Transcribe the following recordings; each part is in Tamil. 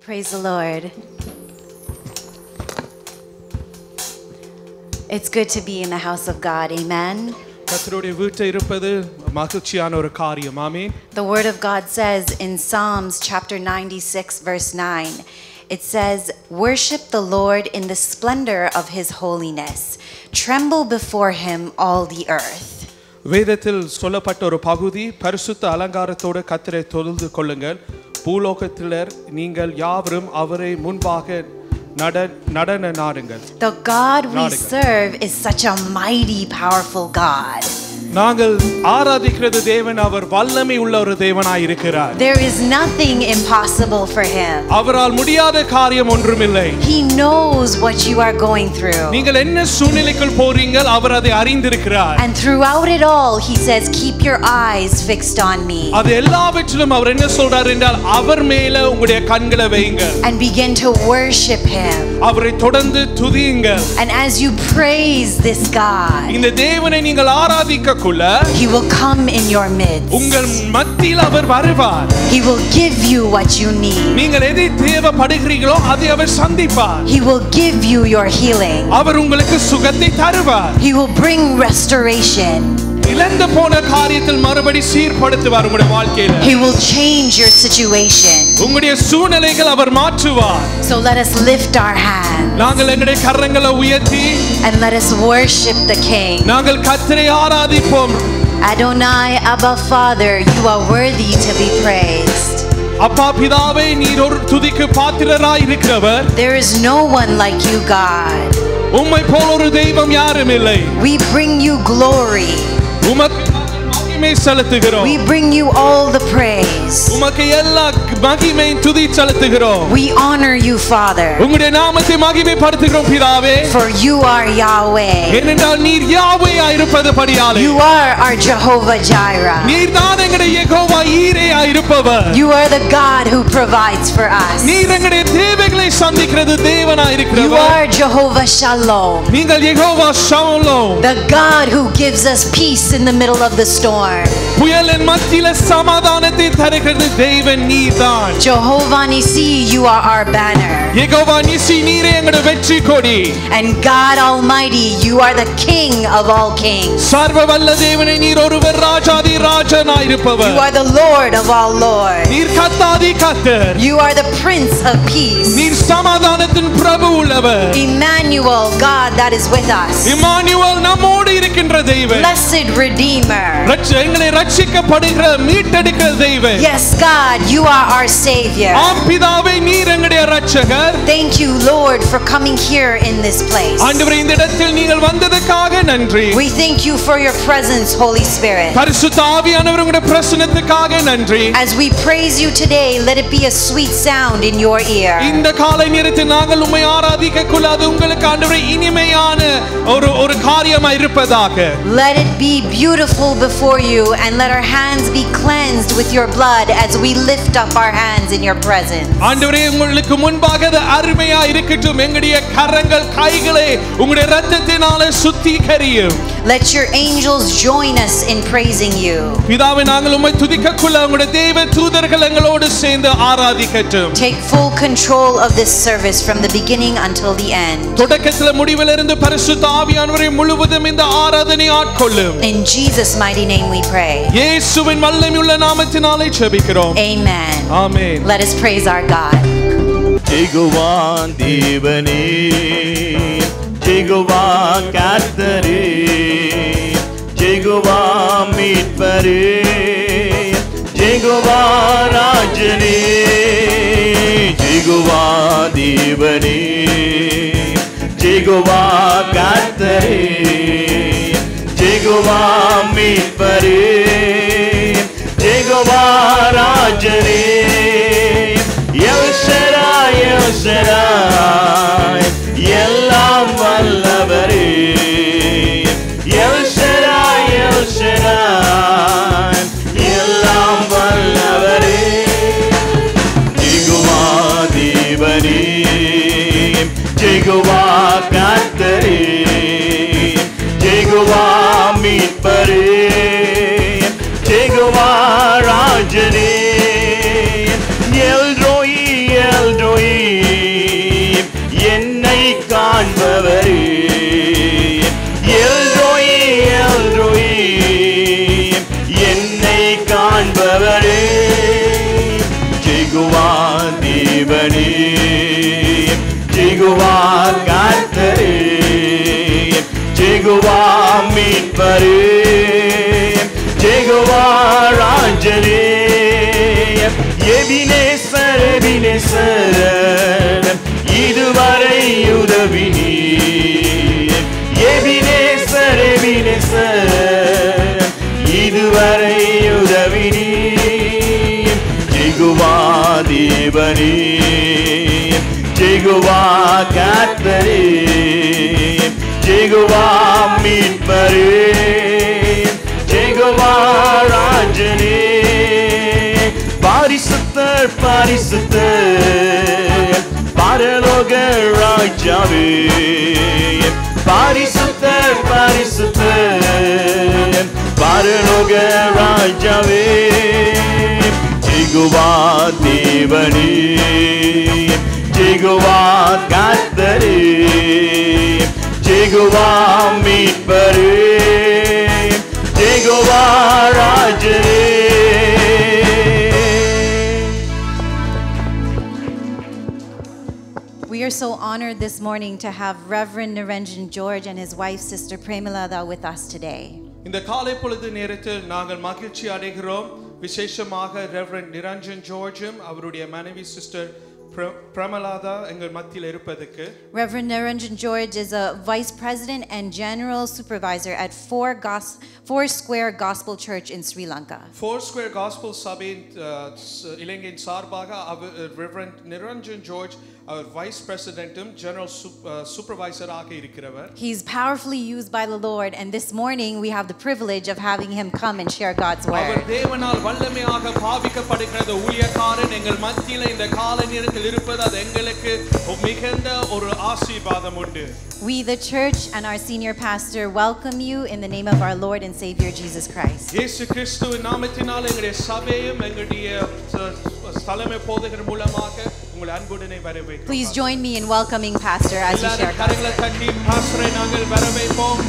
Praise the Lord. It's good to be in the house of God. Amen. கர்த்தருடைய வீட்டில் இருப்பது மகிழ்ச்சியான ஒரு காரியம். ஆமென். The word of God says in Psalms chapter 96 verse 9, it says, "Worship the Lord in the splendor of his holiness. Tremble before him all the earth." வேதத்தில் சொல்லப்பட்ட ஒரு பகுதி, பரிசுத்த அலங்காரத்தோடு கர்த்தரை தொழுது கொள்ளுங்கள், பூலோகத்திலர் நீங்கள் யாவரும் அவரை முன்பாக நடன நாடுங்கள். The God we serve is such a mighty, powerful God. நாங்கள் ஆராதிக்கிறது தேவன் அவர் வல்லமை உள்ள ஒரு தேவனாய் இருக்கிறார். There is nothing impossible for him. அவரால் முடியாத காரியம் ஒன்றுமில்லை. He knows what you are going through. நீங்கள் என்ன சூழ்நிலைக்குள் போறீங்கள் அவர் அதை அறிந்திருக்கிறார். And throughout it all he says, keep your eyes fixed on me. அது எல்லாவற்றிலும் அவர் என்ன சொல்றார் என்றால் அவர் மேல உங்களுடைய கண்களை வையுங்கள். And begin to worship him. அவரை தொடர்ந்து துதியுங்கள். And as you praise this God, இந்த தேவனை நீங்கள் ஆராதிக்க he will come in your midst. உங்கள் மத்தியில் அவர் வருவார். He will give you what you need. நீங்கள் எதை தேவைப்படுகிறீர்களோ அதை அவர் சந்திப்பார். He will give you your healing. அவர் உங்களுக்கு சுகத்தை தருவார். He will bring restoration. இழந்து போன காரியத்தில் மறுபடி சீர்படுத்துவார் உங்களுடைய வாழ்க்கையில. He will change your situation. உங்களுடைய சூழ்நிலைகள் அவர் மாற்றுவார். So let us lift our hands. நாங்கள் எங்களுடைய கரங்களை உயர்த்தி and let us worship the King. நாங்கள் கர்த்தரை ஆராதிப்போம். Adonai, Abba Father, you are worthy to be praised. அப்பா பிதாவே நீர் ஒரு துதிக்கு பாத்திரராய் இருக்கிறவர். There is no one like you, God. உம்மை போல ஒரு தெய்வம் யாரும் இல்லை. We bring you glory. உமக்கு மகிமை செலுத்துகிறோம். We bring you all the praise. உமக்கு எல்லா மகிமை துதி செலுத்துகிறோம். We honor you, Father. உம்முடைய நாமத்தை மகிமைப்படுத்துகிறோம் பிதாவே. For you are Yahweh. ஏனென்றால் நீர் யாவேயாய் இருப்பதுபடியாலே. You are our Jehovah Jireh. நீர் தான் எங்களுடைய யெகோவா ஈரேயாய் இருப்பவர். You are the God who provides for us. நீர் எங்களுடைய தேவைகளை சந்திக்கிறது தேவனாய் இருக்கிறவர். You are Jehovah Shalom. நீங்கள் Jehovah Shalom. The God who gives us peace in the middle of the storm. புயலின் மத்தியில சமாதானத்தை தருகிறது தேவன் நீர்தான். Jehovah Nissi, you are our banner. Jehovah நிசி நீரே எங்களுடைய வெற்றி கொடி. And God Almighty, you are the King of all kings. சர்வ வல்ல தேவனே நீர் ஒருவர் ராஜாதி ராஜனாய் இருப்பவர். You are the Lord of all lords. நீர் கர்த்தாதி கர்த்தர். You are the Prince of Peace. நீர் சமாதானத்தின் பிரபு உள்ளவர். Emmanuel, God that is with us. Emmanuel நம்மோடு இருக்கின்ற தெய்வம். Blessed Redeemer. எங்களை ரட்சிக்கப்படுகிற மீட்டெடுக்கிற தெய்வம். Yes, God, you are our Savior. ஆம் பிதாவே நீர் எங்களுடைய இரட்சகர். Thank you, Lord, for coming here in this place. ஆண்டவரே இந்த இடத்தில் நீங்கள் வந்ததற்காக நன்றி. We thank you for your presence, Holy Spirit. பரிசுத்த ஆவியானவர் உங்களுடைய பிரசன்னத்துக்காக நன்றி. As we praise you today, let it be a sweet sound in your ear. இந்த காலை நேரத்தில் நாங்கள் உம்மை ஆராதிக்கக்குள்ள அது உங்களுக்கு ஆண்டவரே இனிமையான ஒரு காரியமாய் இருப்பதாக. Let it be beautiful before you and let our hands be cleansed with your blood as we lift up our hands in your presence. ஆண்டவரே உங்களுக்கு முன்பாக அருமையா இருக்கட்டும் எங்களுடைய கரங்கள் கைகளை உங்களுடைய இரத்தத்தினாலே சுத்திகரியும். Let your angels join us in praising you. பிதாவே நாங்கள் உம்மை துதிக்கக்குள்ள உங்களுடைய தேவ தூதர்கள் எங்களோடு சேர்ந்து ஆராதிக்கட்டும். Take full control of this service from the beginning until the end. தொடக்கத்தில் முடிவிலிருந்து பரிசுத்த ஆவியானவரை முழுவதும் இந்த ஆராதனை ஆட்கொள்ளும். In Jesus' mighty name we pray. இயேசுவின் வல்லமையுள்ள நாமத்தினாலே ஜெபிக்கிறோம். Amen. Amen. Let us praise our God. Jehovah தேவனே, யெகோவா கர்த்தரே, யெகோவா மீட்பரே, யெகோவா ராஜனே, யெகோவா தேவனே, யெகோவா கர்த்தரே, யெகோவா மீட்பரே, யெகோவா ராஜனே, எல் ஷடாய், எல் ஷடாய், எல்லாம் வல்லவரே, எல் ஷடாய், எல் ஷடாய், எல்லாம் வல்லவரே, யெகோவா தேவனே, யெகோவா கர்த்தரே, யெகோவா மீட்பரே, யெகோவா ராஜனே, எல் ரோயி, எல் ரோயி, காண்பவரே எல்ரோயி எல்ரோயி என்னை காண்பவரே ஜெகுவா தேவனே ஜெகுவா கர்த்தரே ஜெகுவா மீட்பரே ஜெகுவா ராஜனே எபினேசர் எபினேசர் இதுவரை உதவி நீர் எபினேசர் எபினேசர் இதுவரை உதவி நீர் ஜெகுவா தேவனே ஜெகுவா கர்த்தரே ஜெகுவா மீட்பரே ஜெகுவா ராஜனே பரிசுத்தர் பரிசுத்தர் பரலோக ராஜாவே பரிசுத்தர் பரிசுத்தர் பரலோக ராஜாவே ஜெகுவா தேவனே ஜெகுவா கர்த்தரே ஜெகுவா மீட்பரே ஜெகுவா ராஜனே. We are so honored this morning to have Reverend Niranjan George and his wife, Sister Premalada, with us today. இந்த காலை பொழுது நேரத்தில் நாங்கள் மகிழ்ச்சி அடைகிறோம். விசேஷமாக ரெவரண்ட் நிரஞ்சன் ஜார்ஜும் அவருடைய மனைவி சிஸ்டர் Pramalada எங்கள் மத்தியில் இருப்பதற்கு. Reverend Niranjan George is a vice president and general supervisor at Four Square Gospel Church in Sri Lanka. Four Square Gospel சபையின் இலங்கையின் சார்பாக ரெவரண்ட் நிரஞ்சன் ஜார்ஜ் அவர் வைஸ் பிரசிடென்ட்டும் ஜெனரல் சூப்பர்வைசராக இருக்கிறவர். He is powerfully used by the Lord, and this morning we have the privilege of having him come and share God's word. அவர் தேவனால் வல்லமையாக பாவிக்கப்படுகிற ஊழியக்காரன் எங்கள் மத்தியில் இந்த காலை நேரத்தில் இருப்பது அது எங்களுக்கு மிகுந்த ஒரு ஆசீர்வாதம் உண்டு. We, the church, and our senior pastor welcome you in the name of our Lord and Savior Jesus Christ. இயேசு கிறிஸ்துவின் நாமத்தினால் எங்களுடைய சபையும் எங்களுடைய தலைமை போதகர் மூலமாக உங்களை அன்புடனே வரவேற்கிறோம். Please join me in welcoming Pastor as you share. கரங்களை தட்டி பாஸ்டரை நாங்கள் வரவேற்போம்.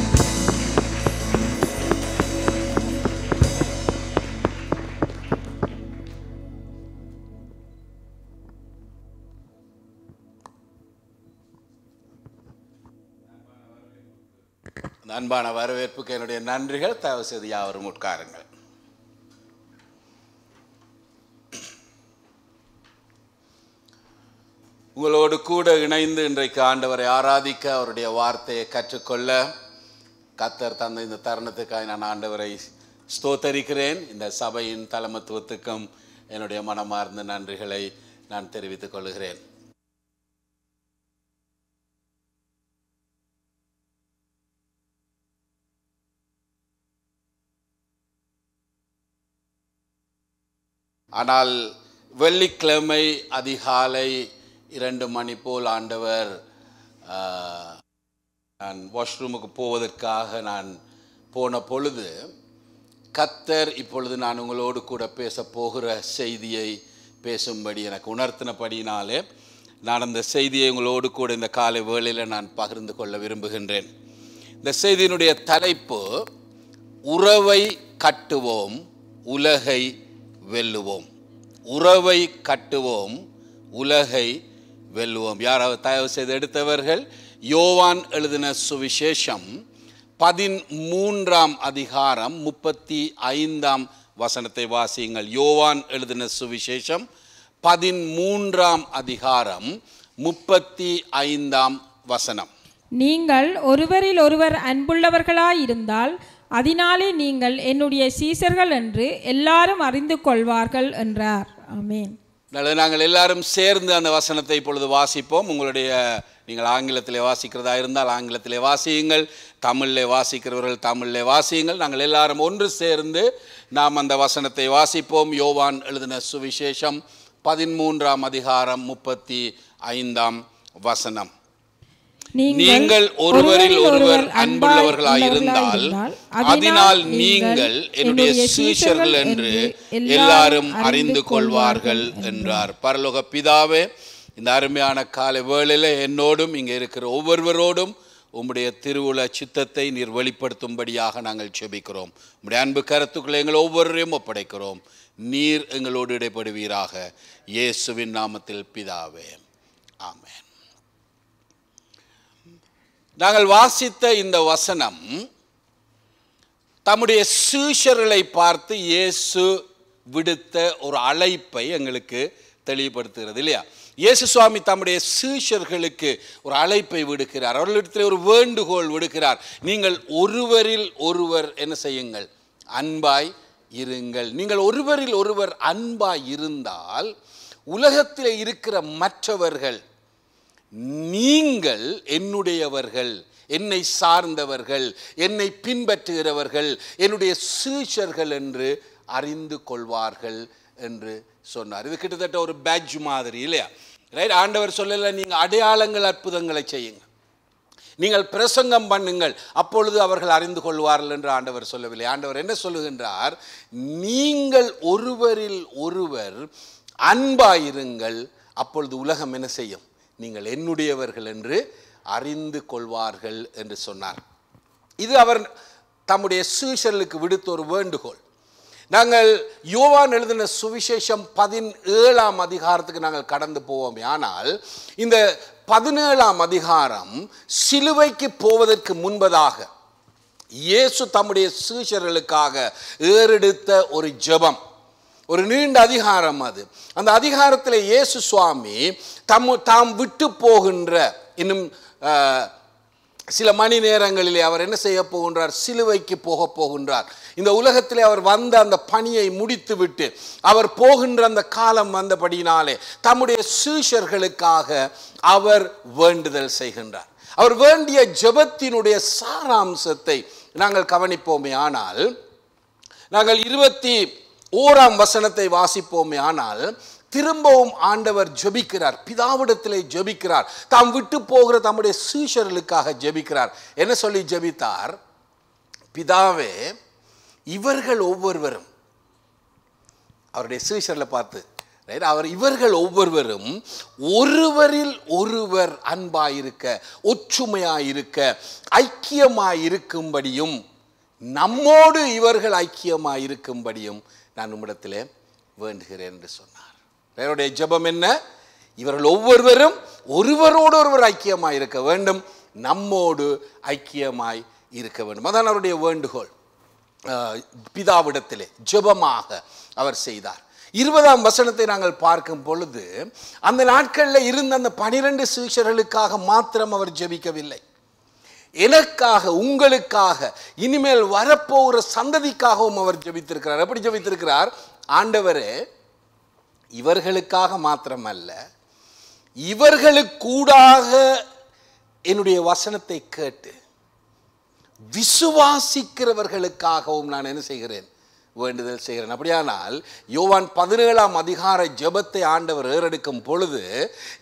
அன்பான வரவேற்புக்கு என்னுடைய நன்றிகள். தயவு செய்து யாவரும் உட்காருங்கள். உங்களோடு கூட இணைந்து இன்றைக்கு ஆண்டவரை ஆராதிக்க அவருடைய வார்த்தையை கற்றுக்கொள்ள கர்த்தர் தந்த இந்த தருணத்துக்காக நான் ஆண்டவரை ஸ்தோத்தரிக்கிறேன். இந்த சபையின் தலைமத்துவத்துக்கும் என்னுடைய மனமார்ந்த நன்றிகளை நான் தெரிவித்துக் கொள்கிறேன். ஆனால் வெள்ளிக்கிழமை அதிகாலை 2 மணி போல் ஆண்டவர் நான் வாஷ்ரூமுக்கு போவதற்காக நான் போன பொழுது கர்த்தர் இப்பொழுது நான் உங்களோடு கூட பேச போகிற செய்தியை பேசும்படி எனக்கு உணர்த்தினபடினாலே நான் அந்த செய்தியை உங்களோடு கூட இந்த காலை வேளையில் நான் பகிர்ந்து கொள்ள விரும்புகின்றேன். இந்த செய்தியினுடைய தலைப்பு உறவை கட்டுவோம் உலகை வெல்லுவோம். உறவை கட்டுவோம் உலகை வெல்லுவோம். யாராவது தயவு செய்து எடுத்தவர்கள் யோவான் எழுதின சுவிசேஷம் 13ஆம் அதிகாரம் 35ஆம் வசனத்தை வாசியுங்கள். யோவான் எழுதின சுவிசேஷம் 13ஆம் அதிகாரம் 35ஆம் வசனம். நீங்கள் ஒருவரில் ஒருவர் அன்புள்ளவர்களாயிருந்தால் அதனாலே நீங்கள் என்னுடைய சீசர்கள் என்று எல்லாரும் அறிந்து கொள்வார்கள் என்றார். ஆமென். நாங்கள் எல்லாரும் சேர்ந்து அந்த வசனத்தை இப்பொழுது வாசிப்போம். நீங்கள் ஆங்கிலத்திலே வாசிக்கிறதா இருந்தால் ஆங்கிலத்திலே வாசியுங்கள், தமிழிலே வாசிக்கிறவர்கள் தமிழிலே வாசியுங்கள். நாங்கள் எல்லாரும் ஒன்று சேர்ந்து நாம் அந்த வசனத்தை வாசிப்போம். யோவான் எழுதின சுவிசேஷம் 13ஆம் அதிகாரம் 35ஆம் வசனம். நீங்கள் ஒருவரில் ஒருவர் அன்புள்ளவர்களாயிருந்தால் அதனால் நீங்கள் என்னுடைய சீஷர்கள் என்று எல்லாரும் அறிந்து கொள்வார்கள் என்றார். பரலோக பிதாவே, இந்த அருமையான காலை வேளையில் என்னோடும் இங்கே இருக்கிற ஒவ்வொருவரோடும் உம்முடைய திருவுள சித்தத்தை நீர் வெளிப்படுத்தும்படியாக நாங்கள் ஜெபிக்கிறோம். உம்முடைய அன்பு கருத்துக்களை எங்கள் ஒவ்வொருவரையும் ஒப்படைக்கிறோம். நீர் எங்களோடு இடைப்படுவீராக. இயேசுவின் நாமத்தில் பிதாவே, ஆமென். நாங்கள் வாசித்த இந்த வசனம் தம்முடைய சீஷர்களை பார்த்து இயேசு விடுத்த ஒரு அழைப்பை எங்களுக்கு தெளிவுபடுத்துகிறது இல்லையா? இயேசு சுவாமி தம்முடைய சீஷர்களுக்கு ஒரு அழைப்பை விடுக்கிறார். அவர்களிடத்தில் ஒரு வேண்டுகோள் விடுக்கிறார். நீங்கள் ஒருவரில் ஒருவர் என்ன செய்யுங்கள்? அன்பாய் இருங்கள். நீங்கள் ஒருவரில் ஒருவர் அன்பாய் இருந்தால் உலகத்தில் இருக்கிற மற்றவர்கள் நீங்கள் என்னுடையவர்கள், என்னை சார்ந்தவர்கள், என்னை பின்பற்றுகிறவர்கள், என்னுடைய சீஷர்கள் என்று அறிந்து கொள்வார்கள் என்று சொன்னார். இது கிட்டத்தட்ட ஒரு பேட்ஜ் மாதிரி இல்லையா? ரைட். ஆண்டவர் சொல்லல நீங்கள் அடையாளங்கள் அற்புதங்களை செய்யுங்க, நீங்கள் பிரசங்கம் பண்ணுங்கள், அப்பொழுது அவர்கள் அறிந்து கொள்வார்கள் என்று ஆண்டவர் சொல்லவில்லை. ஆண்டவர் என்ன சொல்லுகின்றார்? நீங்கள் ஒருவரில் ஒருவர் அன்பாயிருங்கள், அப்பொழுது உலகம் என்ன செய்யும்? நீங்கள் என்னுடையவர்கள் என்று அறிந்து கொள்வார்கள் என்று சொன்னார். இது அவர் தம்முடைய சீஷர்களுக்கு விடுத்த ஒரு வேண்டுகோள். நாங்கள் யோவான் எழுதின சுவிசேஷம் 17ஆம் அதிகாரத்துக்கு நாங்கள் கடந்து போவோமே. ஆனால் இந்த 17ஆம் அதிகாரம் சிலுவைக்கு போவதற்கு முன்பதாக இயேசு தம்முடைய சீஷர்களுக்காக ஏறெடுத்த ஒரு ஜெபம், ஒரு நீண்ட அதிகாரம் அது. அந்த அதிகாரத்தில் இயேசு சுவாமி தாம் விட்டு போகின்ற இன்னும் சில மணி நேரங்களிலே அவர் என்ன செய்ய போகின்றார்? சிலுவைக்கு போகின்றார். இந்த உலகத்திலே அவர் வந்த அந்த பணியை முடித்து விட்டு அவர் போகின்ற அந்த காலம் வந்தபடினாலே தம்முடைய சீஷர்களுக்காக அவர் வேண்டுதல் செய்கின்றார். அவர் வேண்டிய ஜெபத்தினுடைய சாராம்சத்தை நாங்கள் கவனிப்போமே. ஆனால் நாங்கள் 21ஆம் வசனத்தை வாசிப்போமே. ஆனால் திரும்பவும் ஆண்டவர் ஜெபிக்கிறார், பிதாவிடத்திலே ஜெபிக்கிறார், தாம் விட்டு போகிற தம்முடைய சீஷர்களுக்காக ஜெபிக்கிறார். என்ன சொல்லி ஜெபித்தார்? பிதாவே, இவர்கள் ஒவ்வொருவரும், அவருடைய சீஷர்களை பார்த்து இவர்கள் ஒவ்வொருவரும் ஒருவரில் ஒருவர் அன்பாயிருக்க, ஒற்றுமையாயிருக்க, ஐக்கியமாயிருக்கும்படியும், நம்மோடு இவர்கள் ஐக்கியமாயிருக்கும்படியும் நான் உம்மிடத்திலே வேண்டுகிறேன் என்று சொன்னார். அவருடைய ஜெபம் என்ன? இவர்கள் ஒவ்வொருவரும் ஒருவரோடு ஒருவர் ஐக்கியமாய் இருக்க வேண்டும், நம்மோடு ஐக்கியமாய் இருக்க வேண்டும். அதான் அவருடைய வேண்டுகோள். பிதாவிடத்திலே ஜெபமாக அவர் செய்தார். 20ஆம் வசனத்தை நாங்கள் பார்க்கும் பொழுது அந்த நாட்களில் இருந்த அந்த 12 சீஷர்களுக்காக மாத்திரம் அவர் ஜெபிக்கவில்லை. எனக்காக, உங்களுக்காக, இனிமேல் வரப்போகிற சந்ததிக்காகவும் அவர் ஜெபித்திருக்கிறார். எப்படி ஜெபித்திருக்கிறார்? ஆண்டவரே, இவர்களுக்காக மாத்திரமல்ல, இவர்களுக்கூடாக என்னுடைய வசனத்தை கேட்டு விசுவாசிக்கிறவர்களுக்காகவும் நான் என்ன செய்கிறேன்? வேண்டுதல் செய்கிறேன். அப்படியானால் யோவான் 17ஆம் அதிகார ஜெபத்தை ஆண்டவர் ஏறெடுக்கும் பொழுது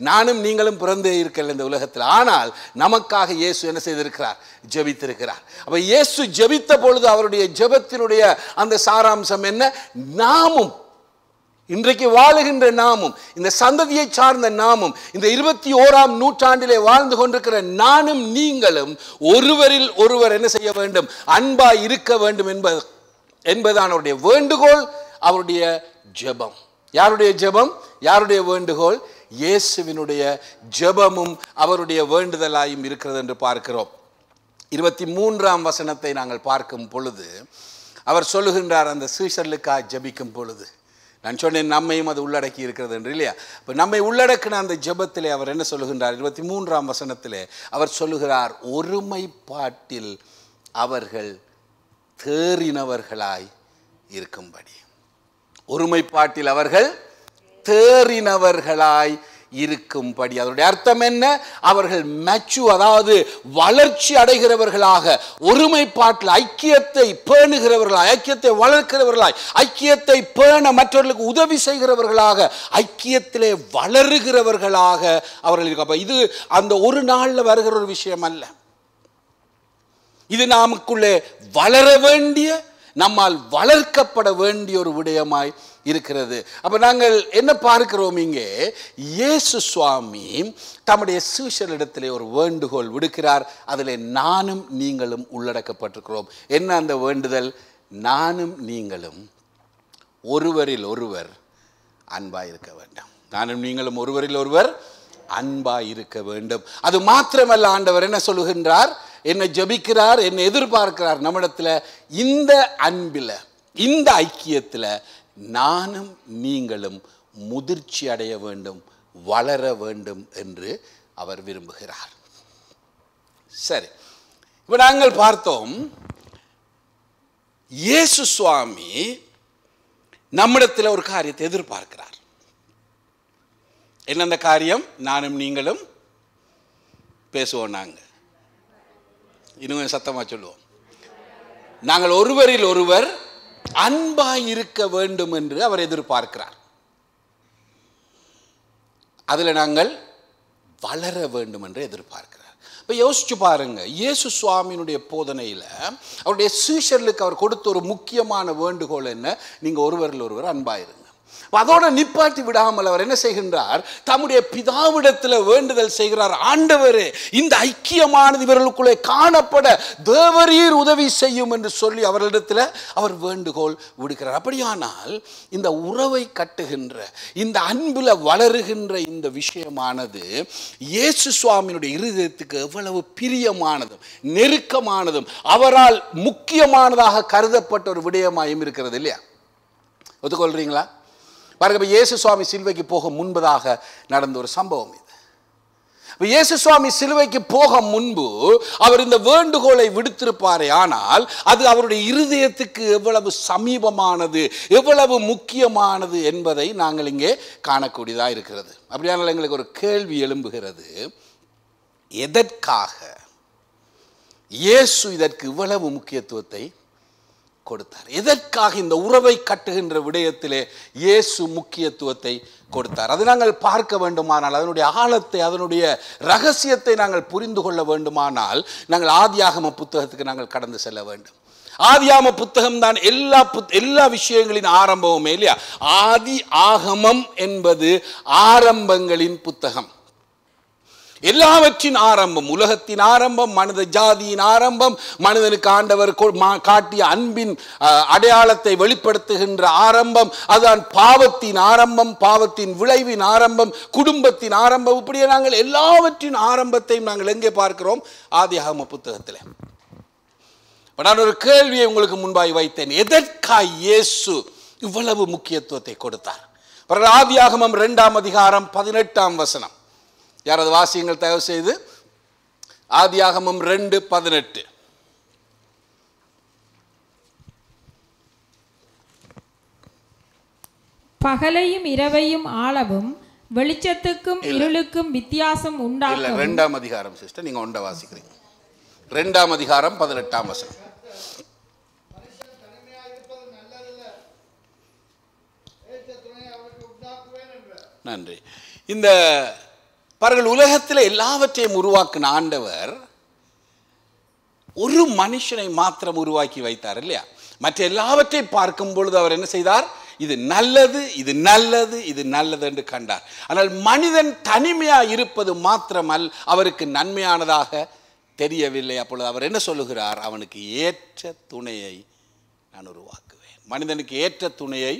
நானும் நீங்களும் பிறந்தே இருக்கல இந்த உலகத்தில். ஆனால் நமக்காக இயேசு என்ன செய்திருக்கிறார்? ஜெபித்திருக்கிறார். அப்ப இயேசு ஜெபித்த பொழுது அவருடைய ஜெபத்தினுடைய அந்த சாராம்சம் என்ன? நாமும், இன்றைக்கு வாழுகின்ற நாமும், இந்த சந்ததியை சார்ந்த நாமும், இந்த 21ஆம் நூற்றாண்டிலே வாழ்ந்து கொண்டிருக்கிற நானும் நீங்களும் ஒருவரில் ஒருவர் என்ன செய்ய வேண்டும்? அன்பாய் இருக்க வேண்டும் என்பதான் அவருடைய வேண்டுகோள், அவருடைய ஜெபம். யாருடைய ஜெபம்? யாருடைய வேண்டுகோள்? இயேசுவினுடைய ஜெபமும் அவருடைய வேண்டுதலாயும் இருக்கிறது என்று பார்க்கிறோம். 23ஆம் வசனத்தை நாங்கள் பார்க்கும் பொழுது அவர் சொல்லுகின்றார், அந்த சீஷர்களுக்காக ஜெபிக்கும் பொழுது, நான் சொன்னேன் நம்மையும் அது உள்ளடக்கி இருக்கிறது என்று இல்லையா? இப்போ நம்மை உள்ளடக்கின அந்த ஜெபத்திலே அவர் என்ன சொல்லுகின்றார்? 23ஆம் வசனத்திலே அவர் சொல்லுகிறார், ஒருமைப்பாட்டில் அவர்கள் தேறினவர்களாய் இருக்கும்படி. ஒருமைப்பாட்டில் அவர்கள் தேறினவர்களாய் இருக்கும்படி. அதனுடைய அர்த்தம் என்ன? அவர்கள் அதாவது வளர்ச்சி அடைகிறவர்களாக, ஒருமைப்பாட்டில் ஐக்கியத்தை பேணுகிறவர்களாய், ஐக்கியத்தை வளர்க்கிறவர்களாய், ஐக்கியத்தை பேண மற்றவர்களுக்கு உதவி செய்கிறவர்களாக, ஐக்கியத்திலே வளருகிறவர்களாக அவர்கள் இருக்க. இது அந்த ஒரு நாளில் வருகிற ஒரு விஷயம் அல்ல. இது நமக்குள்ளே வளர வேண்டிய, நம்மால் வளர்க்கப்பட வேண்டிய ஒரு விடயமாய் இருக்கிறது. அப்ப நாங்கள் என்ன பார்க்கிறோம் இங்கே, இயேசு சுவாமி தம்முடைய சீஷரிடத்திலே ஒரு வேண்டுகோள் விடுக்கிறார். அதிலே நானும் நீங்களும் உள்ளடக்கப்பட்டிருக்கிறோம். என்ன அந்த வேண்டுதல்? நானும் நீங்களும் ஒருவரில் ஒருவர் அன்பாய் இருக்க வேண்டும். நானும் நீங்களும் ஒருவரில் ஒருவர் அன்பாய் இருக்க வேண்டும். அது மாத்திரமல்ல, ஆண்டவர் என்ன சொல்லுகின்றார், என்ன ஜெபிக்கிறார், என்ன எதிர்பார்க்கிறார் நம்மிடத்தில்? இந்த அன்பில், இந்த ஐக்கியத்தில் நானும் நீங்களும் முதிர்ச்சி அடைய வேண்டும், வளர வேண்டும் என்று அவர் விரும்புகிறார். சரி, இப்போ நாங்கள் பார்த்தோம், இயேசு சுவாமி நம்மிடத்தில் ஒரு காரியத்தை எதிர்பார்க்கிறார். என்ன அந்த காரியம்? நானும் நீங்களும் பேசுவோம். நாங்கள் இன்னும் சத்தமாக சொல்லுவோம், நாங்கள் ஒருவரில் ஒருவர் அன்பாய் இருக்க வேண்டும் என்று அவர் எதிர்பார்க்கிறார். அதில் நாங்கள் வளர வேண்டும் என்று எதிர்பார்க்கிறார். இப்போ யோசிச்சு பாருங்க, இயேசு சுவாமியினுடைய போதனையில் அவருடைய சீஷர்களுக்கு அவர் கொடுத்த ஒரு முக்கியமான வேண்டுகோள் என்ன? நீங்கள் ஒருவரில் ஒருவர் அன்பாயிருங்க. அதோட நிப்பாட்டி விடாமல் அவர் என்ன செய்கின்றார்? தம்முடைய பிதாவிடத்தில் வேண்டுதல் செய்கிறார். ஆண்டவரே, இந்த ஐக்கியமானது இவர்களுக்குள்ளே காணப்பட தேவரீர் உதவி செய்யும் என்று சொல்லி அவர்களிடத்தில் அவர் வேண்டுகோள் விடுக்கிறார். அப்படியானால் இந்த உறவை கட்டுகின்ற, இந்த அன்பில் வளருகின்ற இந்த விஷயமானது இயேசு சுவாமியினுடைய இருதயத்துக்கு எவ்வளவு பிரியமானதும் நெருக்கமானதும் அவரால் முக்கியமானதாக கருதப்பட்ட ஒரு விடயமாயும் இருக்கிறது இல்லையா? ஒத்துக்கொள்றீங்களா? பாருங்க, இயேசு சுவாமி சிலுவைக்கு போக முன்பதாக நடந்த ஒரு சம்பவம் இது. இயேசு சுவாமி சிலுவைக்கு போக முன்பு அவர் இந்த வேண்டுகோளை விடுத்திருப்பாரே, ஆனால் அது அவருடைய இருதயத்துக்கு எவ்வளவு சமீபமானது, எவ்வளவு முக்கியமானது என்பதை நாங்கள் இங்கே காணக்கூடியதாக இருக்கிறது. அப்படியானால் எங்களுக்கு ஒரு கேள்வி எழும்புகிறது, எதற்காக இயேசு இதற்கு இவ்வளவு முக்கியத்துவத்தை கொடுத்தார்? எதற்காக இந்த உறவை கட்டுகின்ற விடயத்திலே இயேசு முக்கியத்துவத்தை கொடுத்தார்? அதை நாங்கள் பார்க்க வேண்டுமானால், அதனுடைய ஆழத்தை, அதனுடைய ரகசியத்தை நாங்கள் புரிந்து கொள்ள வேண்டுமானால் நாங்கள் ஆதியாகம புத்தகத்துக்கு நாங்கள் கடந்து செல்ல வேண்டும். ஆதியாகம புத்தகம் தான் எல்லா விஷயங்களின் ஆரம்பமுமே இல்லையா? ஆதி ஆகமம் என்பது ஆரம்பங்களின் புத்தகம். எல்லாவற்றின் ஆரம்பம், உலகத்தின் ஆரம்பம், மனித ஜாதியின் ஆரம்பம், மனிதனுக்கு ஆண்டவர் காட்டிய அன்பின் அடையாளத்தை வெளிப்படுத்துகின்ற ஆரம்பம், அதுதான் பாவத்தின் ஆரம்பம், பாவத்தின் விளைவின் ஆரம்பம், குடும்பத்தின் ஆரம்பம். இப்படியே நாங்கள் எல்லாவற்றின் ஆரம்பத்தையும் நாங்கள் எங்கே பார்க்கிறோம்? ஆதியாகம புத்தகத்தில். நான் ஒரு கேள்வியை உங்களுக்கு முன்பாய் வைத்தேன், எதற்காக இயேசு இவ்வளவு முக்கியத்துவத்தை கொடுத்தார்? ஆதியாகமம் 2ஆம் அதிகாரம் 18ஆம் வசனம். யாராவது வாசியுங்கள் தயவு செய்து. ஆதியாகமம் 2:18. பகலையும் இரவையும் ஆளவும் வெளிச்சத்துக்கும் இருளுக்கும் வித்தியாசம் உண்டாக்கும். 2ஆம் அதிகாரம் சிஸ்டர், நீங்க ஒன்றை வாசிக்கிறீங்க. 2ஆம் அதிகாரம் 18ஆம் வசனம். நன்றி. இந்த பாருங்கள், உலகத்தில் எல்லாவற்றையும் உருவாக்கின ஆண்டவர் ஒரு மனுஷனை மாத்திரம் உருவாக்கி வைத்தார் இல்லையா? மற்ற எல்லாவற்றையும் பார்க்கும் பொழுது அவர் என்ன செய்தார்? இது நல்லது, இது நல்லது, இது நல்லது என்று கண்டார். ஆனால் மனிதன் தனிமையாக இருப்பது மாத்திரமல் அவருக்கு நன்மையானதாக தெரியவில்லை. அப்பொழுது அவர் என்ன சொல்லுகிறார்? அவனுக்கு ஏற்ற துணையை நான் உருவாக்குவேன். மனிதனுக்கு ஏற்ற துணையை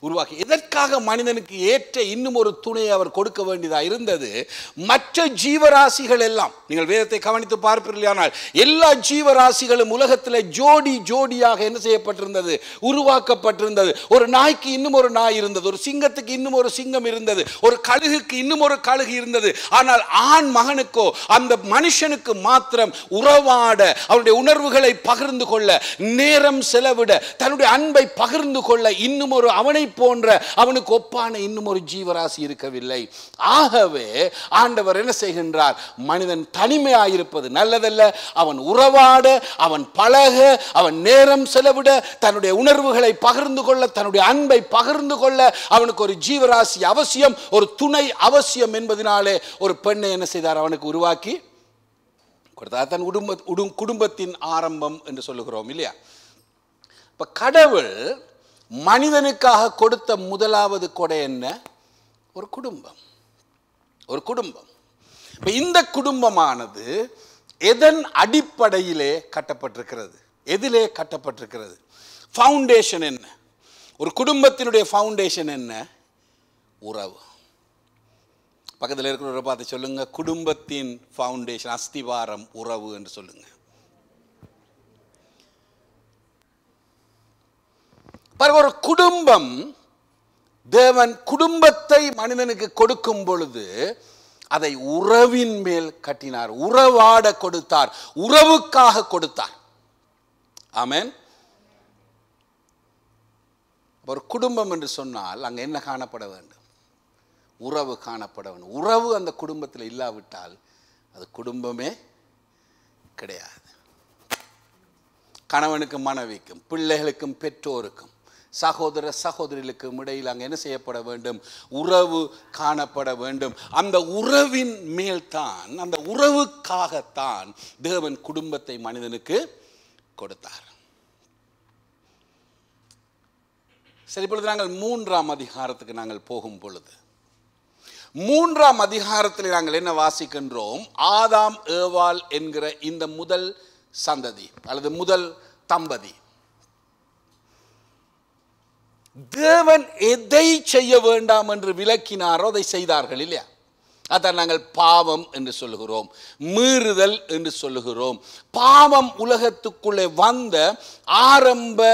உருவாக்கி, எதற்காக மனிதனுக்கு ஏற்ற இன்னும் ஒரு துணையை அவர் கொடுக்க வேண்டியதாக இருந்தது? மற்ற ஜீவராசிகள் எல்லாம், நீங்கள் வேதத்தை கவனித்து பார்ப்பீர்களானால் எல்லா ஜீவராசிகளும் உலகத்தில் ஜோடி ஜோடியாக என்ன செய்யப்பட்டிருந்தது? உருவாக்கப்பட்டிருந்தது. ஒரு நாய்க்கு இன்னும் ஒரு நாய் இருந்தது, ஒரு சிங்கத்துக்கு இன்னும் ஒரு சிங்கம் இருந்தது, ஒரு கழுகுக்கு இன்னும் ஒரு கழுகு இருந்தது. ஆனால் ஆண் மகனுக்கோ அந்த மனுஷனுக்கு மாத்திரம் உறவாட, அவருடைய உணர்வுகளை பகிர்ந்து கொள்ள, நேரம் செலவிட, தன்னுடைய அன்பை பகிர்ந்து கொள்ள இன்னும் ஒரு அவனை போன்ற அவனுக்கு ஒப்பான இன்னும் ஒரு ஜீவராசி இருக்கவில்லை. ஆகவே ஆண்டவர் என்ன செய்கின்றார்? மனிதன் தனிமையாயிருப்பது நல்லதல்ல. அவன் உறவாட, அவன் பழக, அவன் நேரம் செலவிட, தன்னுடைய உணர்வுகளை பகிர்ந்து கொள்ள, தன்னுடைய அன்பை பகிர்ந்து கொள்ள அவனுக்கு ஒரு ஜீவராசி அவசியம், ஒரு துணை அவசியம் என்பதனாலே ஒரு பெண்ணை என்ன செய்தார்? அவனுக்கு உருவாக்கி கொடுத்தார். தன் குடும்பத்தின் ஆரம்பம் என்று சொல்லுகிறோம் இல்லையா? இப்ப கடவுள் மனிதனுக்காக கொடுத்த முதலாவது கொடை என்ன? ஒரு குடும்பம். ஒரு குடும்பம். இப்ப இந்த குடும்பமானது எதன் அடிப்படையிலே கட்டப்பட்டிருக்கிறது? எதிலே கட்டப்பட்டிருக்கிறது? ஃபவுண்டேஷன் என்ன? ஒரு குடும்பத்தினுடைய ஃபவுண்டேஷன் என்ன? உறவு. பக்கத்தில் இருக்கிறவரை பார்த்து சொல்லுங்க, குடும்பத்தின் ஃபவுண்டேஷன், அஸ்திவாரம் உறவு என்று சொல்லுங்க. பாருங்க, ஒரு குடும்பம், தேவன் குடும்பத்தை மனிதனுக்கு கொடுக்கும் பொழுது அதை உறவின் மேல் கட்டினார், உறவாட கொடுத்தார், உறவுக்காக கொடுத்தார். ஆமென். ஒரு குடும்பம் என்று சொன்னால் அங்கே என்ன காணப்பட வேண்டும்? உறவு காணப்பட வேண்டும். உறவு அந்த குடும்பத்தில் இல்லாவிட்டால் அது குடும்பமே கிடையாது. கணவனுக்கும் மனைவிக்கும், பிள்ளைகளுக்கும் பெற்றோருக்கும், சகோதர சகோதரிகளுக்கும் இடையில் அங்கே என்ன செய்யப்பட வேண்டும்? உறவு காணப்பட வேண்டும். அந்த உறவின் மேல்தான், அந்த உறவுக்காகத்தான் தேவன் குடும்பத்தை மனிதனுக்கு கொடுத்தார். சரி, இப்பொழுது நாங்கள் 3ஆம் அதிகாரத்துக்கு நாங்கள் போகும் பொழுது 3ஆம் அதிகாரத்தில் நாங்கள் என்ன வாசிக்கின்றோம்? ஆதாம் ஏவாள் என்கிற இந்த முதல் சந்ததி அல்லது முதல் தம்பதி தேவன் எதை செய்ய வேண்டாம் என்று விளக்கினாரோ அதை செய்தார்கள், இல்லையா? அதான் நாங்கள் பாவம் என்று சொல்லுகிறோம், மீறுதல் என்று சொல்லுகிறோம். பாவம் உலகத்துக்குள்ளே வந்த ஆரம்ப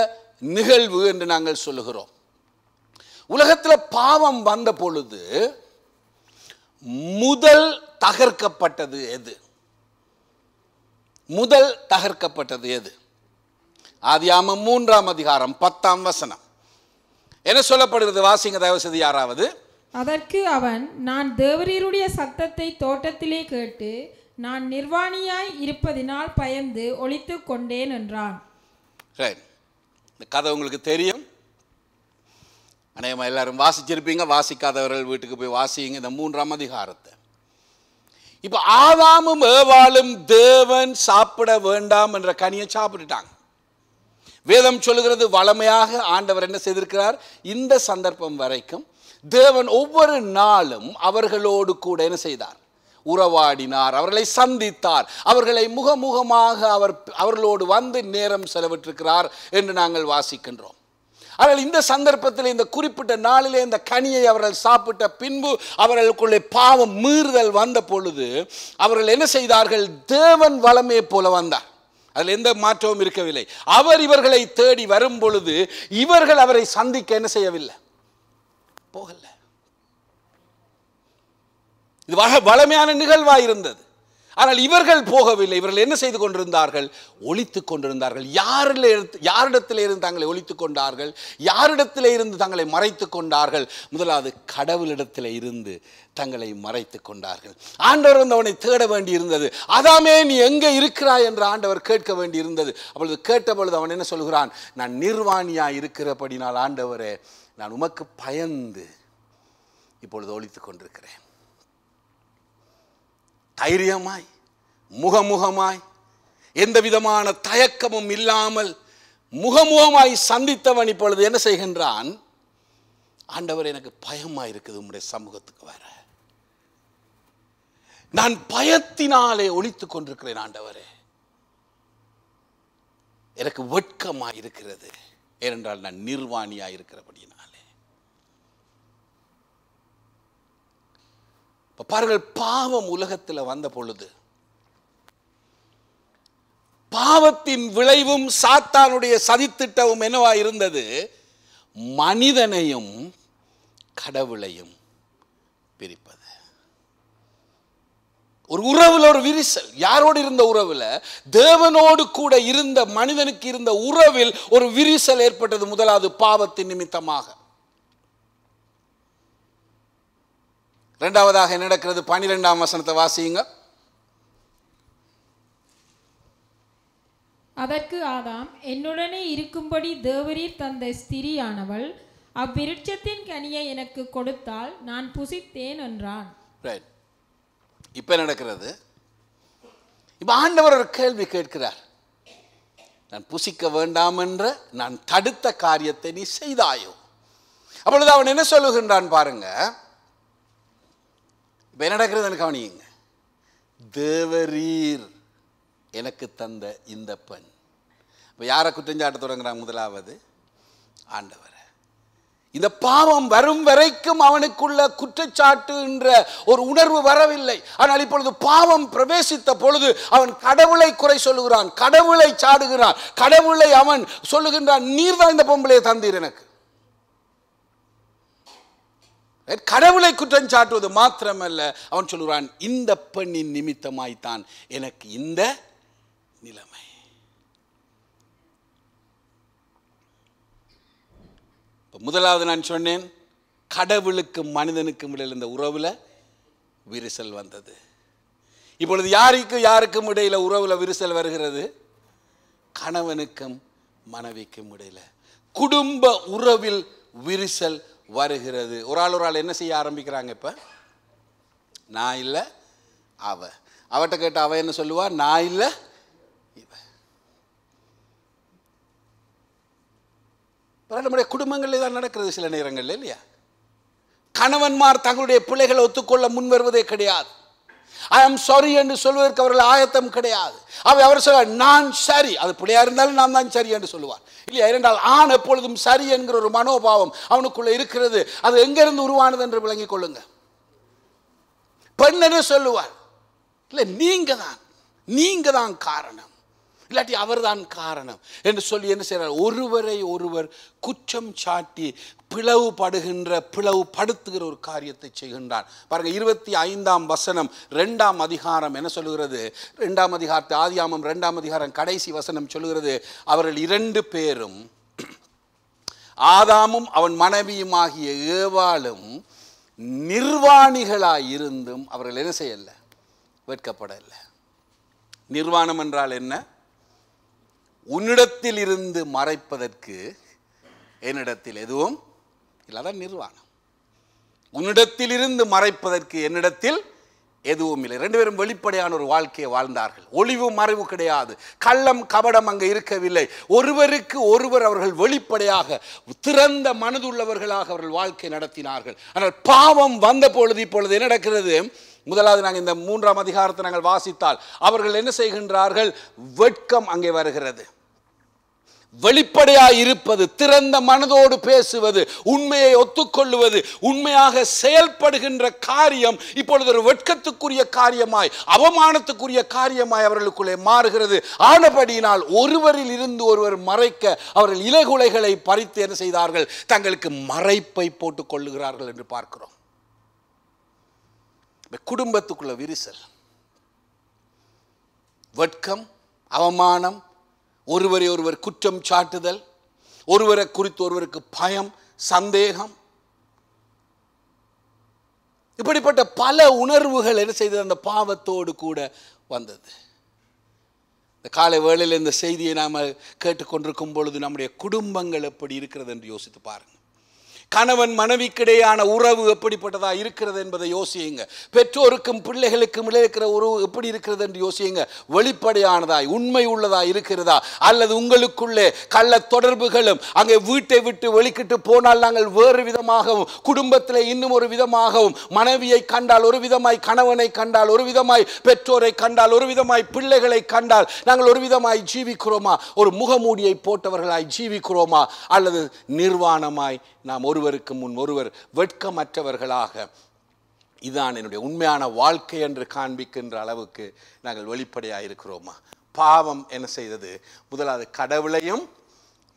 நிகழ்வு என்று நாங்கள் சொல்லுகிறோம். உலகத்தில் பாவம் வந்த பொழுது முதல் தகர்க்கப்பட்டது எது? முதல் தகர்க்கப்பட்டது எது? ஆதியாகமம் 3ஆம் அதிகாரம் 10ஆம் வசனம் என்ன சொல்லப்படுகிறது? வாசிங்க தயவு செய்து யாராவது. அதற்கு அவன், நான் தேவரீருடைய சத்தத்தை தோட்டத்திலே கேட்டு நான் நிர்வாணியாய் இருப்பதினால் பயந்து ஒளித்து கொண்டேன் என்றான். இந்த கதை உங்களுக்கு தெரியும், அநேகமாக எல்லாரும் வாசிச்சிருப்பீங்க. வாசிக்காதவர்கள் வீட்டுக்கு போய் வாசிங்க இந்த 3ஆம் அதிகாரத்தை. இப்போ ஆதாமும் ஏவாளும் தேவன் சாப்பிட வேண்டாம் என்ற கனியை சாப்பிட்டுட்டாங்க. வேதம் சொல்லுகிறது, வளமையாக ஆண்டவர் என்ன செய்திருக்கிறார்? இந்த சந்தர்ப்பம் வரைக்கும் தேவன் ஒவ்வொரு நாளும் அவர்களோடு கூட என்ன செய்தார்? உறவாடினார், அவர்களை சந்தித்தார், அவர்களை முகமுகமாக அவர்களோடு வந்து நேரம் செலவிட்டிருக்கிறார் என்று நாங்கள் வாசிக்கின்றோம். ஆனால் இந்த சந்தர்ப்பத்தில், இந்த குறிப்பிட்ட நாளிலே இந்த கனியை அவர்கள் சாப்பிட்ட பின்பு அவர்களுக்குள்ளே பாவம் மீறுதல் வந்த பொழுது அவர்கள் என்ன செய்தார்கள்? தேவன் வளமே போல வந்தார், அதில் எந்த மாற்றமும் இருக்கவில்லை. அவர் இவர்களை தேடி வரும் பொழுது இவர்கள் அவரை சந்திக்க என்ன செய்யவில்லை? போகல. இது வளமையான நிகழ்வாக இருந்தது. ஆனால் இவர்கள் போகவில்லை. இவர்கள் என்ன செய்து கொண்டிருந்தார்கள்? ஒளித்துக் கொண்டிருந்தார்கள். யாரிடத்தில் இருந்து தங்களை ஒளித்துக் கொண்டார்கள்? யாரிடத்தில் இருந்து தங்களை மறைத்து கொண்டார்கள்? முதலாவது கடவுளிடத்தில் இருந்து தங்களை மறைத்து கொண்டார்கள். ஆண்டவர் வந்து அவனை தேட வேண்டி இருந்தது. ஆதாமே, நீ எங்கே இருக்கிறாய் என்று ஆண்டவர் கேட்க வேண்டி இருந்தது. அப்பொழுது கேட்ட பொழுது அவன் என்ன சொல்கிறான்? நான் நிர்வாணியா இருக்கிறபடினால் ஆண்டவரே, நான் உமக்கு பயந்து இப்பொழுது ஒளித்துக் கொண்டிருக்கிறேன். தைரியமாய், முகமுகமாய், எந்த விதமான தயக்கமும் இல்லாமல் முகமுகமாய் சந்தித்தவன் இப்பொழுது என்ன செய்கின்றான்? ஆண்டவர், எனக்கு பயமா இருக்குது உம்முடைய சமூகத்துக்கு வர. நான் பயத்தினாலே ஒளித்துக் கொண்டிருக்கிறேன் ஆண்டவரே. எனக்கு வெட்கமாய் இருக்கிறது, ஏனென்றால் நான் நிர்வாணியாய் இருக்கிறபடினாலே. பாருங்கள், பாவம் உலகத்தில் வந்த பொழுது பாவத்தின் விளைவும் சாத்தானுடைய சதித்திட்டமும் என்னவா இருந்தது? மனிதனையும் கடவுளையும் பிரிப்பது. ஒரு உறவுல ஒரு விரிசல். யாரோடு இருந்த உறவுல? தேவனோடு கூட இருந்த மனிதனுக்கு இருந்த உறவில் ஒரு விரிசல் ஏற்பட்டது. முதலாவது பாவத்தின் நிமித்தமாக. இரண்டாவதாக என்ன நடக்கிறது? 12ஆம் வசனத்தை வாசியுங்க. அதற்கு ஆதாம், என்னுடனே இருக்கும்படி தேவரீர் தந்த ஸ்திரியானவள் அவ்விருட்சத்தின் கனியை எனக்கு கொடுத்தால் நான் புசித்தேன் என்றான். இப்ப நடக்கிறது? இப்ப ஆண்டவர் ஒரு கேள்வி கேட்கிறார். நான் புசிக்க வேண்டாம் என்ற நான் தடுத்த காரியத்தை நீ செய்தாயோ. அப்பொழுது அவன் என்ன சொல்லுகின்றான் பாருங்க. இப்போ என்ன நடக்கிறது கவனியுங்க. தேவரீர் எனக்கு தந்த இந்த பெண். இப்போ யாரை குற்றஞ்சாட்ட தொடங்குறாங்க? முதலாவது ஆண்டவர். இந்த பாவம் வரும் வரைக்கும் அவனுக்குள்ள குற்றச்சாட்டு என்ற ஒரு உணர்வு வரவில்லை. ஆனால் இப்பொழுது பாவம் பிரவேசித்த பொழுது அவன் கடவுளை குறை சொல்லுகிறான், கடவுளை சாடுகிறான், கடவுளை அவன் சொல்லுகின்றான், நீர் தான் இந்த பொம்பளையை தந்தீர் எனக்கு. கடவுளை குற்றம் சாட்டுவது மாத்திரமல்ல, அவன் சொல்லுகிறான் இந்த பெண்ணின் நிமித்தமாய்த்தான் எனக்கு இந்த நிலைமை. முதலாவது நான் சொன்னேன், கடவுளுக்கும் மனிதனுக்கும் இடையில் இந்த உறவுல விரிசல் வந்தது. இப்பொழுது யாருக்கும் இடையில உறவுல விரிசல் வருகிறது? கணவனுக்கும் மனைவிக்கும் இடையில குடும்ப உறவில் விரிசல் வருகிறது. ஒரு ஆள் என்ன செய்ய ஆரம்பிக்கிறாங்க? இப்ப நான் இல்ல அவட்ட கேட்ட அவ என்ன சொல்லுவா? நான் இல்ல இவ. நம்முடைய குடும்பங்களில் தான் நடக்கிறது சில நேரங்களில், இல்லையா? கணவன்மார் தங்களுடைய பிள்ளைகளை ஒத்துக்கொள்ள முன் வருவதே கிடையாது. ஐ ஆம் சாரி என்று சொல்வதற்கு அவர்கள் ஆயத்தம் கிடையாது. அவர் சொல்வார் நான் சரி, அது பிள்ளையா இருந்தாலும் நான் தான் சரி என்று சொல்லுவார், இல்லையா? ஏனென்றால் ஆண் எப்பொழுதும் சரி என்கிற ஒரு மனோபாவம் அவனுக்குள்ள இருக்கிறது. அது எங்கிருந்து உருவானது என்று விளங்கிக் கொள்ளுங்க. பெண் என்று சொல்லுவார், இல்லை நீங்க தான் காரணம், இல்லாட்டி அவர்தான் காரணம் என்று சொல்லி என்ன செய்கிறார்? ஒருவரை ஒருவர் குற்றம் சாட்டி பிளவுபடுத்துகிற ஒரு காரியத்தை செய்கின்றான். பாருங்க, 25ஆம் வசனம் 2ஆம் அதிகாரம் என்ன சொல்லுகிறது? 2ஆம் அதிகாரத்தை ஆதியாமம் 2ஆம் அதிகாரம் கடைசி வசனம் சொல்லுகிறது, அவர்கள் 2 பேரும், ஆதாமும் அவன் மனைவியுமாகிய ஏவாளும் நிர்வாணிகளாய் இருந்தும் அவர்கள் என்ன செய்யல? வெட்கப்படல. நிர்வாணம் என்றால் என்ன? உன்னிடத்தில் இருந்து மறைப்பதற்கு என்னிடத்தில் எதுவும் இல்லாதான் நிர்வாணம். உன்னிடத்தில் இருந்து மறைப்பதற்கு என்னிடத்தில் எதுவும் இல்லை. 2 பேரும் வெளிப்படையான ஒரு வாழ்க்கையை வாழ்ந்தார்கள். ஒளிவு மறைவு கிடையாது, கள்ளம் கபடம் அங்கே இருக்கவில்லை. ஒருவருக்கு ஒருவர் அவர்கள் வெளிப்படையாக திறந்த மனதுள்ளவர்களாக அவர்கள் வாழ்க்கை நடத்தினார்கள். ஆனால் பாவம் வந்த பொழுது இப்பொழுது என்ன நடக்கிறது? முதலாவது நாங்கள் இந்த 3ஆம் அதிகாரத்தை நாங்கள் வாசித்தால் அவர்கள் என்ன செய்கின்றார்கள்? வெட்கம் அங்கே வருகிறது. வெளிப்படையாய் இருப்பது, திறந்த மனதோடு பேசுவது, உண்மையை ஒத்துக்கொள்ளுவது, உண்மையாக செயல்படுகின்ற காரியம் இப்பொழுது ஒரு வெட்கத்துக்குரிய காரியமாய், அவமானத்துக்குரிய காரியமாய் அவர்களுக்குள்ளே மாறுகிறது. ஆனபடியினால் ஒருவரில் இருந்து ஒருவர் மறைக்க அவர்கள் இலைகுலைகளை பறித்து என்ன செய்தார்கள்? தங்களுக்கு மறைப்பை போட்டுக் கொள்ளுகிறார்கள் என்று பார்க்கிறோம். குடும்பத்துக்குள்ள விரிசல், வெட்கம், அவமானம், ஒருவரை ஒருவர் குற்றம் சாட்டுதல், ஒருவரை குறித்து ஒருவருக்கு பயம், சந்தேகம், இப்படிப்பட்ட பல உணர்வுகள் என்ன செய்தது? அந்த பாவத்தோடு கூட வந்தது. இந்த காலை வேளையில் இந்த செய்தியை நாம் கேட்டுக்கொண்டிருக்கும் பொழுது நம்முடைய குடும்பங்கள் எப்படி இருக்கிறது என்று யோசித்து பாருங்கள். கணவன் மனைவிக்கிடையான உறவு எப்படிப்பட்டதா இருக்கிறது என்பதை யோசியுங்க. பெற்றோருக்கும் பிள்ளைகளுக்கும் இருக்கிற உறவு எப்படி இருக்கிறது என்று யோசியுங்க. வெளிப்படையானதாய் உண்மை உள்ளதாய் இருக்கிறதா, அல்லது உங்களுக்குள்ளே கள்ள தொடர்புகளும் அங்கே வீட்டை விட்டு வெளிக்கிட்டு போனால் நாங்கள் வேறு விதமாகவும், குடும்பத்தில் இன்னும் ஒரு விதமாகவும், மனைவியை கண்டால் ஒரு விதமாய், கணவனை கண்டால் ஒரு விதமாய், பெற்றோரை கண்டால் ஒரு விதமாய், பிள்ளைகளை கண்டால் நாங்கள் ஒரு விதமாய் ஜீவிக்கிறோமா? ஒரு முகமூடியை போட்டவர்களாய் ஜீவிக்கிறோமா? அல்லது நிர்வாணமாய் நாம் ஒருவருக்கு முன் ஒருவர் வெட்கமற்றவர்களாக இதுதான் என்னுடைய உண்மையான வாழ்க்கை என்று காண்பிக்கின்ற அளவுக்கு நாங்கள் வெளிப்படையாக இருக்கிறோமா? பாவம் என்ன செய்தது? முதலாவது கடவுளையும்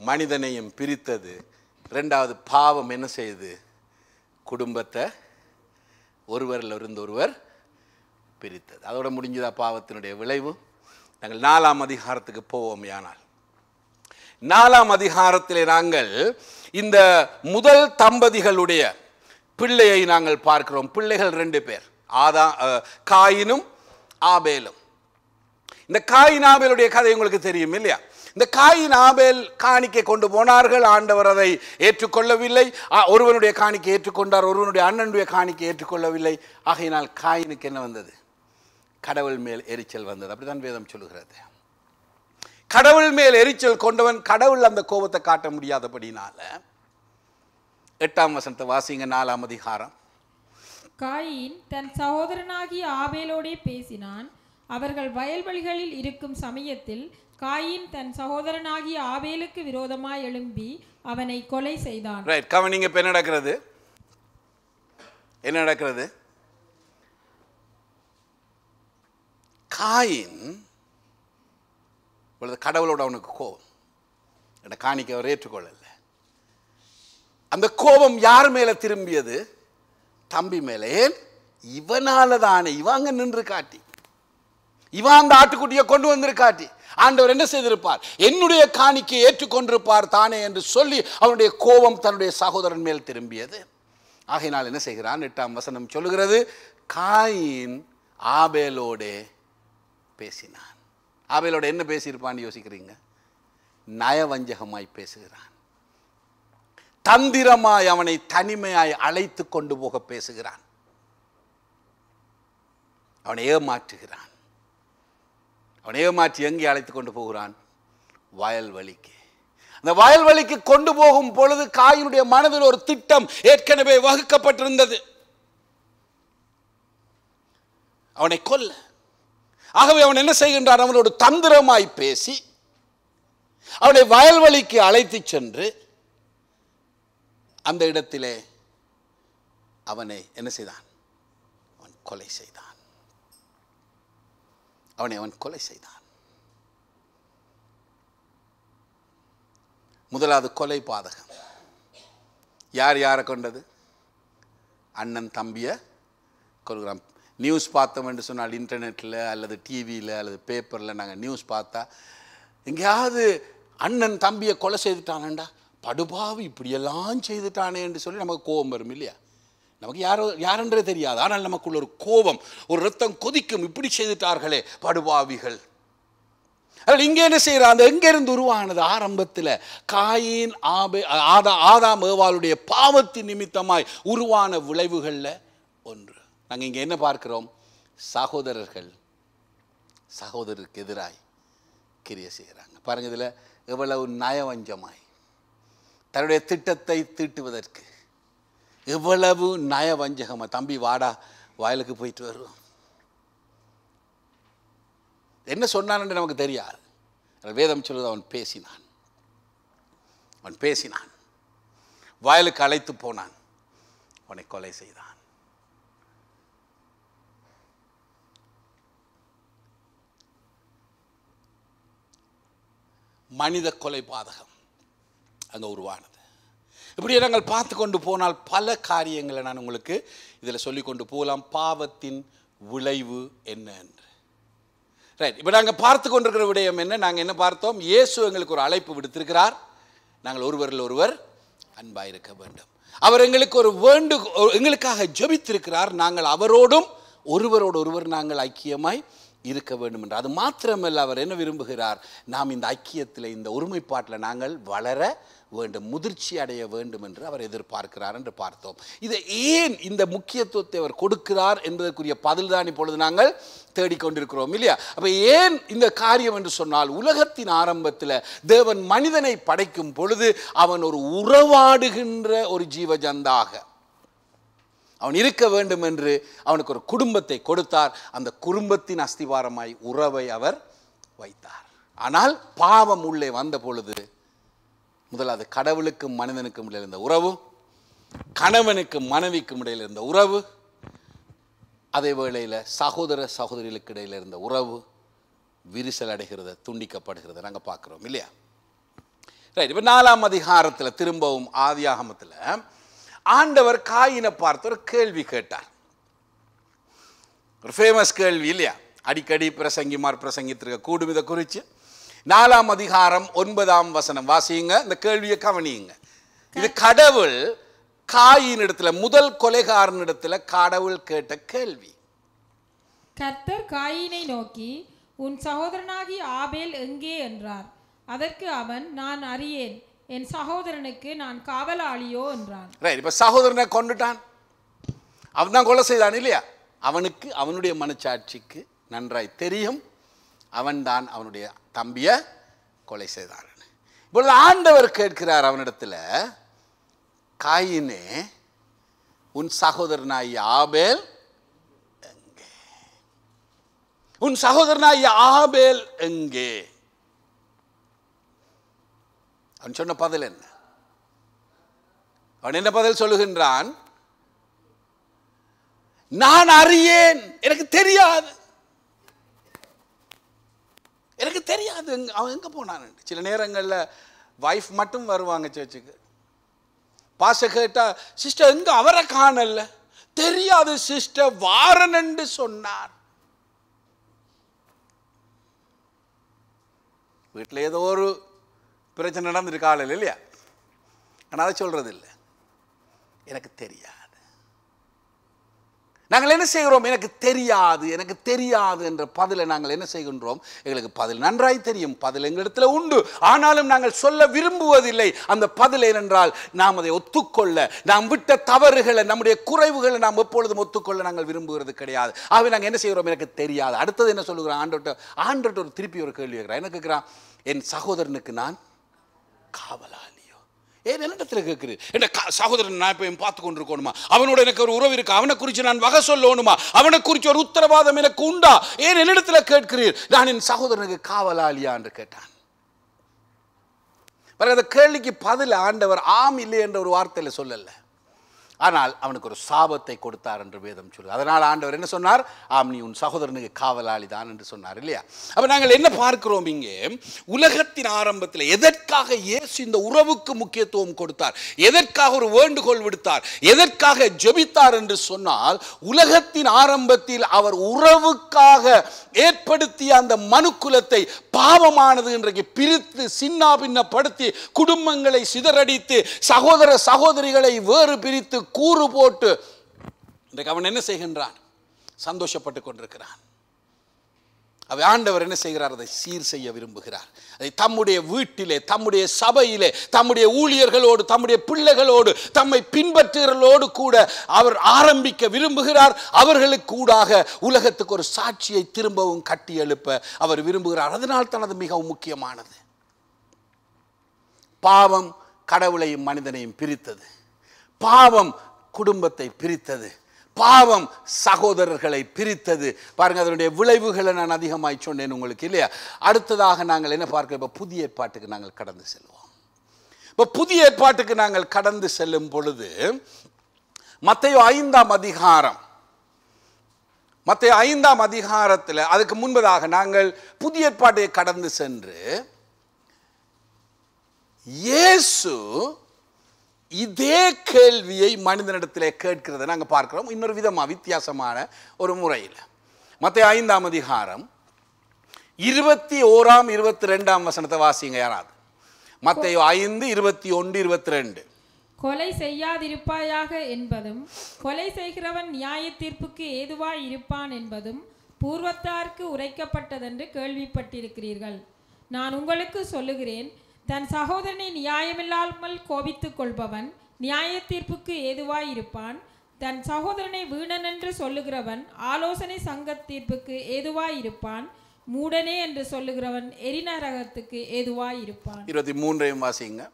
மனிதனையும் பிரித்தது. 2வது பாவம் என்ன செய்தது? குடும்பத்தை ஒருவரில் இருந்து ஒருவர் பிரித்தது. அதோட முடிஞ்சதா பாவத்தினுடைய விளைவு? நாங்கள் 4ஆம் அதிகாரத்துக்கு போவோம். ஆனால் 4ஆம் அதிகாரத்திலே நாங்கள் இந்த முதல் தம்பதிகளுடைய பிள்ளையை நாங்கள் பார்க்கிறோம். பிள்ளைகள் 2 பேர், காயினும் ஆபேலும். இந்த காயின் ஆபேலுடைய கதை உங்களுக்கு தெரியும் இல்லையா? இந்த காயின் ஆபேல் காணிக்கை கொண்டு போனார்கள். ஆண்டவர் அதை ஏற்றுக்கொள்ளவில்லை. ஒருவனுடைய காணிக்கை ஏற்றுக்கொண்டார், ஒருவனுடைய அண்ணனுடைய காணிக்கை ஏற்றுக்கொள்ளவில்லை. ஆகையினால் காயினுக்கு என்ன வந்தது? கடவுள் மேல் எரிச்சல் வந்தது. அப்படித்தான் வேதம் சொல்லுகிறது. கடவுள் மேல் எரிச்சல் கொண்டவன் கடவுள் அந்த கோபத்தை காட்ட முடியாதபடினால 8ஆம் வசனத்தை வாசிங்க. 4ஆம் அதிகாரம். காயின் தன் சகோதரனாகிய ஆபேலோடே பேசினான். அவர்கள் வயல்வெளிகளில் இருக்கும் சமயத்தில் காயின் தன் சகோதரனாகிய ஆபேலுக்கு விரோதமாய் எழும்பி அவனை கொலை செய்தான். ரைட், கவனிங்க. இப்ப என்ன நடக்கிறது? என்ன நடக்கிறது? காயின் கடவுளோட அவனுக்கு கோபம், என்ற காணிக்கை அவர் ஏற்றுக்கொள்ளல. அந்த கோபம் யார் மேல திரும்பியது? தம்பி மேலே. இவனால தானே, இவங்க நின்று காட்டி, இவன் அந்த ஆட்டுக்குட்டியை கொண்டு வந்திருக்காட்டி ஆண்டவர் என்ன செய்திருப்பார்? என்னுடைய காணிக்கை ஏற்றுக்கொண்டிருப்பார் தானே என்று சொல்லி அவனுடைய கோபம் தன்னுடைய சகோதரன் மேல் திரும்பியது. ஆகையினால் என்ன செய்கிறான்? 8ஆம் வசனம் சொல்லுகிறது, காயின் ஆபேலோடே பேசினான். ஆபேலோட என்ன பேசியிருப்பான்னு யோசிக்கிறீங்க? நயவஞ்சகமாய் பேசுகிறான். தந்திரமாய் அவனை தனிமையாய் அழைத்து கொண்டு போக பேசுகிறான். அவனை ஏமாற்றுகிறான். அவனை ஏமாற்றி எங்கே அழைத்து கொண்டு போகிறான்? வயல்வெளிக்கு. அந்த வயல்வெளிக்கு கொண்டு போகும் பொழுது காயினுடைய மனதில் ஒரு திட்டம் ஏற்கனவே வகுக்கப்பட்டிருந்தது, அவனை கொல்ல. ஆகவே அவன் என்ன செய்கின்றான்? அவனோடு தந்திரமாய் பேசி அவனை வயல்வெளிக்கு அழைத்து சென்று அந்த இடத்திலே அவனை என்ன செய்தான்? அவன் கொலை செய்தான். அவன் கொலை செய்தான். முதலாவது கொலை பாதகம். யார் யாரை கொண்டது? அண்ணன் தம்பியை கொள்கிறான். நியூஸ் பார்த்தோம் என்று சொன்னால் இன்டர்நெட்டில் அல்லது டிவியில் அல்லது பேப்பரில் நாங்கள் நியூஸ் பார்த்தா எங்கேயாவது அண்ணன் தம்பியை கொலை செய்துட்டானேண்டா, படுபாவி இப்படியெல்லாம் செய்துட்டானே என்று சொல்லி நமக்கு கோபம் வரும் இல்லையா? நமக்கு யாரென்றே தெரியாது, ஆனால் நமக்குள்ள ஒரு கோபம், ஒரு ரத்தம் கொதிக்கும். இப்படி செய்துட்டார்களே படுபாவிகள். அதில் இங்கே என்ன செய்யறான்? அந்த எங்கிருந்து உருவானது? ஆரம்பத்தில் காயின் ஆதாம் ஏவாளுடைய பாவத்தின் நிமித்தமாய் உருவான விளைவுகளில் ஒன்று. நாங்கள் இங்கே என்ன பார்க்கிறோம்? சகோதரருக்கு எதிராய் கிரியை செய்கிறாங்க. பாருங்க, இதில் எவ்வளவு நயவஞ்சமாய் தன்னுடைய திட்டத்தை தீட்டுவதற்கு எவ்வளவு நயவஞ்சகமாக. தம்பி வாடா, வயலுக்கு போயிட்டு வருவோம். என்ன சொன்னான்னு நமக்கு தெரியாது. வேதம் சொல்லுது, அவன் பேசினான், வயலுக்கு அழைத்து போனான், அவனை கொலை செய்தான். மனித கொலை பாதகம் அங்கே உருவானது. இப்படியே நாங்கள் பார்த்து கொண்டு போனால் பல காரியங்களை நான் உங்களுக்கு இதில் சொல்லி கொண்டு போகலாம். பாவத்தின் விளைவு என்ன என்று. ரைட், இப்போ நாங்கள் பார்த்து கொண்டிருக்கிற விடயம் என்ன? நாங்கள் என்ன பார்த்தோம்? இயேசு எங்களுக்கு ஒரு அழைப்பு விடுத்திருக்கிறார். நாங்கள் ஒருவரில் ஒருவர் அன்பாயிருக்க வேண்டும். அவர் எங்களுக்காக ஜெபித்திருக்கிறார். நாங்கள் அவரோடும் ஒருவரோடு ஒருவர் நாங்கள் ஐக்கியமாய் இருக்க வேண்டும் என்று. அது மாத்திரமல்ல, அவர் என்ன விரும்புகிறார்? நாம் இந்த ஐக்கியத்தில், இந்த ஒருமைப்பாட்டில் நாங்கள் வளர வேண்டும், முதிர்ச்சி அடைய வேண்டும் என்று அவர் எதிர்பார்க்கிறார் என்று பார்த்தோம். இதை ஏன் இந்த முக்கியத்துவத்தை அவர் கொடுக்கிறார் என்பதற்குரிய பதில் தான் இப்பொழுது நாங்கள் தேடிக்கொண்டிருக்கிறோம் இல்லையா? அப்போ ஏன் இந்த காரியம் என்று சொன்னால், உலகத்தின் ஆரம்பத்தில் தேவன் மனிதனை படைக்கும் பொழுது அவன் ஒரு உறவாடுகின்ற ஒரு ஜீவஜந்தாக அவன் இருக்க வேண்டும் என்று அவனுக்கு ஒரு குடும்பத்தை கொடுத்தார். அந்த குடும்பத்தின் அஸ்திவாரமாய் உறவை அவர் வைத்தார். ஆனால் பாவம் உள்ளே வந்த பொழுது முதலாவது கடவுளுக்கும் மனிதனுக்கும் இடையில் இருந்த உறவு, கணவனுக்கும் மனைவிக்கும் இடையில் இருந்த உறவு, அதே வேளையில் சகோதரிகளுக்கு இடையில் இருந்த உறவு விரிசல் அடைகிறது, துண்டிக்கப்படுகிறது நாங்கள் பார்க்குறோம் இல்லையா? ரைட், இப்போ 4ஆம் அதிகாரத்தில் திரும்பவும் ஆதியாகமத்தில் ஆண்டவர் காயினை பார்த்து ஒரு கேள்வி கேட்டார். ஒரு ஃபேமஸ் கேள்வி இல்லையா? அடிக்கடி பிரசங்கிமார் பிரசங்கித்திருக்க கூடும். இதை குறித்து 4ஆம் அதிகாரம் 9ஆம் வசனம் வாசியுங்க. இந்த கேள்வியை கவனியுங்க. இது கடவுள் காயின் இடத்துல, முதல் கொலைகாரன் இடத்துல கடவுள் கேட்ட கேள்வி. கர்த்தர் காயினை நோக்கி, உன் சகோதரனாகி ஆபேல் எங்கே என்றார். அதற்கு அவன், நான் அறியேன், என் சகோதரனுக்கு நான் காவலாளியோ என்றான். ரைட், இப்ப சகோதரனை கொண்டுட்டான், அவன் தான் கொலை செய்தான் இல்லையா? அவனுக்கு அவனுடைய மனச்சாட்சிக்கு நன்றாய் தெரியும் அவன் தான் அவனுடைய தம்பியை கொலை செய்தான். இப்பொழுது ஆண்டவர் கேட்கிறார் அவனிடத்தில், காயினே, உன் சகோதரனாகிய ஆபேல் எங்கே? உன் சகோதரனாகிய ஆபேல் எங்கே? அவன் சொன்ன பதில் என்ன? அவன் என்ன பதில் சொல்லுகின்றான்? நான் அறியேன், எனக்கு தெரியாது, எனக்கு தெரியாது அவன் எங்க போனான். சில நேரங்களில் வைஃப் மட்டும் வருவாங்க சர்ச்சுக்கு. பாஸ்டர் கேட்டா, சிஸ்டர் எங்க அவரை காணல, தெரியாது சிஸ்டர், வாரன் என்று சொன்னார். வீட்டில் ஏதோ ஒரு பிரச்சனை நடந்திருக்காள் இல்லையா, ஆனால் அதை சொல்றது இல்லை, எனக்கு தெரியாது. நாங்கள் என்ன செய்கிறோம்? எனக்கு தெரியாது, எனக்கு தெரியாது என்ற பதிலை நாங்கள் என்ன செய்கின்றோம்? எங்களுக்கு பதில் நன்றாய் தெரியும், பதில் எங்களிடத்தில் உண்டு, ஆனாலும் நாங்கள் சொல்ல விரும்புவதில்லை. அந்த பதில் ஏனென்றால் நாம் அதை ஒத்துக்கொள்ள, நாம் விட்ட தவறுகளை, நம்முடைய குறைவுகளை நாம் எப்பொழுதும் ஒத்துக்கொள்ள நாங்கள் விரும்புகிறது கிடையாது. ஆகவே நாங்கள் என்ன செய்கிறோம்? எனக்கு தெரியாது. அடுத்தது என்ன சொல்லுகிறோம்? ஆண்டவர்கிட்ட ஒரு திருப்பி ஒரு கேள்வி கேட்கிறான். என்ன கேட்கிறான்? என் சகோதரனுக்கு நான் காவலாளியோ? ஏன் என்னிடத்தில் கேட்குறேன்? என் சகோதரன் நான் இப்போ பார்த்து கொண்டிருக்கணுமா? அவனோட எனக்கு ஒரு உறவு இருக்கு, அவனை குறித்து நான் வகை சொல்லணுமா? அவனை குறித்து ஒரு உத்தரவாதம் எனக்கு உண்டா? ஏன் என்னிடத்தில் கேட்கிறீர்? நான் என் சகோதரனுக்கு காவலாளியா என்று கேட்டான். அந்த கேள்விக்கு பதில் ஆண்டவர் ஆம் இல்லை என்ற ஒரு வார்த்தையில் சொல்லல, ஆனால் அவனுக்கு ஒரு சாபத்தை கொடுத்தார் என்று வேதம் சொல்லுது. அதனால் ஆண்டவர் என்ன சொன்னார்? ஆம், நீ உன் சகோதரனுக்கு காவலாளி தான் என்று சொன்னார் இல்லையா? அப்ப நாங்கள் என்ன பார்க்கிறோம் இங்கே? உலகத்தின் ஆரம்பத்தில் எதற்காக இயேசு இந்த உறவுக்கு முக்கியத்துவம் கொடுத்தார், எதற்காக ஒரு வேண்டுகோள் விடுத்தார், எதற்காக ஜெபித்தார் என்று சொன்னால், உலகத்தின் ஆரம்பத்தில் அவர் உறவுக்காக ஏற்படுத்திய அந்த மனுக்குலத்தை பாவமானது இன்றைக்கு பிரித்து சின்னாபின்னப்படுத்தி குடும்பங்களை சிதறடித்து சகோதர சகோதரிகளை வேறு பிரித்து கூறு போட்டு இன்றைக்கு அவன் என்ன செய்கின்றான்? சந்தோஷப்பட்டு கொண்டிருக்கிறான். அவை ஆண்டவர் என்ன செய்கிறார்? அதை சீர் செய்ய விரும்புகிறார். அதை தம்முடைய வீட்டிலே, தம்முடைய சபையிலே, தம்முடைய ஊழியர்களோடு, தம்முடைய பிள்ளைகளோடு, தம்மை பின்பற்றுகளோடு கூட அவர் ஆரம்பிக்க விரும்புகிறார். அவர்களுக்கு கூடாக உலகத்துக்கு ஒரு சாட்சியை திரும்பவும் கட்டி எழுப்ப அவர் விரும்புகிறார். அதனால் தான் அது மிகவும் முக்கியமானது. பாவம் கடவுளையும் மனிதனையும் பிரித்தது, பாவம் குடும்பத்தை பிரித்தது, பாவம் சகோதரர்களை பிரித்தது. பாருங்க, அதனுடைய விளைவுகளை நான் அதிகமாய் சொன்னேன் உங்களுக்கு இல்லையா? அடுத்ததாக நாங்கள் என்ன பார்க்கிறோம்? இப்போ புதிய ஏற்பாட்டுக்கு நாங்கள் கடந்து செல்வோம். இப்போ புதிய ஏற்பாட்டுக்கு நாங்கள் கடந்து செல்லும் பொழுது மத்தேயு 5ஆம் அதிகாரம், மத்தேயு 5ஆம் அதிகாரத்தில் அதுக்கு முன்பதாக நாங்கள் புதிய ஏற்பாட்டை கடந்து சென்று இயேசு இதே கேள்வியை மனிதனிடத்திலே கேட்கிறத நாங்கள் பார்க்கிறோம். இன்னொரு விதமாக வித்தியாசமான ஒரு முறையில் மத்தேயு 5ஆம் அதிகாரம் 21ஆம் 22ஆம் வசனத்தை வாசிங்க யாராவது. மத்தேயு 5 21 22. கொலை செய்யாதிருப்பாயாக என்பதும் கொலை செய்கிறவன் நியாய தீர்ப்புக்கு ஏதுவாய் இருப்பான் என்பதும் பூர்வத்தாருக்கு உரைக்கப்பட்டதென்று கேள்விப்பட்டிருக்கிறீர்கள். நான் உங்களுக்கு சொல்லுகிறேன், தன் சகோதரனை நியாயமில்லாமல் கோபித்துக் கொள்பவன் நியாய தீர்ப்புக்கு ஏதுவாய் இருப்பான். தன் சகோதரனை வீணன் என்று சொல்லுகிறவன் ஆலோசனை சங்க தீர்ப்புக்கு ஏதுவாய் இருப்பான். மூடனே என்று சொல்லுகிறவன் எரிநரகத்துக்கு ஏதுவாய் இருப்பான். 23 வாசிங்க.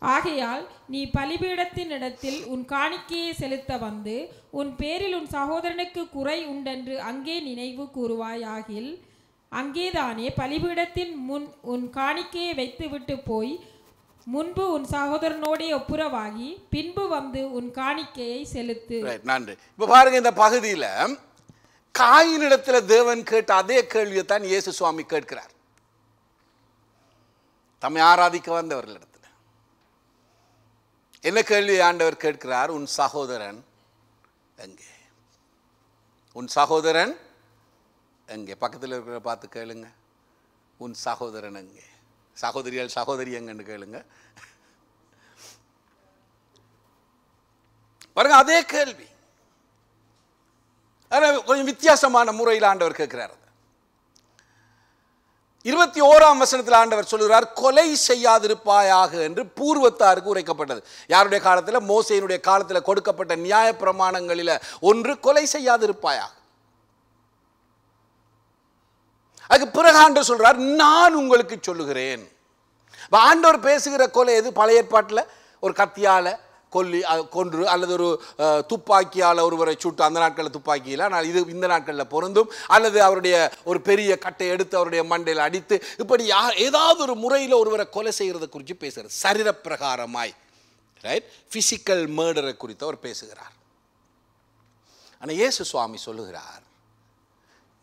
ஆகையால் நீ பலிபீடத்தின் இடத்தில் உன் காணிக்கையை செலுத்த வந்து உன் பேரில் உன் சகோதரனுக்கு குறை உண்டென்று அங்கே நினைவு கூறுவாயாகில் அங்கேதானே பலிபீடத்தின் முன் உன் காணிக்கையை வைத்துவிட்டு போய் முன்பு உன் சகோதரனோடே ஒப்புரவாகி பின்பு வந்து உன் காணிக்கையை செலுத்து. நன்றி. இப்ப பாருங்க, இந்த பகுதியில் காயினிடத்தில் தேவன் கேட்ட அதே கேள்வியை தான் இயேசு சுவாமி கேட்கிறார். தம்மை ஆராதிக்க வந்தவர்களிடத்தில் என்ன கேள்வி ஆண்டவர் கேட்கிறார்? உன் சகோதரன் எங்கே? உன் சகோதரன் எங்கே? பக்கத்தில் இருக்கிற பார்த்து கேளுங்க, உன் சகோதரன் எங்கே? சகோதரிகள் சகோதரி எங்கன்னு கேளுங்க. பாருங்க, அதே கேள்வி கொஞ்சம் வித்தியாசமான முறையில் ஆண்டவர் கேட்கிறார். 21ஆம் வசனத்தில் ஆண்டவர் சொல்கிறார், கொலை செய்யாதிருப்பாயாக என்று பூர்வத்தாருக்கு உரைக்கப்பட்டது. யாருடைய காலத்தில்? மோசேயினுடைய காலத்தில் கொடுக்கப்பட்ட நியாய பிரமாணங்களில் ஒன்று கொலை செய்யாதிருப்பாயாக. அதுக்கு பிறகு ஆண்டவர் சொல்றார், நான் உங்களுக்கு சொல்லுகிறேன். ஆண்டவர் பேசுகிற கொலை எது? பழைய ஏற்பாட்டில் ஒரு கத்தியால கொன்று அல்லது ஒரு துப்பாக்கியால் ஒருவரை சுட்டு, அந்த நாட்களில் துப்பாக்கியில், ஆனால் இது இந்த நாட்களில் பொருந்தும், அல்லது அவருடைய ஒரு பெரிய கட்டை எடுத்து அவருடைய மண்டையில் அடித்து, இப்படி ஏதாவது ஒரு முறையில் ஒருவரை கொலை செய்கிறத குறித்து பேசுகிறார். சரீரப்பிரகாரமாய், ரைட், பிசிக்கல் மர்டரை குறித்து அவர் பேசுகிறார். ஆனால் இயேசு சுவாமி சொல்லுகிறார்,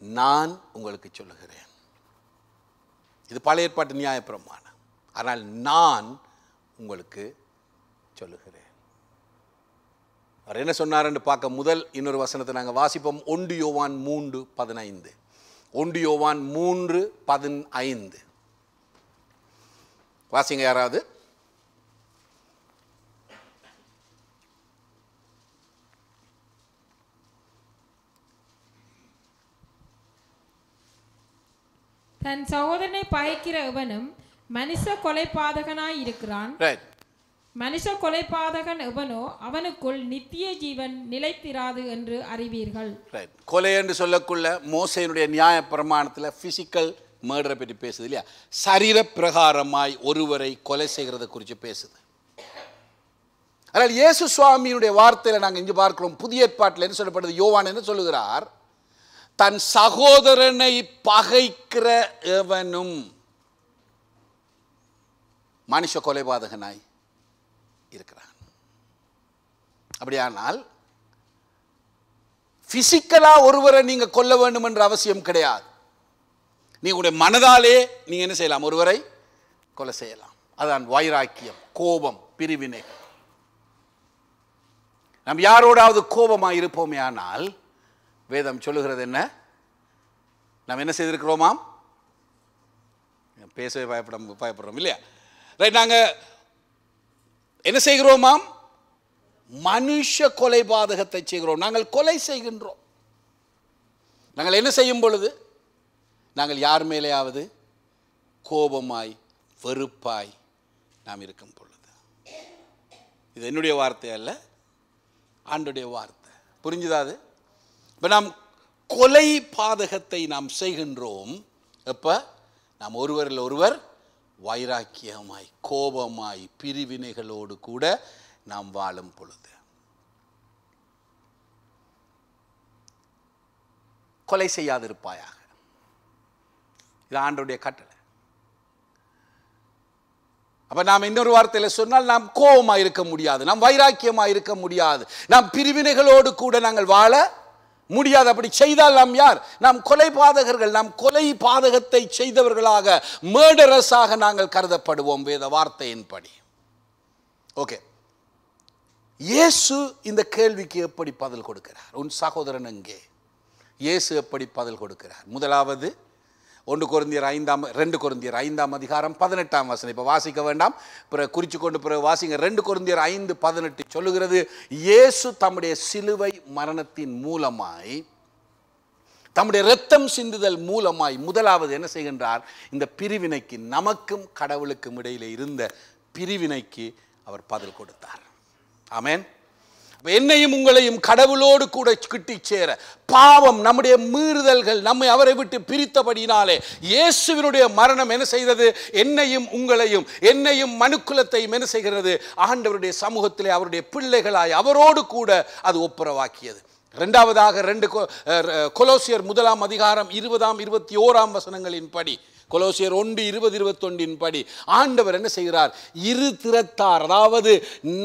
நான் உங்களுக்கு சொல்லுகிறேன். இது பழைய ஏற்பாட்டு நியாயப்பிரமாணம். ஆனால் நான் உங்களுக்கு சொல்லுகிறேன். அவர் என்ன சொன்னார்ன்னு பார்க்க முதல் இன்னொரு வசனத்தை நாங்கள் வாசிப்போம். 1 யோவான் 3:15. 1 யோவான் 3:15 வாசிங்க யாராவது. தன் சகோதரனை பகைக்கிற எவனும் மனுஷ கொலைபாதகனாய் இருக்கிறான். மனுஷ கொலைபாதகன் எவனோ அவனுக்குள் நித்திய ஜீவன் நிலைத்திராது என்று அறிவீர்கள். கொலை என்று சொல்லக்குள்ள மோசேயினுடைய நியாய பிரமாணத்தில் பிசிக்கல் மர்டரை பற்றி பேசுது இல்லையா? சரீர பிரகாரமாய் ஒருவரை கொலை செய்கிறத குறித்து பேசுது. ஆனால் இயேசு சுவாமியினுடைய வார்த்தையில் நாங்கள் இங்கே பார்க்கிறோம். புதிய ஏற்பாட்டில் என்ன சொல்லப்படுது? யோவான் என்ன சொல்லுகிறார்? தன் சகோதரனை பகைக்கிற எவனும் மனுஷ கொலைபாதகனாய் இருக்கிறான். அப்படியானால் பிசிக்கலா ஒருவரை நீங்க கொல்ல வேண்டும் என்ற அவசியம் கிடையாது. நீங்களுடைய மனதாலே நீங்க என்ன செய்யலாம்? ஒருவரை கொலை செய்யலாம். அதான் வைராக்கியம், கோபம், பிரிவினை. நாம் யாரோடாவது கோபமாக இருப்போமே ஆனால் வேதம் சொல்லுகிறது என்ன? நாம் என்ன செய்திருக்கிறோமாம்? பேசவே பயப்படுறோம் இல்லையா? ரைட், நாங்கள் என்ன செய்கிறோமாம்? மனுஷ கொலைபாதகத்தை செய்கிறோம். நாங்கள் கொலை செய்கின்றோம். நாங்கள் என்ன செய்யும் பொழுது? நாங்கள் யார் மேலேயாவது கோபமாய் வெறுப்பாய் நாம் இருக்கும் பொழுது. இது என்னுடைய வார்த்தை அல்ல, ஆண்டுடைய வார்த்தை. புரிஞ்சுதா? அது இப்போ நாம் கொலை பாதகத்தை நாம் செய்கின்றோம். எப்போ? நாம் ஒருவரில் ஒருவர் வைராக்கியமாய், கோபமாய், பிரிவினைகளோடு கூட நாம் வாழும் பொழுது. கொலை செய்யாதிருப்பாயாக. இது ஆண்டவருடைய கட்டளை. அப்ப நாம் இன்னொரு வார்த்தையில் சொன்னால், நாம் கோபமாக இருக்க முடியாது, நாம் வைராக்கியமாக இருக்க முடியாது, நாம் பிரிவினைகளோடு கூட நாங்கள் வாழ முடியாது. அப்படி செய்தால் நாம் யார்? நாம் கொலை பாதகர்கள். நாம் கொலை பாதகத்தை செய்தவர்களாக, மர்டரஸாக நாங்கள் கருதப்படுவோம் வேத வார்த்தையின்படி. ஓகே, இயேசு இந்த கேள்விக்கு எப்படி பதில் கொடுக்கிறார்? உன் சகோதரன் எங்கே? இயேசு எப்படி பதில் கொடுக்கிறார்? முதலாவது 2 கொரிந்தியர் 5 அதிகாரம் 18 வசனம். இப்போ வாசிக்க வேண்டாம், பிறகு குறித்து கொண்டு பிறகு வாசிங்க. 2 கொரிந்தியர் 5:18 சொல்லுகிறது, இயேசு தம்முடைய சிலுவை மரணத்தின் மூலமாய், தம்முடைய இரத்தம் சிந்துதல் மூலமாய் முதலாவது என்ன செய்கின்றார்? இந்த பிரிவினைக்கு, நமக்கும் கடவுளுக்கும் இடையிலே இருந்த பிரிவினைக்கு அவர் பதில் கொடுத்தார். ஆமென். என்னையும் உங்களையும் கடவுளோடு கூட கிட்டி சேர, பாவம், நம்முடைய மீறுதல்கள் நம்மை அவரை விட்டு பிரித்தபடினாலே இயேசுவினுடைய மரணம் என்ன செய்தது? என்னையும் உங்களையும், என்னையும் மனுக்குலத்தையும் என்ன செய்கிறது? ஆண்டவருடைய சமூகத்திலே அவருடைய பிள்ளைகளாய் அவரோடு கூட அது ஒப்புரவாக்கியது. இரண்டாவதாக கொலோசியர் 1 அதிகாரம் 20-21 வசனங்களின் படி, கொலோசியர் 1:20-21 படி ஆண்டவர் என்ன செய்கிறார்? இரு திறத்தார், அதாவது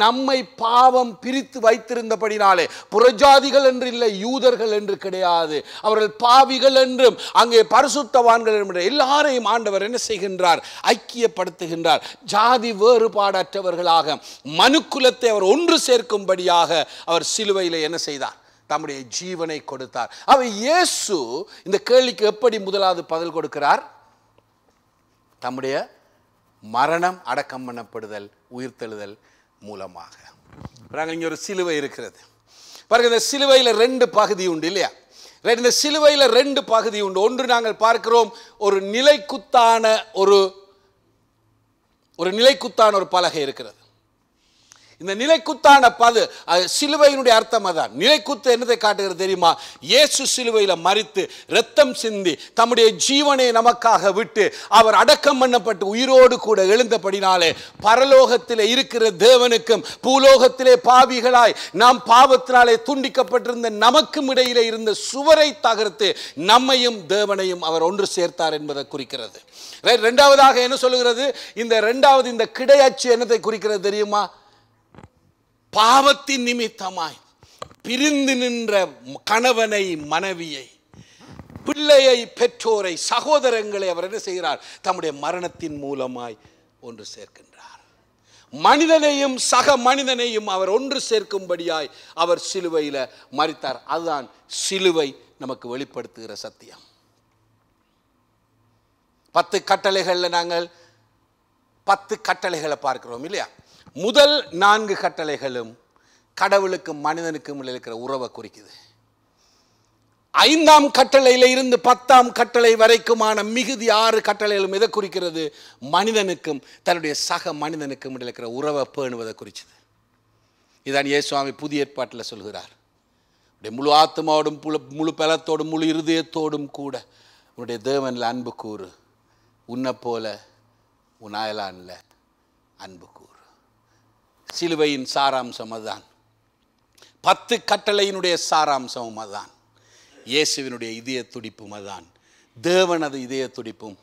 நம்மை பாவம் பிரித்து வைத்திருந்தபடினாலே, புறஜாதிகள் என்று இல்லை, யூதர்கள் என்று கிடையாது, அவர்கள் பாவிகள் என்றும் அங்கே பரிசுத்தவான்கள் என்று எல்லாரையும் ஆண்டவர் என்ன செய்கின்றார்? ஐக்கியப்படுத்துகின்றார். ஜாதி வேறுபாடற்றவர்களாக மனுக்குலத்தை அவர் ஒன்று சேர்க்கும்படியாக அவர் சிலுவையில் என்ன செய்தார்? தம்முடைய ஜீவனை கொடுத்தார். அவர் இயேசு இந்த கேள்விக்கு எப்படி முதலாவது பதில் கொடுக்கிறார்? தம்முடைய மரணம், அடக்கம் பண்ணப்படுதல், உயிர்த்தெழுதல் மூலமாக. நாங்கள் இங்கே ஒரு சிலுவை இருக்கிறது பாருங்க. இந்த சிலுவையில் 2 பகுதி உண்டு இல்லையா? இந்த சிலுவையில் 2 பகுதி உண்டு. ஒன்று நாங்கள் பார்க்கிறோம், ஒரு நிலைக்குத்தான ஒரு பலகை இருக்கிறது. இந்த நிலைக்குத்தான சிலுவையினுடைய அர்த்தம் அதான். நிலைக்குத்து என்னதை காட்டுகிறது தெரியுமா? இயேசு சிலுவையில் மரித்து இரத்தம் சிந்தி தம்முடைய ஜீவனை நமக்காக விட்டு அவர் அடக்கம் பண்ணப்பட்டு உயிரோடு கூட எழுந்தபடினாலே பரலோகத்திலே இருக்கிற தேவனுக்கும் பூலோகத்திலே பாவிகளாய் நாம் பாவத்தினாலே துண்டிக்கப்பட்டிருந்த நமக்கும் இடையிலே இருந்த சுவரை தகர்த்து நம்மையும் தேவனையும் அவர் ஒன்று சேர்த்தார் என்பதை குறிக்கிறது. இரண்டாவதாக என்ன சொல்லுகிறது? இந்த கிடையாட்சி என்னத்தை குறிக்கிறது தெரியுமா? பாவத்தின் நிமித்தமாய் பிரிந்து நின்ற கணவனை, மனைவியை, பிள்ளையை, பெற்றோரை, சகோதரங்களை அவர் என்ன செய்கிறார்? தம்முடைய மரணத்தின் மூலமாய் ஒன்று சேர்க்கின்றார். மனிதனையும் சக மனிதனையும் அவர் ஒன்று சேர்க்கும்படியாய் அவர் சிலுவையில் மரித்தார். அதுதான் சிலுவை நமக்கு வெளிப்படுத்துகிற சத்தியம். 10 கட்டளைகளில் நாங்கள் 10 கட்டளைகளை பார்க்கிறோம் இல்லையா? முதல் 4 கட்டளைகளும் கடவுளுக்கும் மனிதனுக்கும் இருக்கிற உறவை குறிக்குது. 5ஆம் கட்டளையில இருந்து 10ஆம் கட்டளை வரைக்குமான மிகுதி 6 கட்டளைகளும் எதை குறிக்கிறது? மனிதனுக்கும் தன்னுடைய சக மனிதனுக்கும் இருக்கிற உறவை பேணுவதை குறிச்சது. இதான் இயேசுவாமி புதிய ஏற்பாட்டில் சொல்கிறார். முழு ஆத்மாவோடும் முழு பலத்தோடும் முழு இருதயத்தோடும் கூட உன்னுடைய தேவனில் அன்பு கூறு, உன்னை போல உன் அயலானில் அன்பு கூறு. சிலுவையின் சாராம்சம் அதுதான். 10 கட்டளையினுடைய சாராம்சமும் அதுதான். இயேசுவினுடைய இதய துடிப்பும் அதுதான். தேவனது இதய துடிப்பும்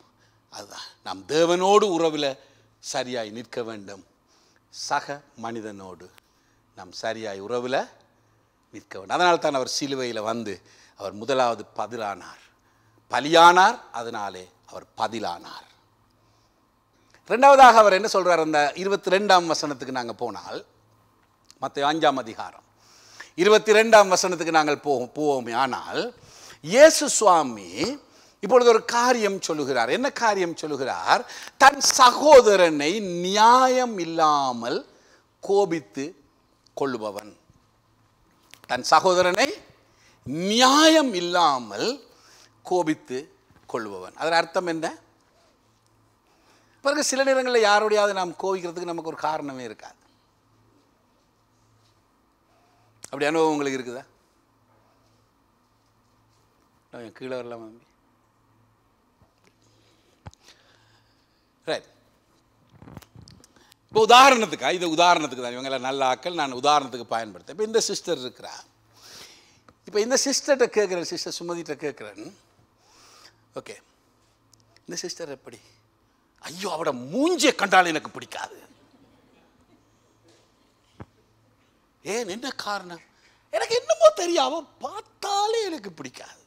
அதுதான். நாம் தேவனோடு உறவில் சரியாய் நிற்க வேண்டும். சக மனிதனோடு நாம் சரியாய் உறவில் நிற்க வேண்டும். அதனால தான் அவர் சிலுவையில் வந்து அவர் முதலாவது பதிலானார், பலியானார். அதனாலே அவர் பதிலானார். இரண்டாவதாக அவர் என்ன சொல்றார்? அந்த 22ஆம் வசனத்துக்கு நாங்கள் போனால், மத்தேயு 5ஆம் அதிகாரம் 22ஆம் வசனத்துக்கு நாங்கள் போவோமே. ஆனால் இயேசு சுவாமி இப்பொழுது ஒரு காரியம் சொல்லுகிறார். என்ன காரியம் சொல்லுகிறார்? தன் சகோதரனை நியாயம் இல்லாமல் கோபித்து கொள்ளுபவன். தன் சகோதரனை நியாயம் இல்லாமல் கோபித்து கொள்ளுபவன். அதன் அர்த்தம் என்ன? பிறகு சில நேரங்களில் யாரோடையாவது நாம் கோபிக்கிறதுக்கு நமக்கு ஒரு காரணமே இருக்காது. அப்படி அனுபவம் உங்களுக்கு இருக்குதா? கீழே வரலாம் தம்பி. ரைட். இப்போ உதாரணத்துக்கு, இது உதாரணத்துக்கு தான், இவங்கெல்லாம் நல்ல ஆக்கள், நான் உதாரணத்துக்கு பயன்படுத்தேன். இப்போ இந்த சிஸ்டர் இருக்கிறா. இப்போ இந்த சிஸ்டர்கிட்ட கேட்குறேன், சிஸ்டர் சுமதிகிட்ட கேட்குறேன், ஓகே இந்த சிஸ்டர் எப்படி? ஐயோ, அவட மூஞ்சியை கண்டால் எனக்கு பிடிக்காது. ஏன், என்ன காரணம்? எனக்கு என்னமோ தெரியும், அவ பார்த்தாலே எனக்கு பிடிக்காது.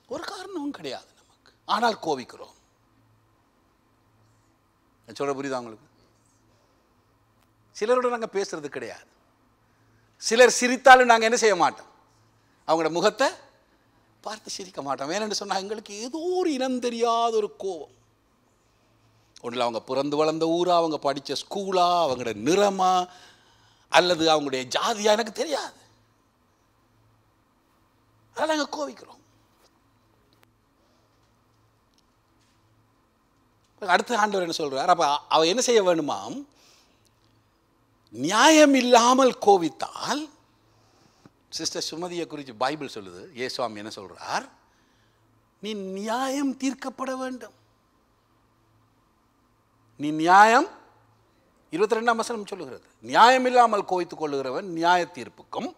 ஒரு காரணமும் கிடையாது நமக்கு, ஆனால் கோபிக்கிறோம். சொல்ற புரியுதா உங்களுக்கு? சிலரோட நாங்கள் பேசுறது கிடையாது. சிலர் சிரித்தாலும் நாங்கள் என்ன செய்ய மாட்டோம்? அவங்களோட முகத்தை பார்த்து சிரிக்க மாட்டோம். ஏன்னு சொன்னால் எங்களுக்கு ஏதோ ஒரு இனம் தெரியாத ஒரு கோபம். ஒன்றில் அவங்க பிறந்து வளர்ந்த ஊரா, அவங்க படித்த ஸ்கூலா, அவங்களோட நிறமா, அல்லது அவங்களுடைய ஜாதியா, எனக்கு தெரியாது. அதனால் நாங்கள் கோபிக்கிறோம். அடுத்த ஆண்டவர் என்ன சொல்றார்? அப்ப அவ என்ன செய்ய வேணுமாம்? நியாயம் இல்லாமல் கோபித்தால், சிஸ்டர் சுமதியை குறித்து பைபிள் சொல்லுது, இயேசுவாமி என்ன சொல்றார்? நீ நியாயம் தீர்க்கப்பட வேண்டும். நீ நியாயம், 22ஆம் வசனம் சொல்லுகிறது, நியாயம் இல்லாமல் கோபித்துக் கொள்ளுகிறவன் நியாய தீர்ப்புக்கும்.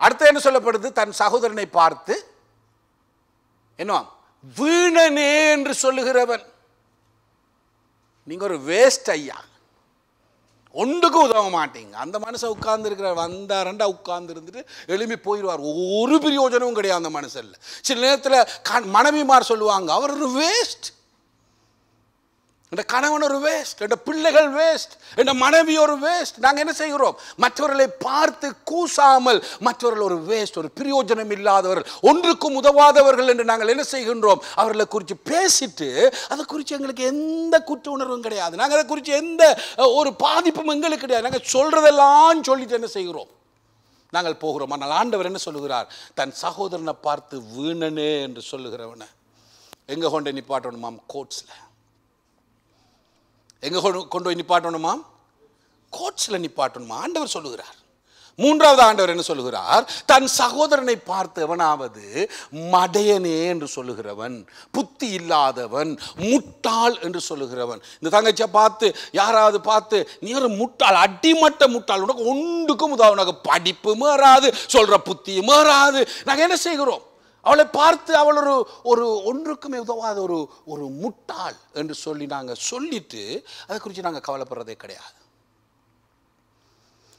அடுத்து என்ன சொல்லப்படுது? தன் சகோதரனை பார்த்து என்ன வீணனே என்று சொல்லுகிறவன். நீங்க ஒரு வேஸ்ட் ஐயா, ஒன்றுக்கும் உதவ மாட்டீங்க. அந்த மனுஷன் உட்கார்ந்து இருக்கிறார், வந்தாரண்டா உட்கார்ந்து இருந்துட்டு எழுப்பி போயிடுவார். ஒரு பிரயோஜனமும் கிடையாது அந்த மனுஷன்ல. சில நேரத்தில் மனைவிமார் சொல்லுவாங்க, அவர் ஒரு வேஸ்ட், என் கணவன் ஒரு வேஸ்ட், என் பிள்ளைகள் வேஸ்ட், என் மனைவி ஒரு வேஸ்ட். நாங்கள் என்ன செய்கிறோம்? மற்றவர்களை பார்த்து கூசாமல், மற்றவர்கள் ஒரு வேஸ்ட், ஒரு பிரயோஜனம் இல்லாதவர்கள், ஒன்றுக்கும் உதவாதவர்கள் என்று நாங்கள் என்ன செய்கின்றோம்? அவர்களை குறித்து பேசிட்டு அதை குறித்து எங்களுக்கு எந்த குற்ற உணர்வும் கிடையாது. நாங்கள் அதை குறித்து எந்த ஒரு பாதிப்பும் எங்களுக்கு கிடையாது. நாங்கள் சொல்றதெல்லாம் சொல்லிட்டு என்ன செய்கிறோம்? நாங்கள் போகிறோம். ஆனால் ஆண்டவர் என்ன சொல்லுகிறார்? தன் சகோதரனை பார்த்து வீணனே என்று சொல்லுகிறவனை எங்கே கொண்டு நிப்பாட்டணுமாம்? கோட்ஸில். எங்கே கொண்டு போய் நிப்பாட்டணுமாம்? கோட்ஸ்ல நிப்பாட்டணுமா? ஆண்டவர் சொல்லுகிறார். மூன்றாவது ஆண்டவர் என்ன சொல்லுகிறார்? தன் சகோதரனை பார்த்து எவனாவது மடையனே என்று சொல்லுகிறவன், புத்தி இல்லாதவன், முட்டாள் என்று சொல்லுகிறவன். இந்த தங்கச்சியை பார்த்து யாராவது பார்த்து நீ ஒரு முட்டாள், அடிமட்ட முட்டாள், உனக்கு ஒன்றுக்கும் உதவும், உனக்கு படிப்பு மேறாது, சொல்ற புத்தி மேறாது, நாங்கள் என்ன செய்கிறோம்? அவளை பார்த்து அவள் ஒரு ஒன்றுக்குமே உதவாத ஒரு முட்டாள் என்று சொல்லி நாங்கள் சொல்லிட்டு அதை குறித்து நாங்கள் கவலைப்படுறதே கிடையாது.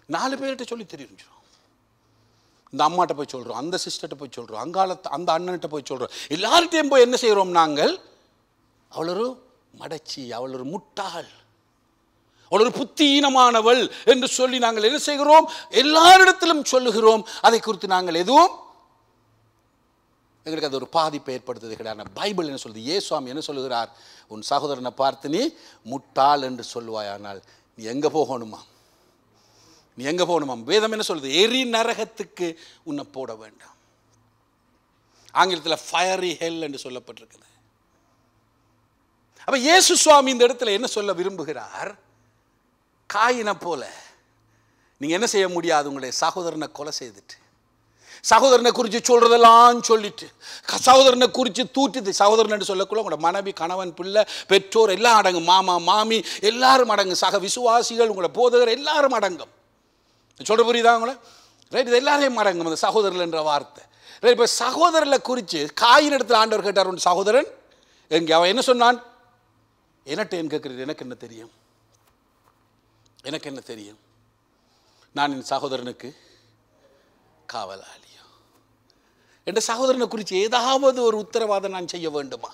4 பேர்கிட்ட சொல்லி தெரிஞ்சிடும். இந்த அம்மாட்ட போய் சொல்கிறோம், அந்த சிஸ்டர்கிட்ட போய் சொல்கிறோம், அந்த அண்ணன்கிட்ட போய் சொல்கிறோம், எல்லார்கிட்டையும் போய் என்ன செய்கிறோம்? நாங்கள் அவள் ஒரு மடச்சி, அவள் ஒரு முட்டாள், அவள் ஒரு புத்தியீனமானவள் என்று சொல்லி நாங்கள் என்ன செய்கிறோம்? எல்லாரிடத்திலும் சொல்லுகிறோம். அதை குறித்து நாங்கள் எதுவும் எங்களுக்கு அது ஒரு பாதிப்பை ஏற்படுத்துவது கிடையாது. பைபிள் என்ன சொல்லுது? இயேசுவாமி என்ன சொல்லுகிறார்? உன் சகோதரனை பார்த்து நீ முட்டாள் என்று சொல்லுவாயானால் நீ எங்கே போகணுமா? நீ எங்கே போகணுமா? வேதம் என்ன சொல்லுது? எரி நரகத்துக்கு உன்னை போட வேண்டாம். ஆங்கிலத்தில் ஃபயரி ஹெல் என்று சொல்லப்பட்டிருக்குது. அப்ப இயேசு சுவாமி இந்த இடத்துல என்ன சொல்ல விரும்புகிறார்? காயினை போல நீங்க என்ன செய்ய முடியாது? உங்களுடைய சகோதரனை கொலை செய்துட்டு, சகோதரனை குறித்து சொல்றதெல்லாம் சொல்லிட்டு, சகோதரனை குறித்து தூற்றிட்டு, சகோதரன் என்று சொல்லக்குள்ள உங்களோட மனைவி, கணவன், பிள்ளை, பெற்றோர் எல்லாம் அடங்கும், மாமா, மாமி எல்லாரும் அடங்கும், சக விசுவாசிகள், உங்களோட போதகர் எல்லாரும் அடங்கும். சொல்ற புரியுதா உங்களை? ரைட், இது எல்லாரையும் அடங்கும் அந்த சகோதரர்கள் என்ற வார்த்தை. ரைட், இப்போ சகோதரர்களை குறித்து காயின் இடத்துல ஆண்டவர் கேட்டார், உன் சகோதரன் எங்கே? அவன் என்ன சொன்னான்? என்னட்ட ஏன் கேட்குறது? எனக்கு என்ன தெரியும், எனக்கு என்ன தெரியும், நான் என் சகோதரனுக்கு காவலாளியோ? என் சகோதரனை குறித்து ஏதாவது ஒரு உத்தரவாதம் நான் செய்ய வேண்டுமா?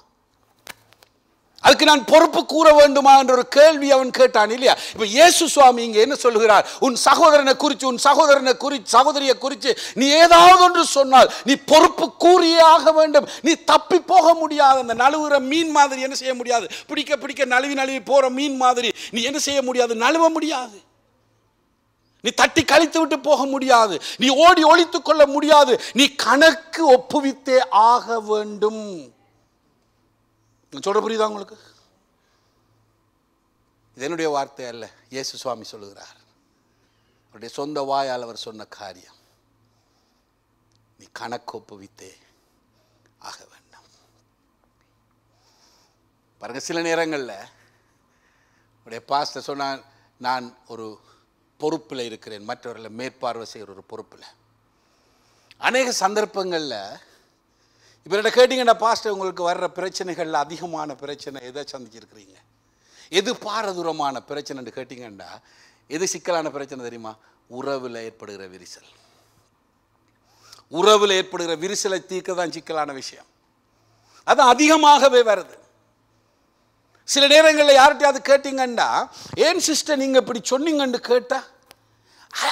அதுக்கு நான் பொறுப்பு கூற வேண்டுமா என்ற ஒரு கேள்வி அவன் கேட்டான் இல்லையா? இப்ப இயேசு சுவாமி இங்க என்ன சொல்லுகிறார்? உன் சகோதரனை குறித்து, உன் சகோதரனை குறித்து, சகோதரியை குறித்து நீ ஏதாவது ஒன்று சொன்னால் நீ பொறுப்பு கூறியே ஆக வேண்டும். நீ தப்பி போக முடியாது. அந்த நழுவுற மீன் மாதிரி என்ன செய்ய முடியாது? பிடிக்க பிடிக்க நழுவி போற மீன் மாதிரி நீ என்ன செய்ய முடியாது? நழுவ முடியாது. நீ தட்டி கழித்து விட்டு போக முடியாது. நீ ஓடி ஒளித்துக் கொள்ள முடியாது. நீ கணக்கு ஒப்புவித்தே ஆக வேண்டும். சொல்ற புரியுதா உங்களுக்கு? இது என்னுடைய வார்த்தை அல்ல, இயேசு சுவாமி சொல்லுகிறார். அவருடைய சொந்த வாயால் அவர் சொன்ன காரியம். நீ கணக்கு ஒப்புவித்தே ஆக வேண்டாம். பாருங்க, சில நேரங்களில் உடைய பாஸ்டர் சொன்னான், நான் ஒரு பொறுப்பில் இருக்கிறேன், மற்றவர்களை மேற்பார்வை செய்கிற ஒரு பொறுப்பில். அநேக சந்தர்ப்பங்களில் இப்போ என்ன கேட்டிங்கன்னா, பாஸ்டர் உங்களுக்கு வர்ற பிரச்சனைகளில் அதிகமான பிரச்சனை எதை சந்திச்சிருக்கிறீங்க, எது பாரதூரமான பிரச்சனைன்னு கேட்டிங்கன்னா, எது சிக்கலான பிரச்சனை தெரியுமா? உறவில் ஏற்படுகிற விரிசல். உறவில் ஏற்படுகிற விரிசலை தீர்க்க தான் சிக்கலான விஷயம். அது அதிகமாகவே வருது. சில நேரங்களில் யார்கிட்டையாவது கேட்டிங்கன்னா, ஏன் சிஸ்டர் நீங்கள் இப்படி சொன்னீங்கன்னு கேட்டா,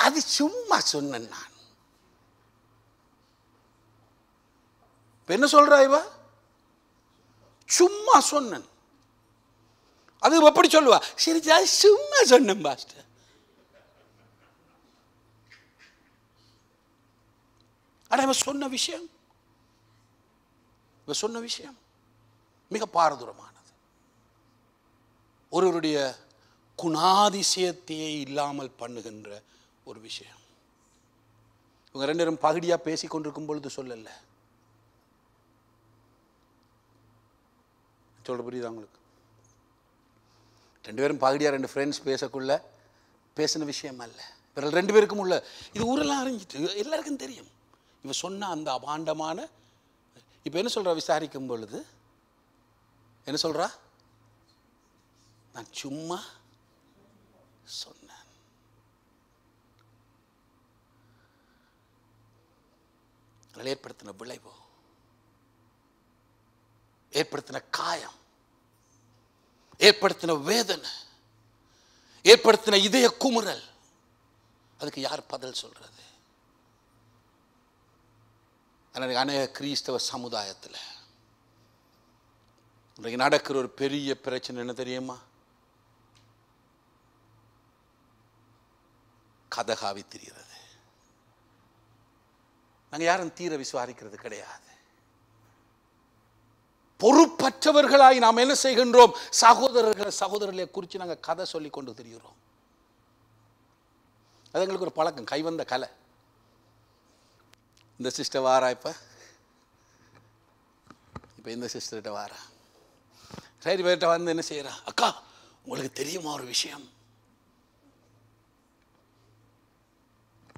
அது சும்மா சொன்னேன் நான். என்ன சொல்றா இவ? சும்மா சொன்னேன். அது எப்படி சொல்லுவா? சரி, சும்மா சொன்னேன் பாஸ்டர். ஆனா இவ சொன்ன விஷயம், இவ சொன்ன விஷயம் மிக பாரதூரமானது. ஒருவருடைய குணாதிசயத்தையே இல்லாமல் பண்ணுகின்ற ஒரு விஷயம். இவங்க 2 பேரும் பகுதியா பேசி கொண்டிருக்கும் பொழுது சொல்லல. சொல்ற புரியுதா உங்களுக்கு? 2 பேரும் பகுதியா 2 ஃப்ரெண்ட்ஸ் பேசக்குள்ள பேசின விஷயம் அல்ல. இவர்கள் 2 பேருக்கும் உள்ள இது ஊரெல்லாம் அறிஞ்சிட்டு எல்லாருக்கும் தெரியும். இவ சொன்ன அந்த அபாண்டமான, இப்ப என்ன சொல்றா? விசாரிக்கும் பொழுது என்ன சொல்றா? நான் சும்மா சொன்னேன். ஏற்படுத்தின விளைவு, ஏற்படுத்தின காயம், ஏற்படுத்தின வேதனை, ஏற்படுத்தின இதய குமுறல், அதுக்கு யார் பதில் சொல்றது? அநேக கிறிஸ்தவ சமுதாயத்தில் இன்றைக்கு நடக்கிற ஒரு பெரிய பிரச்சனை என்ன தெரியுமா? கதகாவி திரிகிறது. நாங்கள் யாரும் தீர விசுவாரிக்கிறது கிடையாது. பொறுப்பற்றவர்களாய் நாம் என்ன செய்கின்றோம்? சகோதரர்களை குறித்து நாங்கள் கதை சொல்லி கொண்டு தெரிகிறோம். அது எங்களுக்கு ஒரு பழக்கம், கைவந்த கலை. இந்த சிஸ்டர் வாரா இப்போ இந்த சிஸ்டர்கிட்ட வாரா, சரி பேர்கிட்ட வந்து என்ன செய்கிறா, அக்கா உங்களுக்கு தெரியுமா ஒரு விஷயம்,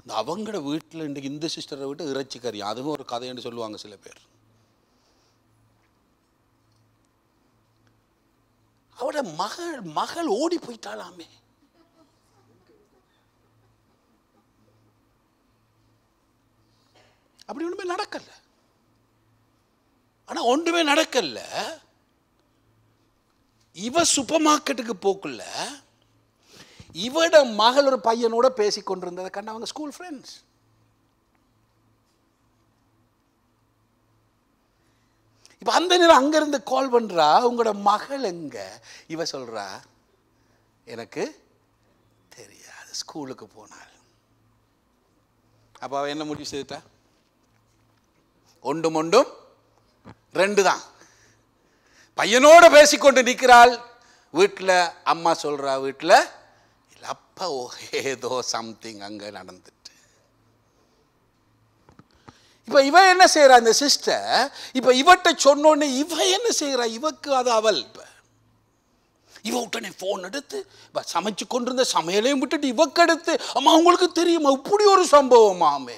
இந்த அவங்களோட வீட்டில் இன்றைக்கு இந்த சிஸ்டரை விட்டு இறைச்சி கறி, அதுவும் ஒரு கதைன்னு சொல்லுவாங்க சில பேர். அவட மகள் ஓடி போயிட்டாலாமே. அப்படி ஒன்றுமே நடக்கல. ஆனால் ஒன்றுமே நடக்கல. இவ சூப்பர் மார்க்கெட்டுக்கு போக்குள்ள இவட மகள் ஒரு பையனோட பேசி கொண்டிருந்ததை கண்ட அவங்க ஸ்கூல் ஃப்ரெண்ட்ஸ். இப்போ அந்த நேரம் அங்கேருந்து கால் பண்ணுறா, உங்களோட மகள் எங்க? இவ சொல்கிறா, எனக்கு தெரியாது, ஸ்கூலுக்கு போனாள். அப்போ அவள் என்ன முடிவு செய்துட்டா, ஒன்றும் ஒன்றும் ரெண்டு தான். பையனோட பேசிக்கொண்டு நிற்கிறாள். வீட்டில் அம்மா சொல்கிறா, வீட்டில் இல்லை அப்பா ஏதோ சம்திங் அங்கே நடந்துட்டு. இப்போ இவ என்ன செய்கிறா, இந்த சிஸ்டர் இப்போ இவட்ட சொன்னோடனே இவ என்ன செய்கிறா, இவக்கு அது அவள். இப்போ இவ உடனே ஃபோன் எடுத்து இப்போ சமைச்சு கொண்டிருந்த சமையலையும் விட்டுட்டு இவக்கு எடுத்து, அம்மா உங்களுக்கு தெரியுமா இப்படி ஒரு சம்பவமாமே.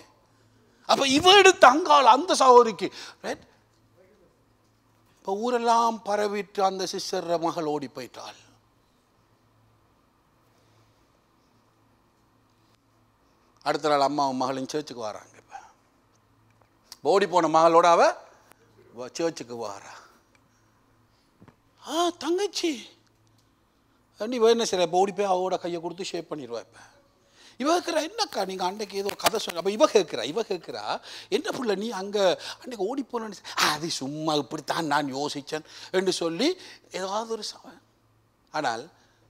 அப்போ இவ எடுத்து அங்காள் அந்த சகோதரிக்கு ரைட். இப்போ ஊரெல்லாம் பரவிட்டு அந்த சிஸ்டர் மகள் ஓடி போயிட்டாள். அடுத்த நாள் அம்மாவும் மகளும் சர்ச்சுக்கு வராங்க. இப்போ ஓடி போன மகளோட அவ சர்ச்சுக்கு வாரா. தங்கச்சி இவ என்ன செய்யற, இப்போ ஓடி போய் அவளோட கையை கொடுத்து ஷேப் பண்ணிடுவா. இப்போ இவ கேட்குறா, என்னக்கா நீங்கள் அன்றைக்கு ஏதோ கதை சொன்ன. அப்போ இவ கேட்குறா என்ன புள்ள நீ அங்கே அன்றைக்கு ஓடி போனேன்னு. அது சும்மா இப்படித்தான் நான் யோசித்தேன் என்று சொல்லி ஏதாவது ஒரு சபை. ஆனால்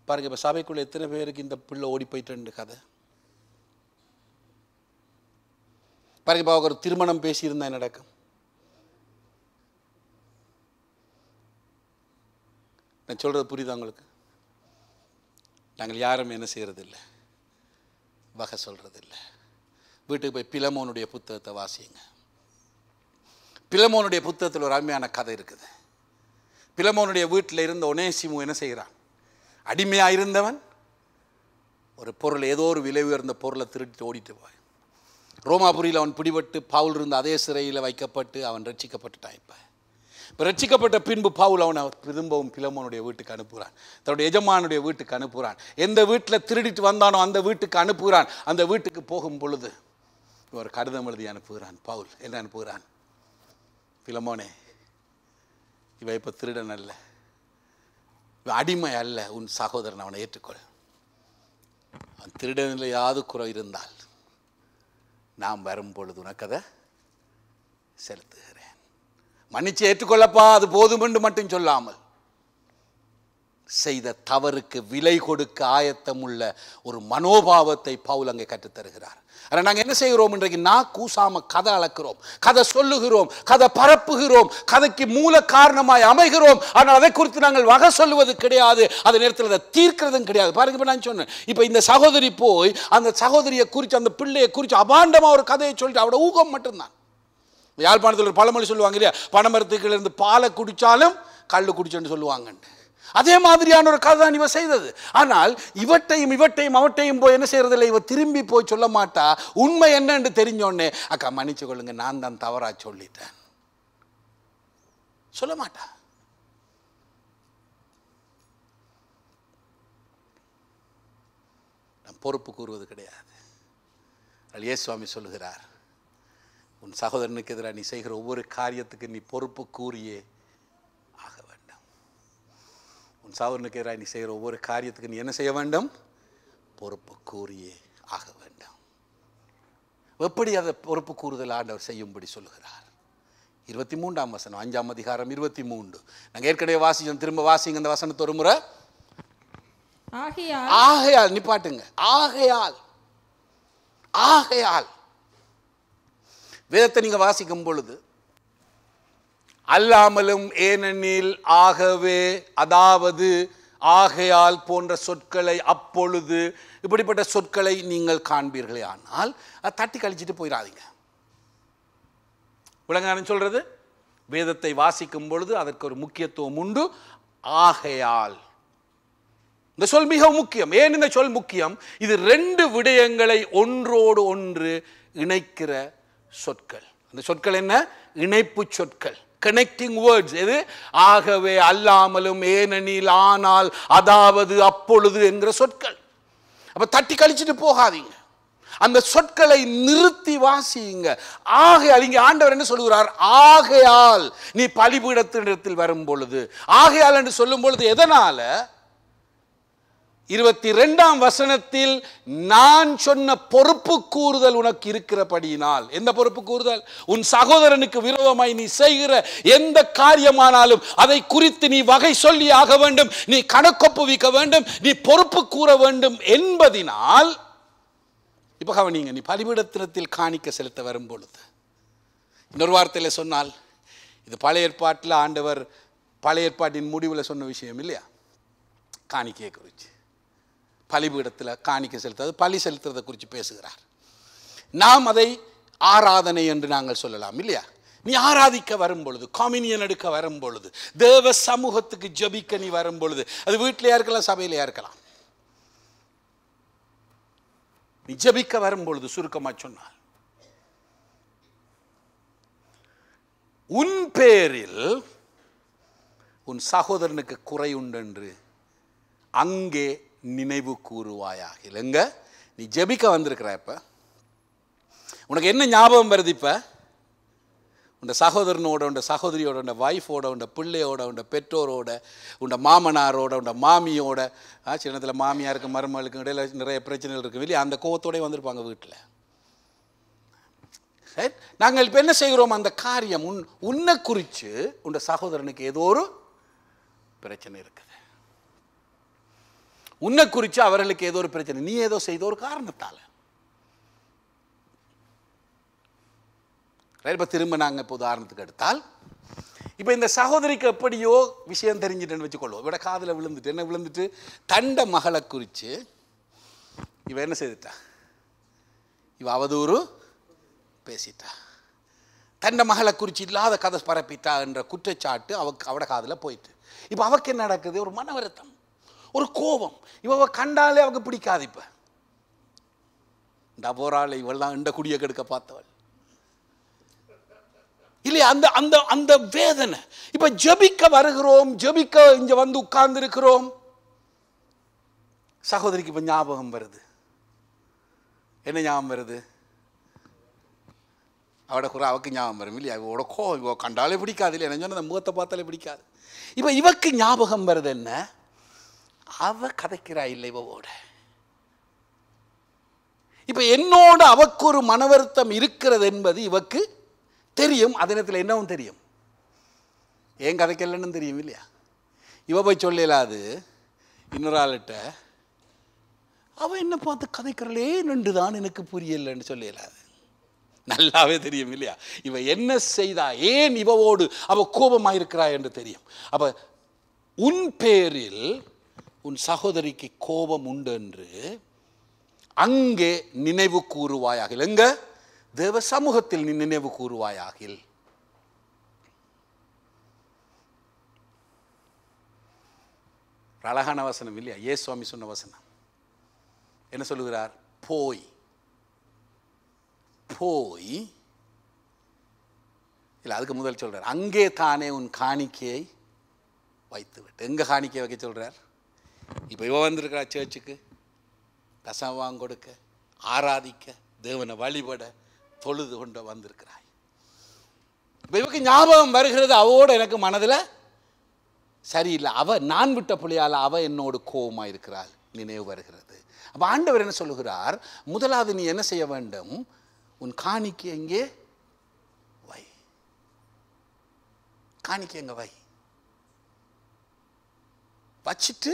பாருங்க, இப்போ சபைக்குள்ளே எத்தனை பேருக்கு இந்த பிள்ளை ஓடி போயிட்டு கதை பாருங்க. இப்போ ஒரு திருமணம் பேசியிருந்தா என்ன நடக்கும்? நான் சொல்கிறது புரியுதா உங்களுக்கு? நாங்கள் யாரும் என்ன செய்கிறதில்லை, வகை சொல்கிறதில்லை. வீட்டுக்கு போய் பிலமோனுடைய புத்தகத்தை வாசியுங்க. பிலமோனுடைய புத்தகத்தில் ஒரு அருமையான கதை இருக்குது. பிலமோனுடைய வீட்டில் இருந்த ஒனேசிமு என்ன செய்கிறான், அடிமையாக இருந்தவன் ஒரு பொருள், ஏதோ ஒரு விலை உயர்ந்த பொருளை திருட்டு ஓடிட்டு போய் ரோமாபுரியில் அவன் பிடிபட்டு பவுல் இருந்த அதே சிறையில் வைக்கப்பட்டு அவன் ரட்சிக்கப்பட்டுட்டான். இப்போ ரட்சிக்கப்பட்ட பின்பு பவுல் அவனை திரும்பவும் பிலமோனுடைய வீட்டுக்கு அனுப்புகிறான், தன்னுடைய எஜமானுடைய வீட்டுக்கு அனுப்புகிறான். எந்த வீட்டில் திருடிட்டு வந்தானோ அந்த வீட்டுக்கு அனுப்புகிறான். அந்த வீட்டுக்கு போகும் பொழுது ஒரு கடிதம் எழுதி அனுப்புகிறான். பவுல் என்ன அனுப்புகிறான், பிலமோனே இவ இப்போ திருடன் அல்ல, இவன் அடிமை அல்ல, உன் சகோதரன், அவனை ஏற்றுக்கொள். அவன் திருடனில் யாவது குறை இருந்தால் நாம் வரும் பொழுது உனக்கு அதை செலுத்துகிறேன், மன்னிச்சு ஏற்றுக்கொள்ளப்பா, அது போதும் என்று மட்டும் சொல்லாமல் செய்த தவறுக்கு விலை கொடுக்க ஆயத்தம் உள்ள ஒரு மனோபாவத்தை பவுல் அங்கே கற்றுத்தருகிறார். ஆனால் நாங்கள் என்ன செய்கிறோம், இன்றைக்கு நான் கூசாம கதை அளக்கிறோம், கதை சொல்லுகிறோம், கதை பரப்புகிறோம், கதைக்கு மூல காரணமாய் அமைகிறோம். ஆனால் அதை குறித்து நாங்கள் வகை சொல்லுவது கிடையாது, அதே நேரத்தில் அதை தீர்க்கிறதும் கிடையாது. பாருங்க, இப்போ நான் சொன்னேன், இப்போ இந்த சகோதரி போய் அந்த சகோதரியை குறித்து அந்த பிள்ளையை குறித்து அபாண்டமாக ஒரு கதையை சொல்லிட்டு அவட ஊகம் மட்டும்தான். யாழ்ப்பாணத்தில் ஒரு பழமொழி சொல்லுவாங்க இல்லையா, பனைமரத்துக்குள்ள இருந்து பாலை குடித்தாலும் கல் குடிச்சோன்னு சொல்லுவாங்கன்ட்டு. அதே மாதிரியான ஒரு கதை தான் இவ செய்தது. ஆனால் இவட்டையும் அவட்டையும் போய் என்ன செய்யறதில்லை, இவ திரும்பி போய் சொல்ல மாட்டா. உண்மை என்னன்னு தெரிஞ்சோடனே, அக்கா மன்னிச்சு கொள்ளுங்க, நான் தான் தவறா சொல்லிட்டேன், சொல்ல மாட்டா. நான் பொறுப்பு கூறுவது கிடையாது. இயேசுவாமி சொல்லுகிறார், உன் சகோதரனுக்கு எதிராக நீ செய்கிற ஒவ்வொரு காரியத்துக்கு நீ பொறுப்பு கூறியே ஆக வேண்டும். உன் சகோதரனுக்கு எதிராக நீ செய்கிற ஒவ்வொரு காரியத்துக்கு நீ என்ன செய்ய வேண்டும், பொறுப்பு கூறியே ஆக வேண்டும். எப்படி அதை பொறுப்பு கூறுதல் ஆண்டவர் செய்யும்படி சொல்லுகிறார். 23ஆம் வசனம், 5ஆம் அதிகாரம் 23. நாங்கள் ஏற்கனவே வாசிச்சோம், திரும்ப வாசிங்க அந்த வசனத்தை ஒரு முறை. ஆகையால் நிப்பாட்டுங்க. ஆகையால் வேதத்தை நீங்க வாசிக்கும் பொழுது அல்லாமலும், ஏனெனில், ஆகவே, அதாவது, ஆகையால் போன்ற சொற்களை, அப்பொழுது, இப்படிப்பட்ட சொற்களை நீங்கள் காண்பீர்களே ஆனால் அதை தட்டி கழிச்சிட்டு போயிடாதீங்க. விளங்கான்னு சொல்றது, வேதத்தை வாசிக்கும் பொழுது அதற்கு ஒரு முக்கியத்துவம் உண்டு. ஆகையால் இந்த சொல் மிக முக்கியம். ஏன் இந்த சொல் முக்கியம்? இது 2 விடயங்களை ஒன்றோடு ஒன்று இணைக்கிற சொற்கள். அந்த சொற்கள் என்ன? இணைப்பு சொற்கள், கனெக்டிங் வேர்ட்ஸ். எது? ஆகவே, அல்லாமலும், ஏனெனில், ஆனால், அதாவது, அப்பொழுது என்கிற சொற்கள். அப்ப தட்டி கழிச்சிட்டு போகாதீங்க, அந்த சொற்களை நிறுத்தி வாசியுங்க. ஆகையால், இங்கே ஆண்டவர் என்ன சொல்கிறார்? ஆகையால் நீ பலிபீடத்தினிடத்தில் வரும் பொழுது, ஆகையால் என்று சொல்லும் பொழுது எதனால? 22ஆம் வசனத்தில் நான் சொன்ன பொறுப்பு கூறுதல் உனக்கு இருக்கிறபடியினால். எந்த பொறுப்பு கூறுதல்? உன் சகோதரனுக்கு விரோதமாய் நீ செய்கிற எந்த காரியமானாலும் அதை குறித்து நீ வகை சொல்லி ஆக வேண்டும், நீ கணக்கொப்புவிக்க வேண்டும், நீ பொறுப்பு கூற வேண்டும் என்பதினால். இப்ப கவனிங்க, நீ பலிபீடத்தினத்தில் காணிக்க செலுத்த வரும் பொழுது, இன்னொரு வார்த்தையில் சொன்னால், இது பழைய ஏற்பாட்டில் ஆண்டவர் பழைய ஏற்பாட்டின் முடிவில் சொன்ன விஷயம் இல்லையா? காணிக்கையை குறித்து, பலிபீடத்தில் காணிக்க செலுத்துறது, பலி செலுத்துறதை குறித்து பேசுகிறார். நாம் அதை ஆராதனை என்று நாங்கள் சொல்லலாம் இல்லையா? நீ ஆராதிக்க வரும் பொழுது, கம்யூனியன் எடுக்க வரும் பொழுது, தேவ சமூகத்துக்கு ஜெபிக்க நீ வரும் பொழுது, அது வீட்டிலையா இருக்கலாம், சபையிலையா இருக்கலாம், நீ ஜெபிக்க வரும் பொழுது, சுருக்கமாக சொன்னால், உன் பேரில் உன் சகோதரனுக்கு குறை உண்டென்று அங்கே நினைவு கூறுவாயாக. இல்லைங்க, நீ ஜெபிக்க வந்திருக்கிற, இப்ப உனக்கு என்ன ஞாபகம் வருது? இப்ப உண்ட சகோதரனோட, உண்ட சகோதரியோட, உண்ட வைஃபோட, உண்ட பிள்ளையோட, உண்ட பெற்றோரோட, உண்ட மாமனாரோட, உண்ட மாமியோட, சின்னத்தில் மாமியாருக்கு மருமகளுக்கு இடையில நிறைய பிரச்சனைகள் இருக்கு இல்லையா? அந்த கோவத்தோடய வந்திருப்பாங்க வீட்டில். நாங்கள் இப்போ என்ன செய்கிறோம்? அந்த காரியம் உன்னை குறித்து உண்ட சகோதரனுக்கு ஏதோ ஒரு பிரச்சனை இருக்குது, உன்னை குறித்து அவர்களுக்கு ஏதோ ஒரு பிரச்சனை, நீ ஏதோ செய்த ஒரு காரணத்தால். இப்போ திரும்ப நாங்கள் இப்போ உதாரணத்துக்கு எடுத்தால், இப்போ இந்த சகோதரிக்கு எப்படியோ விஷயம் தெரிஞ்சுட்டேன்னு வச்சுக்கொள்வோம். இவட காதில் விழுந்துட்டு என்ன விழுந்துட்டு, தண்ட மகளை குறித்து இவ என்ன செய்துட்டா? இவ அவதூறு பேசிட்டா, தண்ட மகளை குறித்து இல்லாத கதை பரப்பிட்டா என்ற குற்றச்சாட்டு அவட காதில் போயிட்டு, இப்போ அவக்கு என்ன நடக்குது? ஒரு மன வருத்தம், ஒரு கோபம். இவ கண்டாலே அவக்கு பிடிக்காது. இப்போ இந்த போராளி இவள்தான் இந்த குடியை கெடுக்க பார்த்தவள் இல்லையா? அந்த அந்த அந்த வேதனை. இப்ப ஜெபிக்க வருகிறோம், ஜெபிக்க இங்க வந்து உட்கார்ந்து இருக்கிறோம், சகோதரிக்கு இப்ப ஞாபகம் வருது. என்ன ஞாபகம் வருது? அவட குறை அவக்கு ஞாபகம் வரும் இல்லையா? இவோட கோவம், இவ கண்டாலே பிடிக்காது இல்லையா? என்ன சொன்ன, முகத்தை பார்த்தாலே பிடிக்காது. இப்ப இவக்கு ஞாபகம் வருது என்ன? அவ கதைக்கிறா இல்லை இவோட. இப்ப என்னோட அவக்கு ஒரு மன வருத்தம் இருக்கிறது என்பது இவக்கு தெரியும். அதே நேரத்தில் என்னவும் தெரியும், ஏன் கதைக்கலன்னு தெரியும் இல்லையா? இவ போய் சொல்லலாது இன்னொரு ஆள்கிட்ட, அவ என்ன பார்த்து கதைக்கிறலே நண்டுதான் எனக்கு புரியலன்னு சொல்லலாது. நல்லாவே தெரியும் இல்லையா? இவ என்ன செய்தா, ஏன் இவோடு அவ கோபமாயிருக்கிறா என்று தெரியும். அப்ப உன் பேரில் உன் சகோதரிக்கு கோபம் உண்டு என்று அங்கே நினைவு கூறுவாயாக. எங்க? தேவ சமூகத்தில் நீ நினைவு கூறுவாயாகில். அழகான வசனம் இல்லையா? இயேசு சுவாமி சொன்ன வசனம் என்ன சொல்லுகிறார்? போய் போய் இல்லை, அதுக்கு முதல் சொல்றார், அங்கே தானே உன் காணிக்கையை வைத்து விட்டு. எங்க காணிக்கை வைக்க சொல்றார்? இப்போ இவ வந்திருக்கிறா சர்ச்சுக்கு, தசம் கொடுக்க, ஆராதிக்க, தேவனை வழிபட, தொழுது கொண்டு வந்திருக்கிறாய். இப்போ இவக்கு ஞாபகம் வருகிறது, அவோட எனக்கு மனதில் சரியில்லை, அவ நான் விட்ட புள்ளியால் அவ என்னோடு கோபமாக இருக்கிறாள் நினைவு வருகிறது. அப்போ ஆண்டவர் என்ன சொல்லுகிறார்? முதலாவது நீ என்ன செய்ய வேண்டும்? உன் காணிக்கை எங்கே வை, காணிக்கை எங்க வை, வச்சிட்டு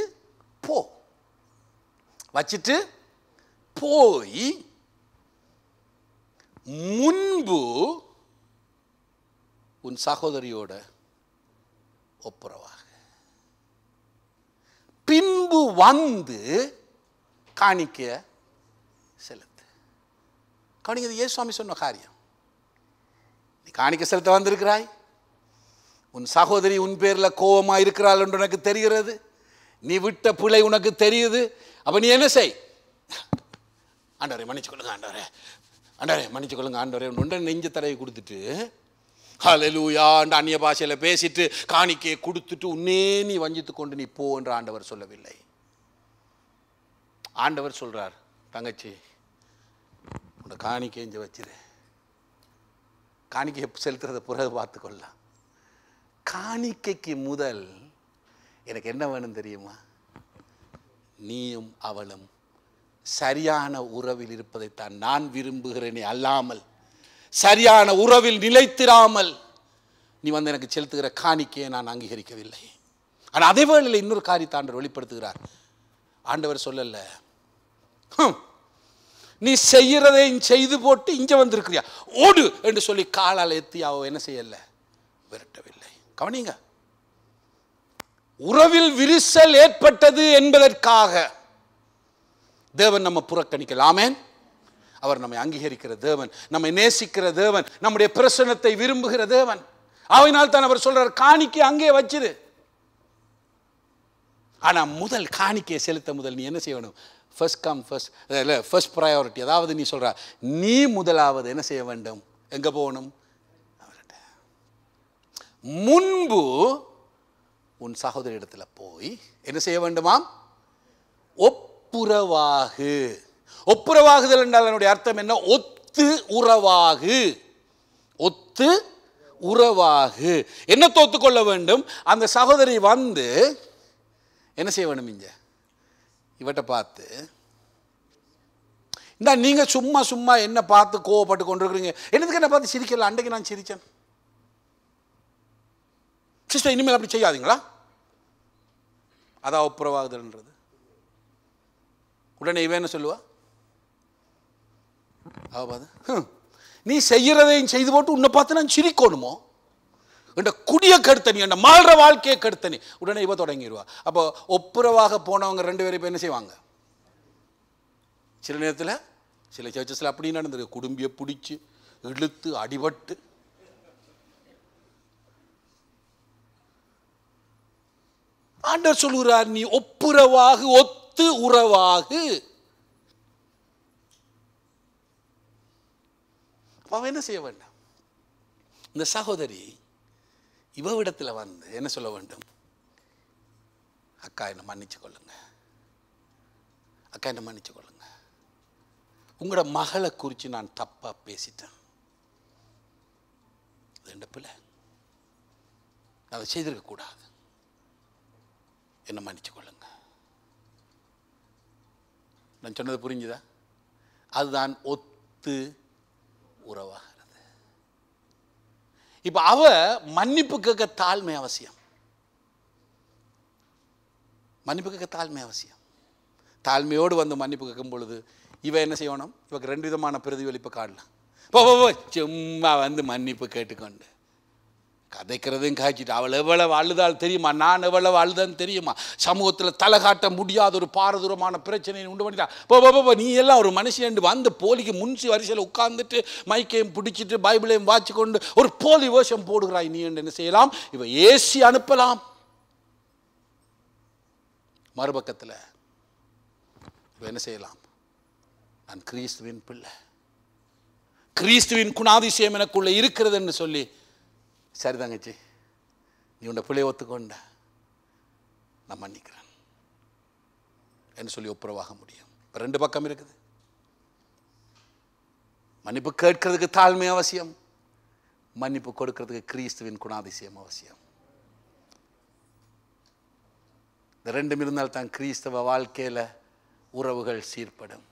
போ, வச்சிட்டு போய் முன்பு உன் சகோதரியோட ஒப்புரவாக. பின்பு வந்து காணிக்கைய செலுத்து. கவனிங்க, இது இயேசுவாமி சொன்ன காரியம். நீ காணிக்கை செலுத்த வந்திருக்கிறாய், உன் சகோதரி உன் பேர்ல கோபமா இருக்கிறாள் என்று உனக்கு தெரிகிறது, நீ விட்ட பிழை உனக்கு தெரியுது. அப்ப நீ என்ன செய்? ஆண்டவரே மன்னிச்சு கொள்ளுங்க, ஆண்டவரே ஆண்டவரே மன்னிச்சு கொள்ளுங்க ஆண்டவரே ஒன்றை நெஞ்ச தடவை கொடுத்துட்டு ஹல்லேலூயா அந்நிய பாஷையில் பேசிட்டு காணிக்கையை கொடுத்துட்டு உன்னே நீ வஞ்சித்து கொண்டு நீ போ என்று ஆண்டவர் சொல்லவில்லை. ஆண்டவர் சொல்றார், தங்கச்சி உன்னை காணிக்கை எஞ்ச வச்சிரு, காணிக்கை செலுத்துறத பிறகு பார்த்துக்கொள்ளலாம். காணிக்கைக்கு முதல் எனக்கு என்ன வேணும் தெரியுமா? நீயும் அவளும் சரியான உறவில் இருப்பதைத்தான் நான் விரும்புகிறேனே அல்லாமல் சரியான உறவில் நிலைத்திராமல் நீ வந்து எனக்கு செலுத்துகிற காணிக்கையை நான் அங்கீகரிக்கவில்லை. ஆனால் அதே வேளையில் இன்னொரு காரியத்தை ஆண்டவர் வெளிப்படுத்துகிறார். ஆண்டவர் சொல்லல, நீ செய்யறதையும் செய்து போட்டு இங்க வந்திருக்கிறியா ஓடு என்று சொல்லி காலால் எத்தி அவ என்ன செய்யல, விரட்டவில்லை. கவனிங்க, உறவில் விரிசல் ஏற்பட்டது என்பதற்காக தேவன் நம்ம புறக்கணிக்கலாம். ஆமென். அவர் நம்மை அங்கீகரிக்கிற தேவன், நம்மை நேசிக்கிற தேவன், நம்முடைய பிரசன்னத்தை விரும்புகிற தேவன். ஆகையினால் தான் அவர் சொல்றார், காணிக்கை அங்கே வச்சிரு. ஆனா முதல் காணிக்கையை செலுத்த முதல் நீ என்ன செய்யணும்? First come first priority. அதாவது நீ சொல்ற, நீ முதலாவது என்ன செய்ய வேண்டும்? எங்க போகணும்? முன்பு உன் சகோதரி இடத்துல போய் என்ன செய்ய வேண்டுமாம்? ஒப்புரவாகு. ஒப்புரவாகுதல் என்றால் என்னுடைய அர்த்தம் என்ன? ஒத்து உறவாகு. ஒத்து உறவாகு. என்ன ஒத்துக்கொள்ள வேண்டும்? அந்த சகோதரி வந்து என்ன செய்ய வேண்டும்? இங்க இவட்ட பார்த்து, இந்த நீங்க சும்மா சும்மா என்ன பார்த்து கோவப்பட்டு கொண்டிருக்கிறீங்க, என்னதுக்கு என்ன பார்த்து சிரிக்கல? அன்றைக்கு நான் சிரிச்சேன் சிஸ்டர், இனிமேல் அப்படி செய்யாதீங்களா? அதான் ஒப்புரவாகுதல்ன்றது. உடனே இவன் என்ன சொல்லுவா? நீ செய்யறதையும் செய்து போட்டு உன்னை பார்த்து நான் சிரிக்கணுமோ? என்ற குடிய கெடுத்தனி, என்ற மாறுற வாழ்க்கையை கெடுத்தனி. உடனே இவ தொடங்கிடுவா. அப்போ ஒப்புரவாக போனவங்க ரெண்டு பேரும் இப்போ என்ன செய்வாங்க? சில நேரத்தில் சில சர்ச்சஸில் அப்படி நடந்திருக்கு. குடும்பியை பிடிச்சி இழுத்து அடிபட்டு ஆண்டவர் சொல்லுகிறார், நீ ஒப்புரவாகு, ஒத்து உறவாகு. அவன் என்ன செய்ய வேண்டாம்? இந்த சகோதரி இவவிடத்தில் வந்து என்ன சொல்ல வேண்டும்? அக்கா என்னை மன்னிச்சு கொள்ளுங்க, அக்கா என்னை மன்னிச்சு கொள்ளுங்க, உங்களோட மகளை குறித்து நான் தப்பா பேசிட்டேன், ரெண்டு பிள்ளை அதை செய்திருக்க கூடாது, என்ன மன்னிச்சு கொள்ளுங்க. நான் சொன்னது புரிஞ்சுதா? அதுதான் ஒத்து உறவாகிறது. இப்ப அவ மன்னிப்பு கேட்க தாழ்மை அவசியம். மன்னிப்பு கேட்க தாழ்மை அவசியம். தாழ்மையோடு வந்து மன்னிப்பு கேட்கும் பொழுது இவ என்ன செய்யணும்? இவக்கு ரெண்டு விதமான பிரதிபலிப்பு காணலாம். சும்மா வந்து மன்னிப்பு கேட்டுக்கொண்டு கதைக்கிறதையும் காய்ச்சிட்டு, அவள் எவ்வளவு அழுதால் தெரியுமா, நான் எவ்வளவு அழுதான்னு தெரியுமா, சமூகத்தில் தலை காட்ட முடியாத ஒரு பாரதூரமான பிரச்சனையை உண்டு பண்ணிட்டா, நீ எல்லாம் ஒரு மனுஷன் வந்து போலிக்கு முன்சி வரிசையில் உட்கார்ந்துட்டு மைக்கையும் பிடிச்சிட்டு பைபிளையும் வாட்சி கொண்டு ஒரு போலி வேஷம் போடுகிறாய் நீ என்று என்ன செய்யலாம்? இவ ஏசி அனுப்பலாம். மறுபக்கத்தில் இவ என்ன செய்யலாம்? நான் கிறிஸ்துவின் பிள்ளை, கிறிஸ்துவின் குணாதிசயம் எனக்குள்ள இருக்கிறது என்று சொல்லி, சரி தங்கச்சி நீ உன்னை பிள்ளையை ஒத்துக்கொண்ட, நான் மன்னிக்கிறேன் என்று சொல்லி ஒப்புரவாக முடியும். இப்போ ரெண்டு பக்கம் இருக்குது. மன்னிப்பு கேட்கறதுக்கு தாழ்மை அவசியம், மன்னிப்பு கொடுக்கிறதுக்கு கிறிஸ்துவின் குணாதிசயம் அவசியம். இந்த ரெண்டும் இருந்தால் தான் கிறிஸ்தவ வாழ்க்கையில் உறவுகள் சீர்படும்.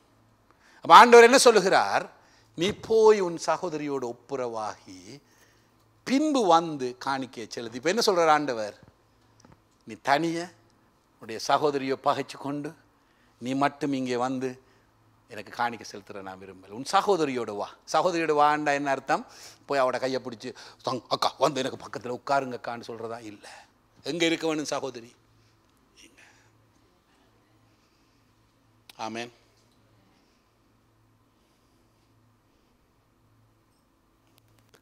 அப்போ ஆண்டவர் என்ன சொல்லுகிறார்? நீ போய் உன் சகோதரியோடு ஒப்புரவாகி பின்பு வந்து காணிக்கையை செலுத்தி. இப்போ என்ன சொல்கிறார் ஆண்டவர்? நீ தனிய உன்னுடைய சகோதரியோ பகைச்சு கொண்டு நீ மட்டும் இங்கே வந்து எனக்கு காணிக்கை செலுத்துகிற நான் விரும்பல. உன் சகோதரியோடு வா. சகோதரியோடு வாண்டா என்ன அர்த்தம்? போய் அவட கையை பிடிச்சி அக்கா வந்து எனக்கு பக்கத்தில் உட்காருங்க அக்கான்னு சொல்கிறதா? இல்லை. எங்கே இருக்க வேணும் சகோதரி? ஆமென்.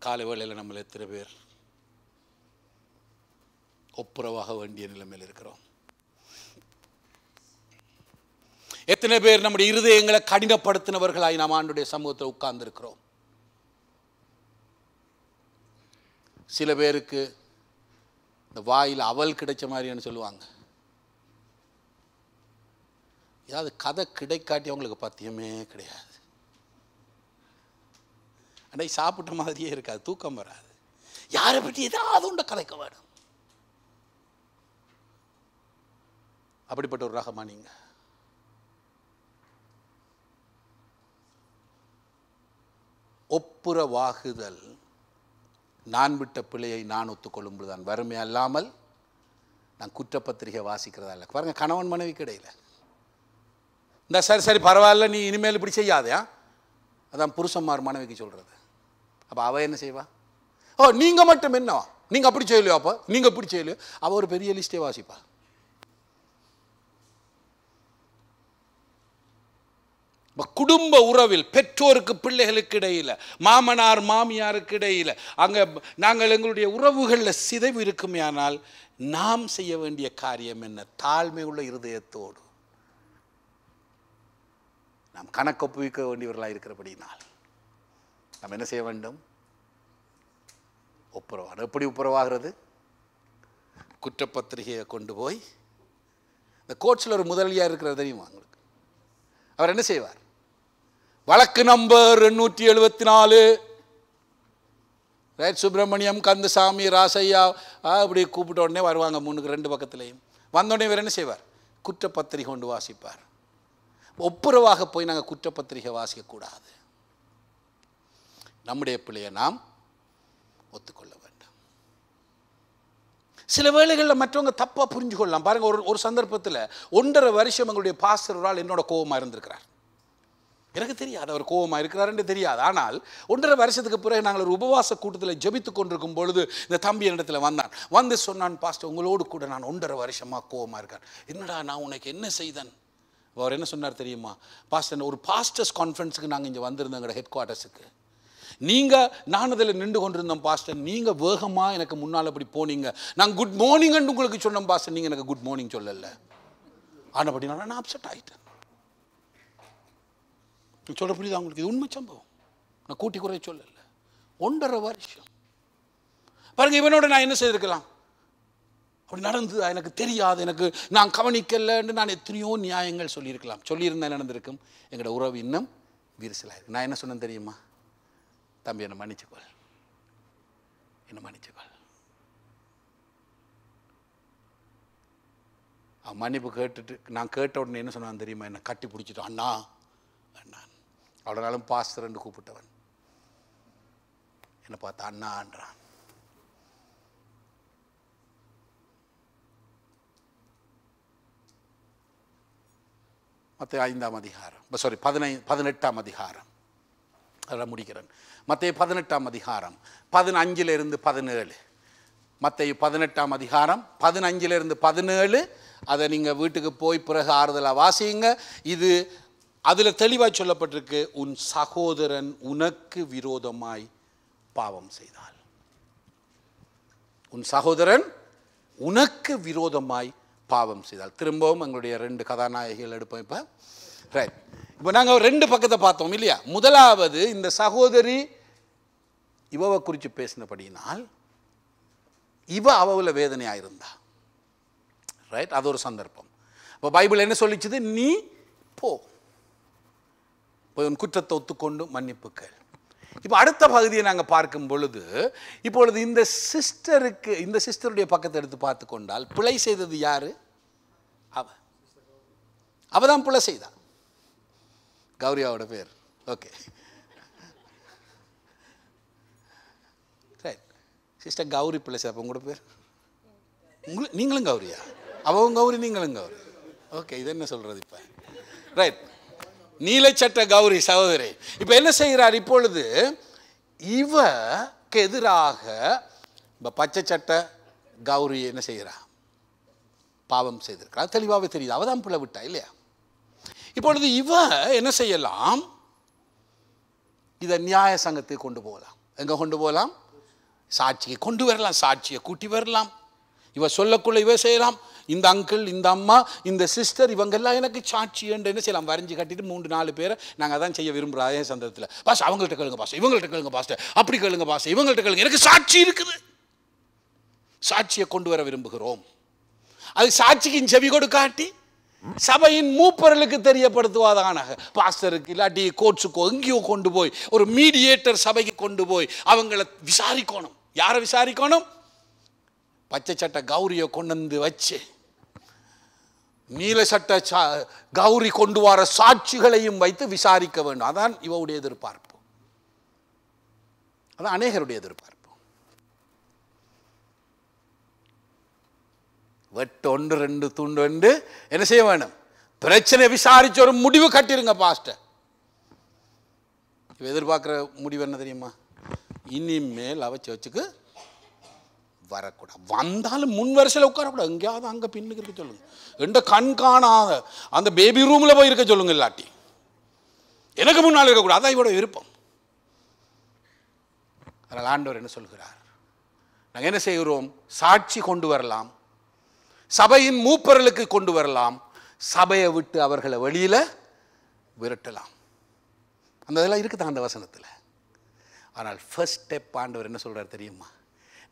காலை வேளையில் நம்மள எத்தனை பேர் ஒப்புரவாக வேண்டிய நிலைமையில் இருக்கிறோம்? எத்தனை பேர் நம்முடைய இருதயங்களை கடினப்படுத்தினவர்களாய் நாம் ஆண்டுடைய சமூகத்தில் உட்கார்ந்து இருக்கிறோம்? சில பேருக்கு இந்த வாயில் அவல் கிடைச்ச மாதிரின்னு சொல்லுவாங்க. ஏதாவது கதை கிடைக்காட்டி அவங்களுக்கு பத்தியமே கிடையாது. அன்றைக்கு சாப்பிட்ட மாதிரியே இருக்காது, தூக்கம் வராது. யாரை பற்றி ஏதாவது உண்ட கதைக்க வேணும். அப்படிப்பட்ட ஒரு ரகமா நீங்க? ஒப்புரவாகுதல் நான் விட்ட பிழையை நான் ஒத்துக்கொள்ளும்போதுதான் வறுமை அல்லாமல் நான் குற்றப்பத்திரிகை வாசிக்கிறதா இல்லை. பாருங்க, கணவன் மனைவிக்கு இடையில இந்த சரி சரி பரவாயில்ல, நீ இனிமேல் இப்படி செய்யாதே, அதான் புருஷன்மார் மனைவிக்கு சொல்றது. அப்போ அவ என்ன செய்வா? ஓ, நீங்க மட்டும் என்னவா, நீங்க அப்படி செய்யலையோ, அப்போ நீங்க இப்படி செய்யலையோ, அவ ஒரு பெரிய லிஸ்டே வாசிப்பா. குடும்ப உறவில் பெற்றோருக்கு பிள்ளைகளுக்கு இடையில, மாமனார் மாமியாருக்கு இடையில, அங்க நாங்கள் எங்களுடைய உறவுகளில் சிதைவு இருக்குமே. ஆனால் நாம் செய்ய வேண்டிய காரியம் என்ன? தாழ்மை உள்ள இருதயத்தோடு நாம் கணக்கொப்புவிக்க வேண்டியவர்களாக இருக்கிறபடினால் நாம் என்ன செய்ய வேண்டும்? ஒப்புரவாக. எப்படி ஒப்புரவாகிறது? குற்றப்பத்திரிகையை கொண்டு போய் இந்த கோர்ட்ஸில் ஒரு முதலியார் இருக்கிறது தெரியுமா உங்களுக்கு? அவர் என்ன செய்வார்? வழக்கு நம்பர் 874, ரைட், சுப்பிரமணியம், கந்தசாமி, ராசையா அப்படி கூப்பிட்ட உடனே வருவாங்க. 3 பக்கத்துலையும் வந்தோடனே இவர் என்ன செய்வார்? குற்றப்பத்திரிகை கொண்டு வாசிப்பார். ஒப்புரவாக போய் நாங்கள் குற்றப்பத்திரிகை வாசிக்கக்கூடாது. நம்முடைய பிள்ளையை நாம் ஒத்துக்கொள்ள வேண்டும். சில வேளைகளில் மற்றவங்க தப்பாக புரிஞ்சு கொள்ளலாம். பாருங்க, ஒரு சந்தர்ப்பத்தில் 1.5 வருஷம் எங்களுடைய பாஸ்டர் ஒரு ஆள் என்னோட கோபமாக இருந்திருக்கிறார். எனக்கு தெரியாது அவர் கோபமாக இருக்கிறாருன்னு தெரியாது. ஆனால் 1.5 வருஷத்துக்கு பிறகு நாங்கள் ஒரு உபவாச கூட்டத்தில் ஜெபித்து கொண்டிருக்கும் பொழுது இந்த தம்பி என்னிடத்தில் வந்தான். வந்து சொன்னான், பாஸ்டர் உங்களோடு கூட நான் 1.5 வருஷமாக கோபமாக இருக்கேன். என்னடா நான் உனக்கு என்ன செய்தேன்? அவர் என்ன சொன்னார் தெரியுமா? பாஸ்டர், ஒரு பாஸ்டர்ஸ் கான்ஃபரன்ஸுக்கு நாங்கள் இங்கே வந்திருந்தோம், எங்களோட ஹெட் குவார்ட்டர்ஸுக்கு. நான் அதில் நின்று கொண்டிருந்தோம் பாஸ்டர், நீங்கள் வேகமாக எனக்கு முன்னால் அப்படி போனீங்க. நான் குட் மார்னிங்னு உங்களுக்கு சொன்னோம் பாஸ்டர், நீங்கள் எனக்கு குட் மார்னிங் சொல்லலை. ஆனால் அப்படின்னா நான் அப்செட் ஆகிட்டேன். சொல்ல புரியுதா உங்களுக்கு? இது உண்மை சம்பவம், நான் கூட்டி குறைய சொல்லலை. 1.5 வருஷம் பாருங்க. இவனோட நான் என்ன செய்திருக்கலாம்? அப்படி நடந்தது எனக்கு தெரியாது, எனக்கு நான் கவனிக்கலைன்னு நான் எத்தனையோ நியாயங்கள் சொல்லியிருக்கலாம். சொல்லியிருந்தேன், நடந்திருக்கும். எங்களோட உறவு இன்னும் விரிசலாயிருக்கு. நான் என்ன சொன்னேன் தெரியுமா? தம்பி, என்னை மன்னிச்சுக்கொள், என்னை மன்னிச்சுக்கொள். அவன் மன்னிப்பு கேட்டுட்டு நான் கேட்ட உடனே என்ன சொன்னான் தெரியுமா? என்னை கட்டி பிடிச்சிட்டு அண்ணா அண்ணான். அவ்வளோனாலும் பாஸ்டர் என்று கூப்பிட்டவன் என்னை பார்த்தா அண்ணான்றான். மத்தேயு 5ஆம் அதிகாரம், 18ஆம் அதிகாரம், அதெல்லாம் முடிக்கிறேன். மத்தேயு 18ஆம் அதிகாரம் 15 to 17. மத்தேயு 18ஆம் அதிகாரம் 15 to 17. அதை நீங்கள் வீட்டுக்கு போய் பிறகு ஆறுதலாக வாசியுங்க. இது அதில் தெளிவாக சொல்லப்பட்டிருக்கு, உன் சகோதரன் உனக்கு விரோதமாய் பாவம் செய்தால், உன் சகோதரன் உனக்கு விரோதமாய் பாவம் செய்தால். திரும்பவும் எங்களுடைய 2 கதாநாயகிகள் எடுப்போம். இப்போ ரைட், இப்போ நாங்கள் 2 பக்கத்தை பார்த்தோம் இல்லையா? முதலாவது இந்த சகோதரி இவவை குறித்து பேசினபடினால் இவ அவவில் வேதனையாக இருந்தா, ரைட், அது ஒரு சந்தர்ப்பம். இப்போ பைபிள் என்ன சொல்லிச்சுது? நீ போய் உன் குற்றத்தை ஒத்துக்கொண்டு மன்னிப்புக்கள். இப்போ அடுத்த பகுதியை நாங்கள் பார்க்கும் பொழுது, இப்பொழுது இந்த சிஸ்டருடைய பக்கத்தை எடுத்து பார்த்து கொண்டால், பிழை செய்தது யாரு? அவ தான் பிழை செய்தா. கௌரியாவோட பேர், ஓகே, ரைட். சிஸ்டர் கௌரி பிள்ளை சார், உங்களோட பேர்? நீங்களும் கௌரியா? அவவும் கௌரி, நீங்களும் கௌரி. ஓகே, இது என்ன சொல்றது இப்போ? ரைட், நீலச்சட்ட கௌரி சகோதரி. இப்போ என்ன செய்கிறார்? இப்பொழுது இவக்கு எதிராக பச்சை சட்ட கௌரி என்ன செய்கிறா? பாவம் செய்திருக்கிறா. தெளிவாகவே தெரியுது, அவதான் பிள்ளை விட்டா இல்லையா? இப்பொழுது இவ என்ன செய்யலாம்? இதை நியாய சங்கத்துக்கு கொண்டு போகலாம். எங்கே கொண்டு போகலாம்? சாட்சியை கொண்டு வரலாம், சாட்சியை கூட்டி வரலாம். இவ சொல்லக்குள்ள இவ செய்யலாம். இந்த அங்கிள், இந்த அம்மா, இந்த சிஸ்டர், இவங்கெல்லாம் எனக்கு சாட்சி என்று என்ன செய்யலாம்? வரைஞ்சி கட்டிட்டு 3-4 பேரை நாங்கள் அதான் செய்ய விரும்புகிறோம். அதே சந்தர்ப்பத்தில் பாஸ் அவங்கள்ட்ட கேளுங்க, பாஸ் இவங்கள்ட்ட கேளுங்க, பாஸ் அப்படி கேளுங்க, பாஸ் இவங்கள்ட்ட கேளுங்க, எனக்கு சாட்சி இருக்குது. சாட்சியை கொண்டு வர விரும்புகிறோம். அது சாட்சிக்கு செவி கொடுக்காட்டி சபையின் மூப்பர்களுக்கு தெரியப்படுத்துவாதான பாஸ்டருக்கு இல்லாட்டி கோட்ஸுக்கோ எங்கேயோ கொண்டு போய் ஒரு மீடியேட்டர் சபைக்கு கொண்டு போய் அவங்கள விசாரிக்கணும். யாரை விசாரிக்கணும்? பச்சை சட்டை கௌரியை கொண்டு வந்து வச்சு நீல சட்ட கௌரி கொண்டு வர சாட்சிகளையும் வைத்து விசாரிக்க வேண்டும். அதான் இவருடைய எதிர்பார்ப்பு, அதான் அநேகருடைய எதிர்பார்ப்பு. வெட்டு 1-2 துண்டு என்ன செய்ய வேணும்? பிரச்சனை விசாரிச்சு ஒரு முடிவு கட்டிருங்க பாஸ்டர். எதிர்பார்க்குற முடிவு என்ன தெரியுமா? இனிமேல் அவ சர்ச்சுக்கு வரக்கூடாது. வந்தாலும் முன் வரிசையில் உட்காரக்கூடாது. எங்கேயாவது அங்கே பின்னுக்கு இருக்க சொல்லுங்க. எந்த கண் காணாத அந்த பேபி ரூமில் போய் இருக்க சொல்லுங்க. இல்லாட்டி எனக்கு முன்னால் இருக்கக்கூடாது. அதான் இவரோட விருப்பம். அதனால் ஆண்டவர் என்ன சொல்கிறார்? நாங்கள் என்ன செய்கிறோம்? சாட்சி கொண்டு வரலாம், சபையின் மூப்பர்களுக்கு கொண்டு வரலாம், சபையை விட்டு அவர்களை வெளியில் விரட்டலாம். அந்த இதெல்லாம் இருக்குதான் அந்த வசனத்தில். ஆனால் ஃபர்ஸ்ட் ஸ்டெப் ஆண்டவர் என்ன சொல்கிறார் தெரியுமா?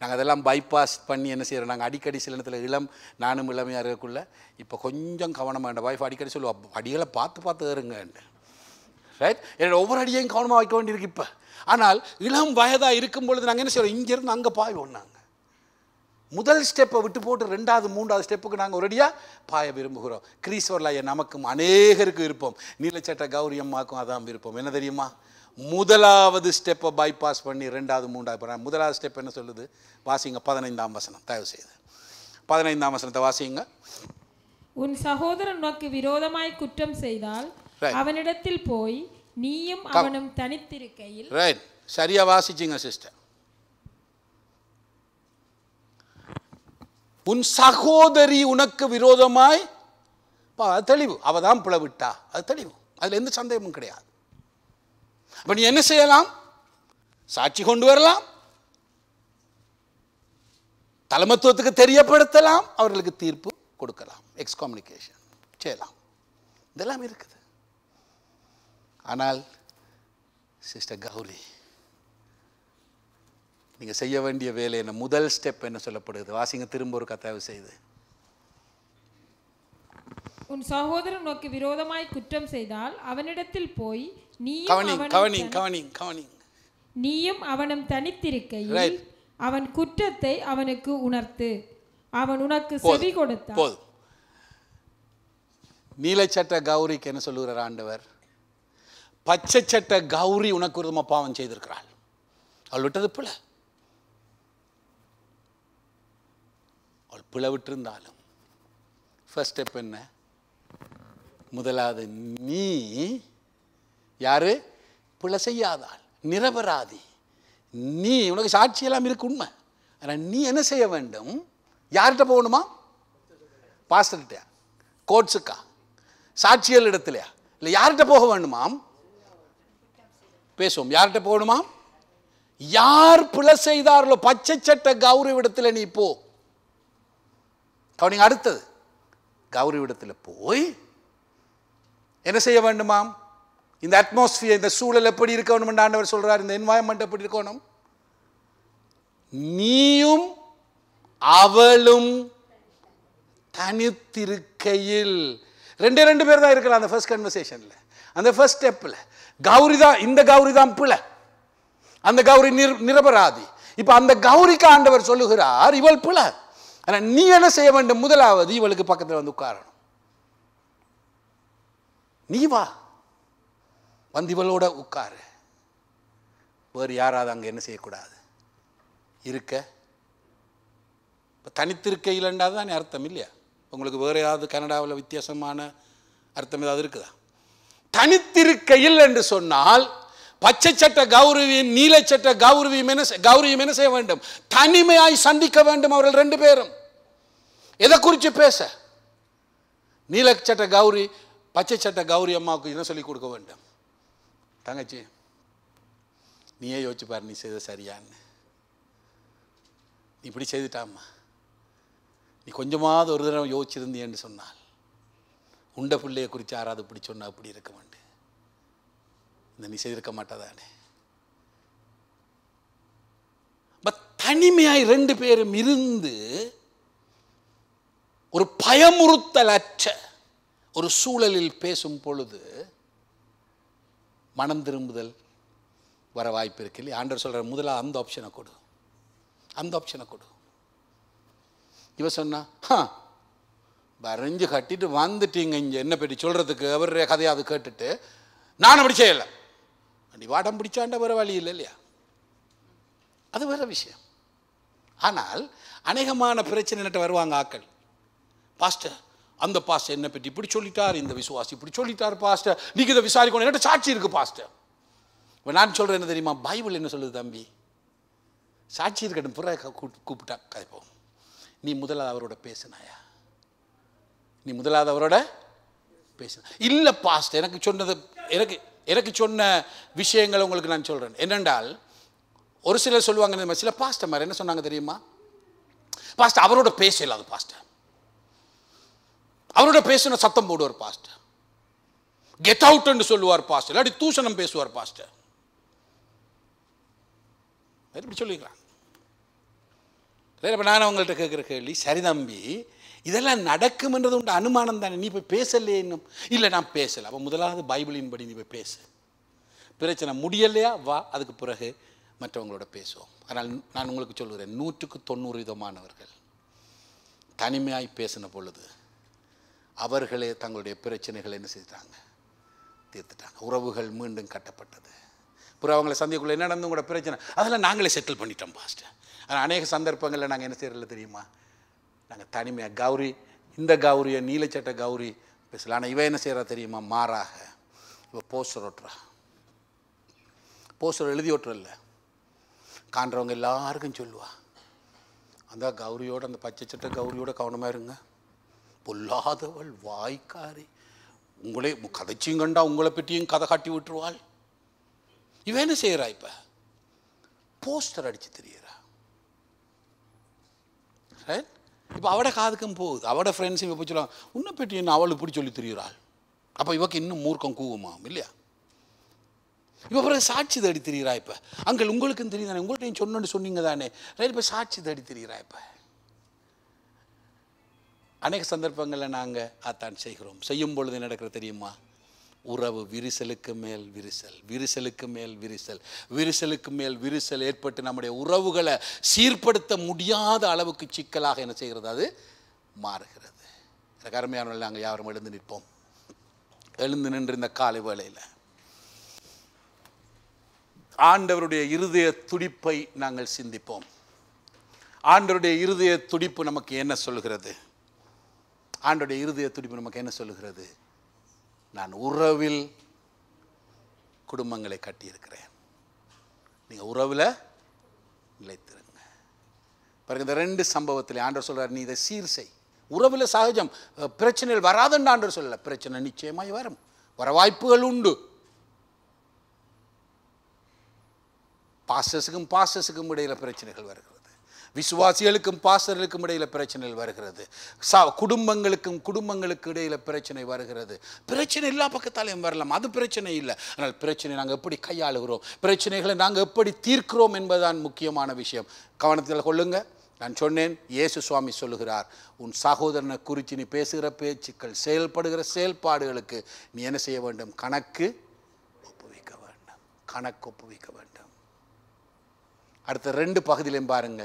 நாங்கள் அதெல்லாம் பைபாஸ் பண்ணி என்ன செய்கிறோம்? நாங்கள் அடிக்கடி சில நேரத்தில் நானும் இளமையாக இருக்கக்குள்ள இப்போ கொஞ்சம் கவனமாக என் வைஃப் அடிக்கடி சொல்லுவோம், அடிகளை பார்த்து ஏறுங்கன்னு. ரைட்? என்னோட ஒவ்வொரு அடியையும் கவனமாக வைக்க வேண்டியிருக்கு இப்போ. ஆனால் இளம் வயதாக இருக்கும் பொழுது நாங்கள் என்ன செய்கிறோம்? இங்கேருந்து அங்கே பாய்வோம். நாங்கள் முதல் ஸ்டெப்பை விட்டு போட்டு 2வது 3வது ஸ்டெப்புக்கு நாங்கள் ஒரடியாக பாய விரும்புகிறோம். கிரீஸ்வரில் நமக்கும் அநேகருக்கு விருப்பம். நீலச்சட்ட கௌரி அம்மாக்கும் அதான் விருப்பம். என்ன தெரியுமா? முதலாவது ஸ்டெப்பை பைபாஸ் பண்ணி 2வது 3வது முதலாவது ஸ்டெப் என்ன சொல்லுது? வாசிங்க 15ஆம் வசனம். தயவு செய்து 15ஆம் வசனத்தை வாசிங்க. உன் சகோதரன் உனக்கு விரோதமாய் குற்றம் செய்தால் அவனிடத்தில் போய் நீயும் அவனும் தனித்திருக்கையில். ரைட், சரியா வாசிச்சிங்க சிஸ்டர். உன் சகோதரி உனக்கு விரோதமாய், தெளிவு, அவ தான் பிளவிட்டா, அது தெளிவு, அதுல எந்த சந்தேகமும் கிடையாது. அப்ப நீ என்ன செய்யலாம்? சாட்சி கொண்டு வரலாம், தலைமத்துவத்துக்கு தெரியப்படுத்தலாம், அவர்களுக்கு தீர்ப்பு கொடுக்கலாம், எக்ஸ்கம்யூனிகேஷன் செய்யலாம். இதெல்லாம் இருக்குது. ஆனால் சிஸ்டர் கௌரி, நீங்க செய்ய வேண்டிய வேலை என்ன? முதல் ஸ்டெப் என்ன சொல்லப்படுது? வாசிங்க திரும்ப ஒரு கத்தாவு செய்து. உன் சகோதரன் உனக்கு விரோதமாய் குற்றம் செய்தால் அவனிடத்தில் போய் நீயும் அவனும் தனித்திருக்கையில் அவன் குற்றத்தை அவனுக்கு உணர்த்து, அவன் உனக்கு செவி கொடுத்தான். போதும். நீலச்சட்ட கௌரிக்கு என்ன சொல்லுகிறார் ஆண்டவர்? பச்சை சட்ட கௌரி உனக்கு விரோதமா பாவம் செய்திருக்கிறாள், அவள் விட்டது பிழை. அவள் பிழை விட்டிருந்தாலும் ஃபர்ஸ்ட் ஸ்டெப் என்ன? முதலாவது, நீ யாரு? பிழை செய்யாதாள், நிரபராதி. நீ, உனக்கு சாட்சியெல்லாம் இருக்கு, உண்மை. ஆனால் நீ என்ன செய்ய வேண்டும்? யார்கிட்ட போகணுமா? பாஸ்டர்கிட்டயா? கோட்ஸுக்கா? சாட்சியல் இடத்துலையா? இல்லை யார்கிட்ட போக வேண்டுமாம்? பேசுவோம். யார்கிட்ட போகணுமா? யார் பிழை செய்தார்களோ பச்சை சட்ட கௌரி இடத்துல நீ போ. கவனிங்க, அடுத்தது கௌரி இடத்துல போய் என்ன செய்ய வேண்டுமாம்? இந்த அட்மாஸ்பியர், இந்த சூழல் எப்படி இருக்கணும் ஆண்டவர் சொல்றார், இந்த என்வாயன்மெண்ட் எப்படி இருக்கணும்? நீயும் அவளும் தனித்திருக்கையில். ரெண்டு பேர் தான் இருக்கலாம் அந்த ஃபர்ஸ்ட் கன்வர்சேஷன்ல, அந்த ஃபர்ஸ்ட் ஸ்டெப்ல. கௌரி தான், இந்த கௌரி தான் பிழை, அந்த கௌரி நிரபராதி. இப்ப அந்த கௌரிக்கு ஆண்டவர் சொல்லுகிறார், இவள் பிழை. ஆனா நீ என்ன செய்ய வேண்டும்? முதலாவது இவளுக்கு பக்கத்தில் வந்து உட்காரணும். நீ வா, வந்து இவளோட உட்காரு. வேறு யாராவது அங்கே என்ன செய்யக்கூடாது, இருக்க. இப்போ தனித்திருக்கையில் தான் அர்த்தம் இல்லையா? உங்களுக்கு வேறு ஏதாவது கனடாவில் வித்தியாசமான அர்த்தம் ஏதாவது இருக்குதா? தனித்திருக்கையில் என்று சொன்னால் பச்சை சட்ட கௌரவியும் நீல சட்ட கௌரவியும் என்ன செய்ய வேண்டும்? தனிமையாய் சந்திக்க வேண்டும் அவர்கள் ரெண்டு பேரும். எதை குறித்து பேச? நீல சட்ட கௌரி பச்சை சட்டை கௌரி அம்மாவுக்கு என்ன சொல்லி கொடுக்க வேண்டும்? தங்கச்சி, நீயே யோசிச்சு பாரு, நீ செய்த சரியான்னு. நீ இப்படி செய்துட்டாம்மா, நீ கொஞ்சமாவது ஒரு தடவை யோசிச்சிருந்தியன்னு சொன்னால், உண்ட பிள்ளையை குறித்து யாராவது இப்படி சொன்னா அப்படி இருக்க மாட்டேன், இந்த நீ செய்திருக்க மாட்டாதானே. தனிமையாய் 2 பேரும் இருந்து ஒரு பயமுறுத்தலற்ற ஒரு சூழலில் பேசும் பொழுது மனம் திரும்புதல் வர வாய்ப்பு இருக்கு இல்லையா? ஆண்டவர் சொல்ற முதல்ல அந்த ஆப்ஷனை கொடு, அந்த ஆப்ஷனை கொடு. இவ சொன்னா, வரைஞ்சு கட்டிட்டு வந்துட்டீங்க இங்கே என்ன பற்றி சொல்றதுக்கு, அவருடைய கதையாவது கேட்டுட்டு நான் அப்படி செய்யலை, அப்படி வாடம் பிடிச்சாண்ட வேற வழி இல்லை இல்லையா? அது வேற விஷயம். ஆனால் அநேகமான பிரச்சனை வருவாங்க ஆக்கள், பாஸ்டர் அந்த பாஸ்டர் என்ன பற்றி இப்படி சொல்லிட்டார், இந்த விசுவாசி இப்படி சொல்லிட்டார் பாஸ்டர், நீங்க இதை விசாரிக்கணும், என்ன சாட்சி இருக்கு பாஸ்டர். இப்போ நான் சொல்றேன் என்ன தெரியுமா, பைபிள் என்ன சொல்லுது தம்பி, சாட்சி இருக்கட்டும், புற கூப்பிட்டா கதைப்போம். நீ முதலாவது அவரோட பேசினாயா? நீ முதலாவது அவரோட பேசின இல்லை பாஸ்டர், எனக்கு சொன்னது எனக்கு சொன்ன விஷயங்களை உங்களுக்கு நான் சொல்றேன். என்னென்றால் ஒரு சிலர் சொல்லுவாங்க, சில பாஸ்டர் மாதிரி என்ன சொன்னாங்க தெரியுமா, பாஸ்டர் அவரோட பேசலாது, பாஸ்டர் அவரோட பேசின சத்தம் போடுவார் பாஸ்டர், கெட் அவுட் என்று சொல்லுவார் பாஸ்டர், இல்லாட்டி தூஷணம் பேசுவார் பாஸ்டர், இப்படி சொல்லிக்கிறாங்க. இப்போ நான் அவங்கள்ட்ட கேட்குற கேள்வி, சரி தம்பி இதெல்லாம் நடக்கும்ன்றது உண்டு அனுமானம் தானே, நீ போய் பேசலையே இன்னும்? இல்லை நான் பேசலை. அப்போ முதலாவது பைபிளின் படி நீ போய் பேசு, பிரச்சனை முடியலையா வா, அதுக்கு பிறகு மற்றவங்களோட பேசுவோம். அதனால் நான் உங்களுக்கு சொல்கிறேன், 100% தனிமையாய் பேசின பொழுது அவர்களே தங்களுடைய பிரச்சனைகளை என்ன செய்தாங்க, தீர்த்துட்டாங்க. உறவுகள் மீண்டும் கட்டப்பட்டது. அப்புறம் அவங்கள சந்திக்குள்ள என்ன நடந்து கூட பிரச்சனை அதெல்லாம் நாங்களே செட்டில் பண்ணிட்டோம் பாஸ்டர். ஆனால் அநேக சந்தர்ப்பங்களில் நாங்கள் என்ன செய்யறதில்ல தெரியுமா, நாங்கள் தனிமையாக கௌரி, இந்த கௌரியை நீலச்சட்ட கௌரி பேசலாம். ஆனால் இவ என்ன செய்கிறா தெரியுமா, மாறாக இவ போஸ்டர் ஓட்டுறா. போஸ்டர் எழுதி ஓட்டுறல்ல, காண்றவங்க எல்லாருக்கும் சொல்லுவா, அந்த கௌரியோட, அந்த பச்சை சட்ட கௌரியோட கவனமாக இருங்க, பொல்லாதவள் வாய்க்காரி, உங்களே கதைச்சியும் கண்டா உங்களை பற்றியும் கதை காட்டி விட்டுருவாள். இவன் என்ன செய்யறா, இப்ப போஸ்டர் அடிச்சு தெரியுறா. இப்ப அவட காதுக்கும் போகுது, அவட ஃப்ரெண்ட்ஸும் இப்போ சொல்லுவாங்க, உன்னை பற்றி என்ன அவள் இப்படி சொல்லி தெரியுறாள். அப்போ இவக்கு இன்னும் மூர்க்கம் கூவுமா இல்லையா? இப்போ பிறகு சாட்சி தேடி தெரியுறா. இப்போ அங்கே உங்களுக்கும் தெரியும் தானே, உங்கள்கிட்ட சொன்னு சொன்னீங்க தானே, ரைட், இப்போ சாட்சி தேடி தெரியுறா. இப்போ அநேக சந்தர்ப்பங்களில் நாங்கள் அதான் செய்கிறோம். செய்யும் பொழுது நடக்கிற தெரியுமா, உறவு விரிசலுக்கு மேல் விரிசல், விரிசலுக்கு மேல் விரிசல், விரிசலுக்கு மேல் விரிசல் ஏற்பட்டு நம்முடைய உறவுகளை சீர்படுத்த முடியாத அளவுக்கு சிக்கலாக என்ன செய்கிறது, அது மாறுகிறது. எனக்கு அருமையானவர்கள், நாங்கள் யாரும் எழுந்து நிற்போம். எழுந்து நின்று இந்த காலை வேளையில் ஆண்டவருடைய இருதய துடிப்பை நாங்கள் சிந்திப்போம். ஆண்டவருடைய இருதய துடிப்பு நமக்கு என்ன சொல்கிறது? ஆண்டவருடைய இருதய துடிப்பு நமக்கு என்ன சொல்கிறது? நான் உறவில் குடும்பங்களை கட்டியிருக்கிறேன், நீங்கள் உறவில் நிலைத்திருங்க. பாருங்க, இந்த 2 சம்பவத்தில் ஆண்டவர் சொல்றார், நீ இதை சீர் செய். உறவில் சகஜம், பிரச்சனைகள் வராதுன்னு ஆண்டவர் சொல்லல, பிரச்சனை நிச்சயமாய் வரும், வர வாய்ப்புகள் உண்டு. பாஸ்டர்ஸுக்கும் இடையில பிரச்சனைகள் வருகிறது, விசுவாசிகளுக்கும் பாஸ்டர்களுக்கும் இடையில பிரச்சனைகள் வருகிறது, குடும்பங்களுக்கு இடையில பிரச்சனை வருகிறது. பிரச்சனை எல்லா பக்கத்தாலையும் வரலாம், அது பிரச்சனை இல்லை. ஆனால் பிரச்சனை நாங்கள் எப்படி கையாளுகிறோம், பிரச்சனைகளை நாங்கள் எப்படி தீர்க்கிறோம் என்பதுதான் முக்கியமான விஷயம். கவனத்தில் கொள்ளுங்க. நான் சொன்னேன், இயேசு சுவாமி சொல்லுகிறார், உன் சகோதரனை குறித்து நீ பேசுகிற பேச்சுக்கள், செயல்படுகிற செயல்பாடுகளுக்கு நீ என்ன செய்ய வேண்டும், கணக்கு ஒப்புவிக்க வேண்டும், கணக்கு ஒப்புவிக்க வேண்டும். அடுத்த 2 பகுதியிலையும் பாருங்க,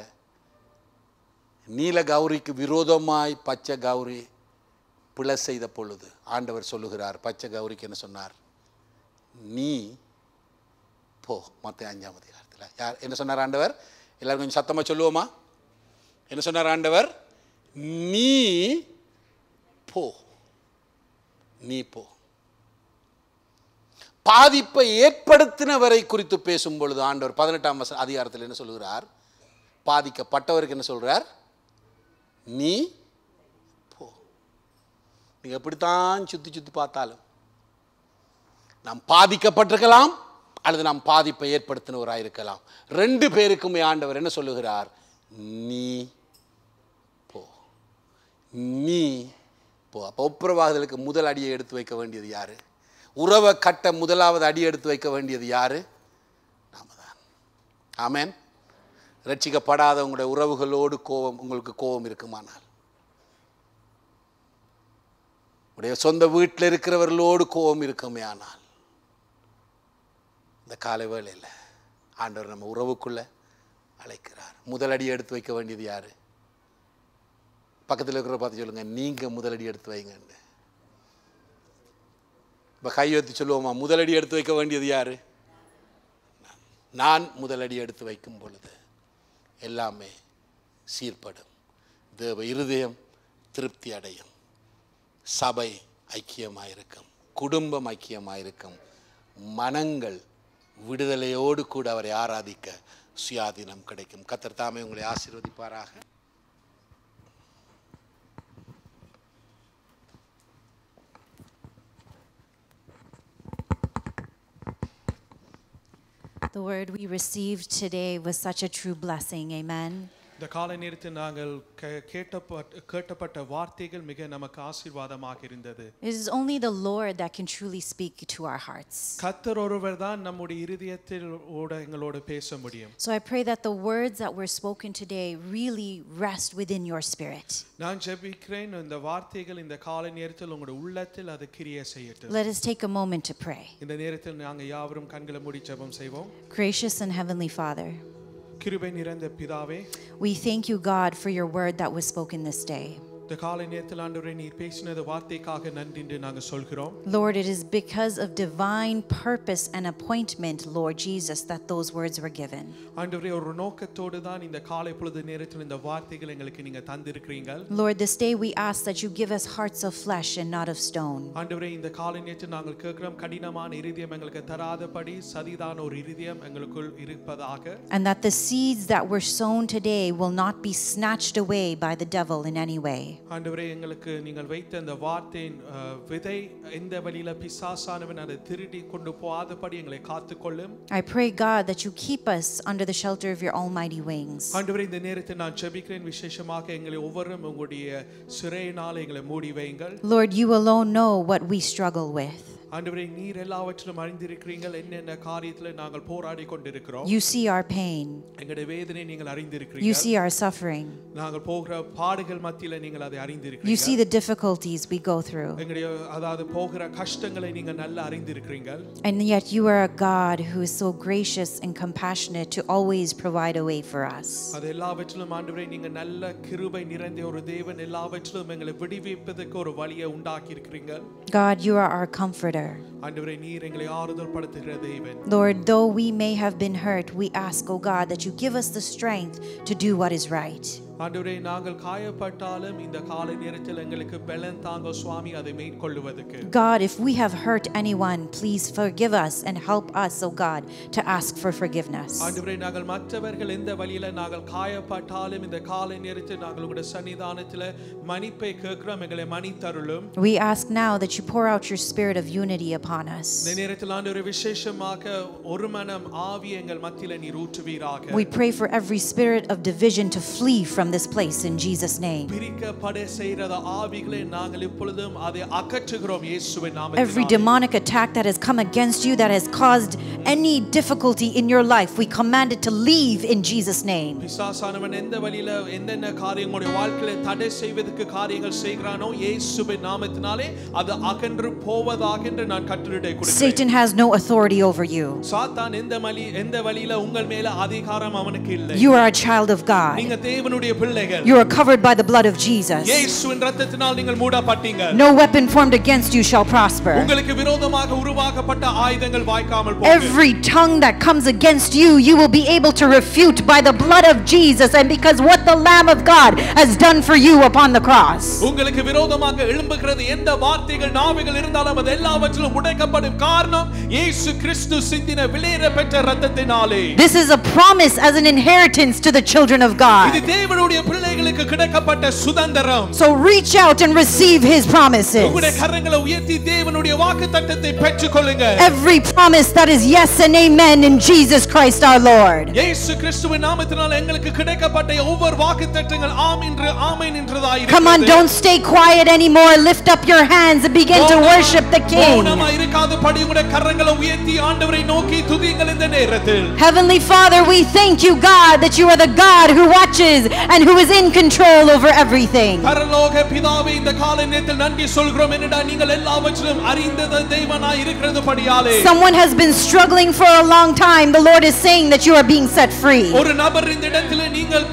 நீல கௌரிக்கு விரோதமாய் பச்சை கௌரி பிழை செய்த பொழுது ஆண்டவர் சொல்லுகிறார், பச்சை கௌரிக்கு என்ன சொன்னார், நீ போ. மத்தேயு 5ஆம் அதிகாரத்தில் யார் என்ன சொன்னார் ஆண்டவர்? எல்லாரும் கொஞ்சம் சத்தமாக சொல்லுவோமா? என்ன சொன்னார் ஆண்டவர்? நீ போ, நீ போ. பாதிப்பை ஏற்படுத்தினவரை குறித்து பேசும் பொழுது ஆண்டவர் 18ஆம் அதிகாரத்தில் என்ன சொல்லுகிறார்? பாதிக்கப்பட்டவருக்கு என்ன சொல்றார்? நீ போ. நீங்கள் எப்படித்தான் சுற்றி சுற்றி பார்த்தாலும் நாம் பாதிக்கப்பட்டிருக்கலாம் அல்லது நாம் பாதிப்பை ஏற்படுத்தினவராக இருக்கலாம். 2 பேருக்குமே ஆண்டவர் என்ன சொல்லுகிறார்? நீ போ, நீ போ. அப்போ ஒப்புரவாகுதலுக்கு முதல் அடியை எடுத்து வைக்க வேண்டியது யாரு? உறவை கட்ட முதலாவது அடி எடுத்து வைக்க வேண்டியது யாரு? நாம தான். ஆமென். ரட்சிக்கப்படாத உங்களுடைய உறவுகளோடு உங்களுக்கு கோபம் இருக்குமானால், உடைய சொந்த வீட்டில் இருக்கிறவர்களோடு கோபம் இருக்குமே ஆனால், இந்த காலை வேளையில் ஆண்டவர் நம்ம உறவுக்குள்ள அழைக்கிறார். முதலடி எடுத்து வைக்க வேண்டியது யாரு? பக்கத்தில் இருக்கிற பார்த்து சொல்லுங்க, நீங்க முதலடி எடுத்து வைங்கன்னு. இப்போ கை வைத்து சொல்லுவோமா, முதலடி எடுத்து வைக்க வேண்டியது யாரு? நான் முதலடி எடுத்து வைக்கும் பொழுது எல்லாமே சீர்படும். தேவ இருதயம் திருப்தி அடையும். சபை ஐக்கியமாயிருக்கும், குடும்பம் ஐக்கியமாயிருக்கும், மனங்கள் விடுதலையோடு கூட அவரை ஆராதிக்க சுயாதீனம் கிடைக்கும். கர்த்தர் தாமே உங்களை ஆசீர்வதிப்பாராக. The word we received today was such a true blessing. Amen. இந்த காலை நேரத்தில் நாங்கள் கேட்டப்பட்ட வார்த்தைகள் மிக நமக்கு ஆசீர்வாதமாக இருந்தது. It is only the Lord that can truly speak to our hearts. கர்த்தர் ஒருவர் தான் நம்முடைய இருதயத்தில் எங்களோடு பேச முடியும். So I pray that the words that were spoken today really rest within your spirit. நான் ஜெபிக்கிறேன், இந்த வார்த்தைகள் இந்த காலை நேரத்தில் உங்களுடைய உள்ளத்தில் அது கிரியை செய்யட்டும். Let us take a moment to pray. இந்த நேரத்தில் நாங்கள் யாவரும் கண்களை மூடி ஜெபம் செய்வோம். Gracious and heavenly Father, கிருபை நிறைந்த பிதாவே, we thank you, God, for your word that was spoken this day. இந்த காலை நேரத்தில் ஆண்டவரே நீர் பேசினது வார்த்தைக்காக நன்றி என்று நாங்கள் சொல்கிறோம். Lord, it is because of divine purpose and appointment, Lord Jesus, that those words were given. ஆண்டவரே ஒரு நோக்கத்தோடு தான் இந்த காலை பொழுது நேரத்தில் இந்த வார்த்தைகளை எங்களுக்கு நீங்க தந்திருக்கிறீங்க. Lord, this day we ask that you give us hearts of flesh and not of stone. ஆண்டவரே இந்த காலை நேரத்தில் நாங்கள் கேட்கிறோம், கடினமான இருதயம் எங்களுக்கு தராதபடி சதிதான ஒரு இருதயம் எங்களுக்குள் இருப்பதாக. And that the seeds that were sown today will not be snatched away by the devil in any way. ஆண்டவரே எங்களுக்கு நீங்கள் வைத்த அந்த வார்த்தையின் விதை எந்த வழியில பிசாசானவன் அதை திருடி கொண்டு போகாதபடி எங்களை காத்துக்கொள்ளும். I pray, God, that you keep us under the shelter of your almighty wings. ஆண்டவரே இந்த நேரத்தில் நான் ஜெபிக்கிறேன், விசேஷமாக எங்களை ஒவ்வொருவரும் உங்களுடைய சிறையினால் எங்களை மூடி வையுங்கள். Lord, you alone know what we struggle with. ஆண்டவரே நீர் எல்லாவற்றிலும் அறிந்திருக்கிறீர்கள், என்னென்ன காரியத்தில் நாங்கள் போராடி கொண்டிருக்கிறோம். You see our pain. எங்களுடைய வேதனை நீங்கள் அறிந்திருக்கிறீர்கள். You see our suffering. நாங்கள் போகிற பாடுகள் மத்தியில நீங்கள் அதை அறிந்திருக்கிறீர்கள். You see the difficulties we go through. எங்களுடைய அதாவது போகிற கஷ்டங்களை நீங்கள் நல்லா அறிந்திருக்கிறீர்கள். And yet you are a God who is so gracious and compassionate to always provide a way for us. அது எல்லாவற்றிலும் ஆண்டவரே நீங்க நல்ல கிருபை நிறைந்த ஒரு தேவன், எல்லாவற்றிலும் எங்களை விடுவிப்பதற்கு ஒரு வழியை உண்டாக்கி இருக்கிறீங்க. God, you are our comforter. ஆண்டவரே நீர் எங்களை ஆறுதல் படுத்துகிற தேவன். Lord, though we may have been hurt, we ask, oh God, that you give us the strength to do what is right. ஆண்டவரே நாங்கள் காயப்பட்டாலும் இந்த காலை நேரத்தில் எங்களுக்கு பலன் தாங்க சுவாமி அதை மேற்கொள்ளுவதற்கு. God, if we have hurt anyone, please forgive us and help us, oh God, to ask for forgiveness. ஆண்டவரே நாங்கள் மற்றவர்கள் எந்த வழியில நாங்கள் காயப்பட்டாலும் இந்த காலை நேரத்தில் நாங்கள் உங்களுடைய சன்னிதானத்தில் மன்னிப்பை கேட்கிறோம், எங்களை மன்னித்தருளும். We ask now that you pour out your spirit of unity upon us. இந்த நேரத்தில் ஆண்டவரே விசேஷமாக ஒரு மனம் ஆவி எங்கள் மத்தியில நீர் ஊற்றுவீராக. We pray for every spirit of division to flee from this place in Jesus' name. Every demonic attack that has come against you, that has caused any difficulty in your life, we command it to leave in Jesus' name. Satan has no authority over you. You are a child of God. You are covered by the blood of Jesus. No weapon formed against you shall prosper. Every tongue that comes against you, you will be able to refute by the blood of Jesus and because what the Lamb of God has done for you upon the cross. This is a promise as an inheritance to the children of God. தேவனுடைய பிள்ளைகளுக்கு கிடைக்கப்பட்ட சுதந்திரம். So reach out and receive his promises. உங்களுடைய கரங்களை உயர்த்தி தேவனுடைய வாக்குத்தத்தத்தை பெற்றுக்கொள்ளுங்க. Every promise that is yes and amen in Jesus Christ our Lord. இயேசு கிறிஸ்துவின் நாமத்தினால் எங்களுக்கு கிடைக்கப்பட்ட ஒவ்வொரு வாக்குத்தத்தங்கள் ஆம் என்று ஆமென் என்றதாய் இருக்கிறது. Come on, don't stay quiet anymore. Lift up your hands and begin to worship the King. மௌனமா இருக்காதபடி உங்களுடைய கரங்களை உயர்த்தி ஆண்டவரை நோக்கி துதியுங்கள் இந்த நேரத்தில். Heavenly Father, we thank you, God, that you are the God who watches and who is in control over everything. பரலோக பிதாவே இந்த காலை நேரத்தில் நன்றி சொல்கிறோம் என்னடா நீங்கள் எல்லாவற்றிலும் அறிந்த தேவனாய் இருக்கிறதுபடியாலே. Someone has been struggling for a long time. The Lord is saying that you are being set free. ஒரு நபர் இந்த இடத்தில் நீங்கள்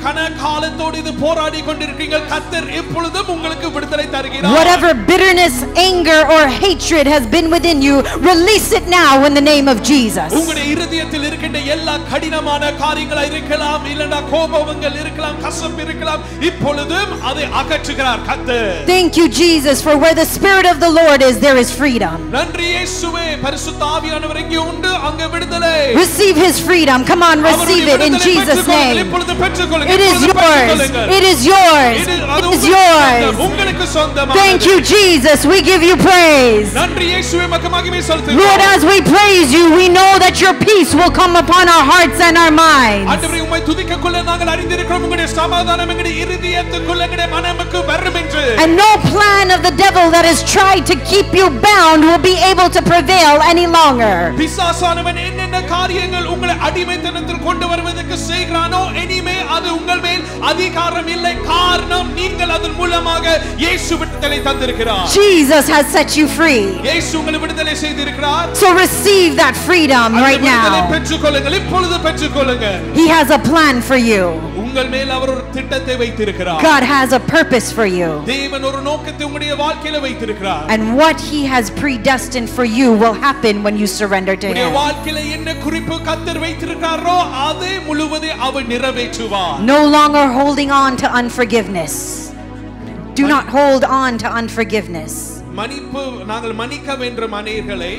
காலத்தோடு இது போராடி கொண்டிருக்கீங்க. கர்த்தர் எப்பொழுதும் உங்களுக்கு விடுதலை தருகிறார். Whatever bitterness, anger or hatred has been within you, release it now in the name of Jesus. உங்களுடைய இதயத்தில் இருக்கின்ற எல்லா கடினமான காரியங்களா இருக்கலாம், இல்லனா கோபங்கள் இருக்கலாம், கசப்பு இருக்கலாம், இப்பொழுதும் அதை அகற்றுகிறார் கர்த்தர். Thank you, Jesus, for where the Spirit of the Lord is, there is freedom. நன்றி இயேசுவே, பரிசுத்த ஆவியானவர் எங்கே உண்டு அங்கே விடுதலை. Receive his freedom. Come on, receive it in Jesus' name. இப்பொழுது பெற்றுக்கொள்ளுங்கள். It is yours. It is yours. It is yours. உங்களுக்கு சொந்தமானது. Thank you, Jesus. We give you praise. நன்றி இயேசுவே, உமக்கு மகிமை செலுத்துகிறோம். Lord, as we praise you, we know that your peace will come upon our hearts and our minds. ஆண்டவரே, உம்மை துதிக்கக்குள்ள நாங்கள் அறிந்திருக்கிறோம் உம்முடைய சமாதானம் எங்களுடைய இதயத்துக்குள்ள எங்களுடைய மனமுக்கு வரும் என்று. And no plan of the devil that has tried to keep you bound will be able to prevail any longer. பிசாசானவன் என்னென்ன காரியங்கள் உங்களை அடிமைத்தனத்தில் கொண்டு வருவதற்கு செய்கிறானோ இனிமே அது உங்கள் மேல் அதிகாரம் இல்லை. காரணம் நீங்கள் அதன் மூலமாக இயேசு விடுதலை தந்திருக்கிறார். Jesus has set you free. இயேசு உங்களை விடுதலை செய்திருக்கிறார். So receive that freedom right விடுதலை now. பெற்றுக்கொள்ளுங்கள். இப்பொழுது பெற்றுக்கொள்ளுங்க. He has a plan for you. உங்கள் மேல் அவர் ஒரு திட்டத்தை வைத்திருக்கிறார். God has a purpose for you. தேவன் ஒரு நோக்கத்தை உங்களுடைய வாழ்க்கையில வைத்திருக்கிறார். And what he has predestined for you will happen when you surrender to உங்களுடைய him. வாழ்க்கையில என்ன குறிப்பு கர்த்தர் வைத்திருக்காரோ அதை முழுவதும் அவர் நிறைவேற்றுவார். No longer holding on to unforgiveness. Do not hold on to unforgiveness. மன்னிப்பு நாங்கள் மன்னிக்க வேண்டும் அநேகர்களை.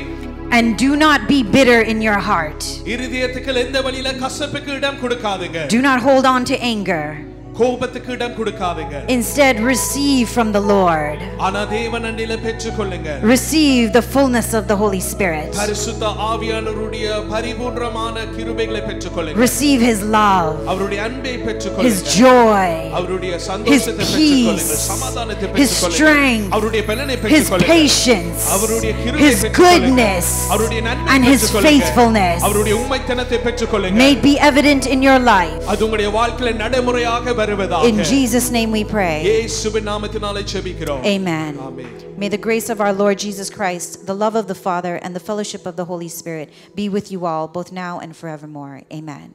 And do not be bitter in your heart. இருதயத்துக்கு எந்த வழியில கசப்புக்கு இடம் கொடுக்காதீங்க. Do not hold on to anger. கோபத்துக்கு இடம் கொடுக்காதீங்க. Instead, receive from the Lord. ஆனா தேவனிடமிருந்து பெற்றுக்கொள்ளுங்க. Receive the fullness of the Holy Spirit. பரிசுத்த ஆவியானவருடைய பரிபூரணமான கிருபைகளை பெற்றுக்கொள்ளுங்க. Receive his love, அவருடைய அன்பை பெற்றுக்கொள்ளுங்க. his joy, அவருடைய his சந்தோஷத்தை பெற்றுக்கொள்ளுங்க. peace, சமாதானத்தை his பெற்றுக்கொள்ளுங்க. strength, அவருடைய பலனை his பெற்றுக்கொள்ளுங்க. patience, அவருடைய கிருபையை his பெற்றுக்கொள்ளுங்க. goodness, அவருடைய நன்மை and his பெற்றுக்கொள்ளுங்க. faithfulness அவருடைய உண்மைத்தனத்தை பெற்றுக்கொள்ளுங்க. may be evident in your life. அது உங்களுடைய வாழ்க்கையில நடைமுறையாக வருவதாக. In Jesus' name we pray. இயேசுவின் நாமத்தினாலே ஜெபிக்கிறோம். Amen. Amen. May the grace of our Lord Jesus Christ, the love of the Father, and the fellowship of the Holy Spirit be with you all, both now and forevermore. Amen.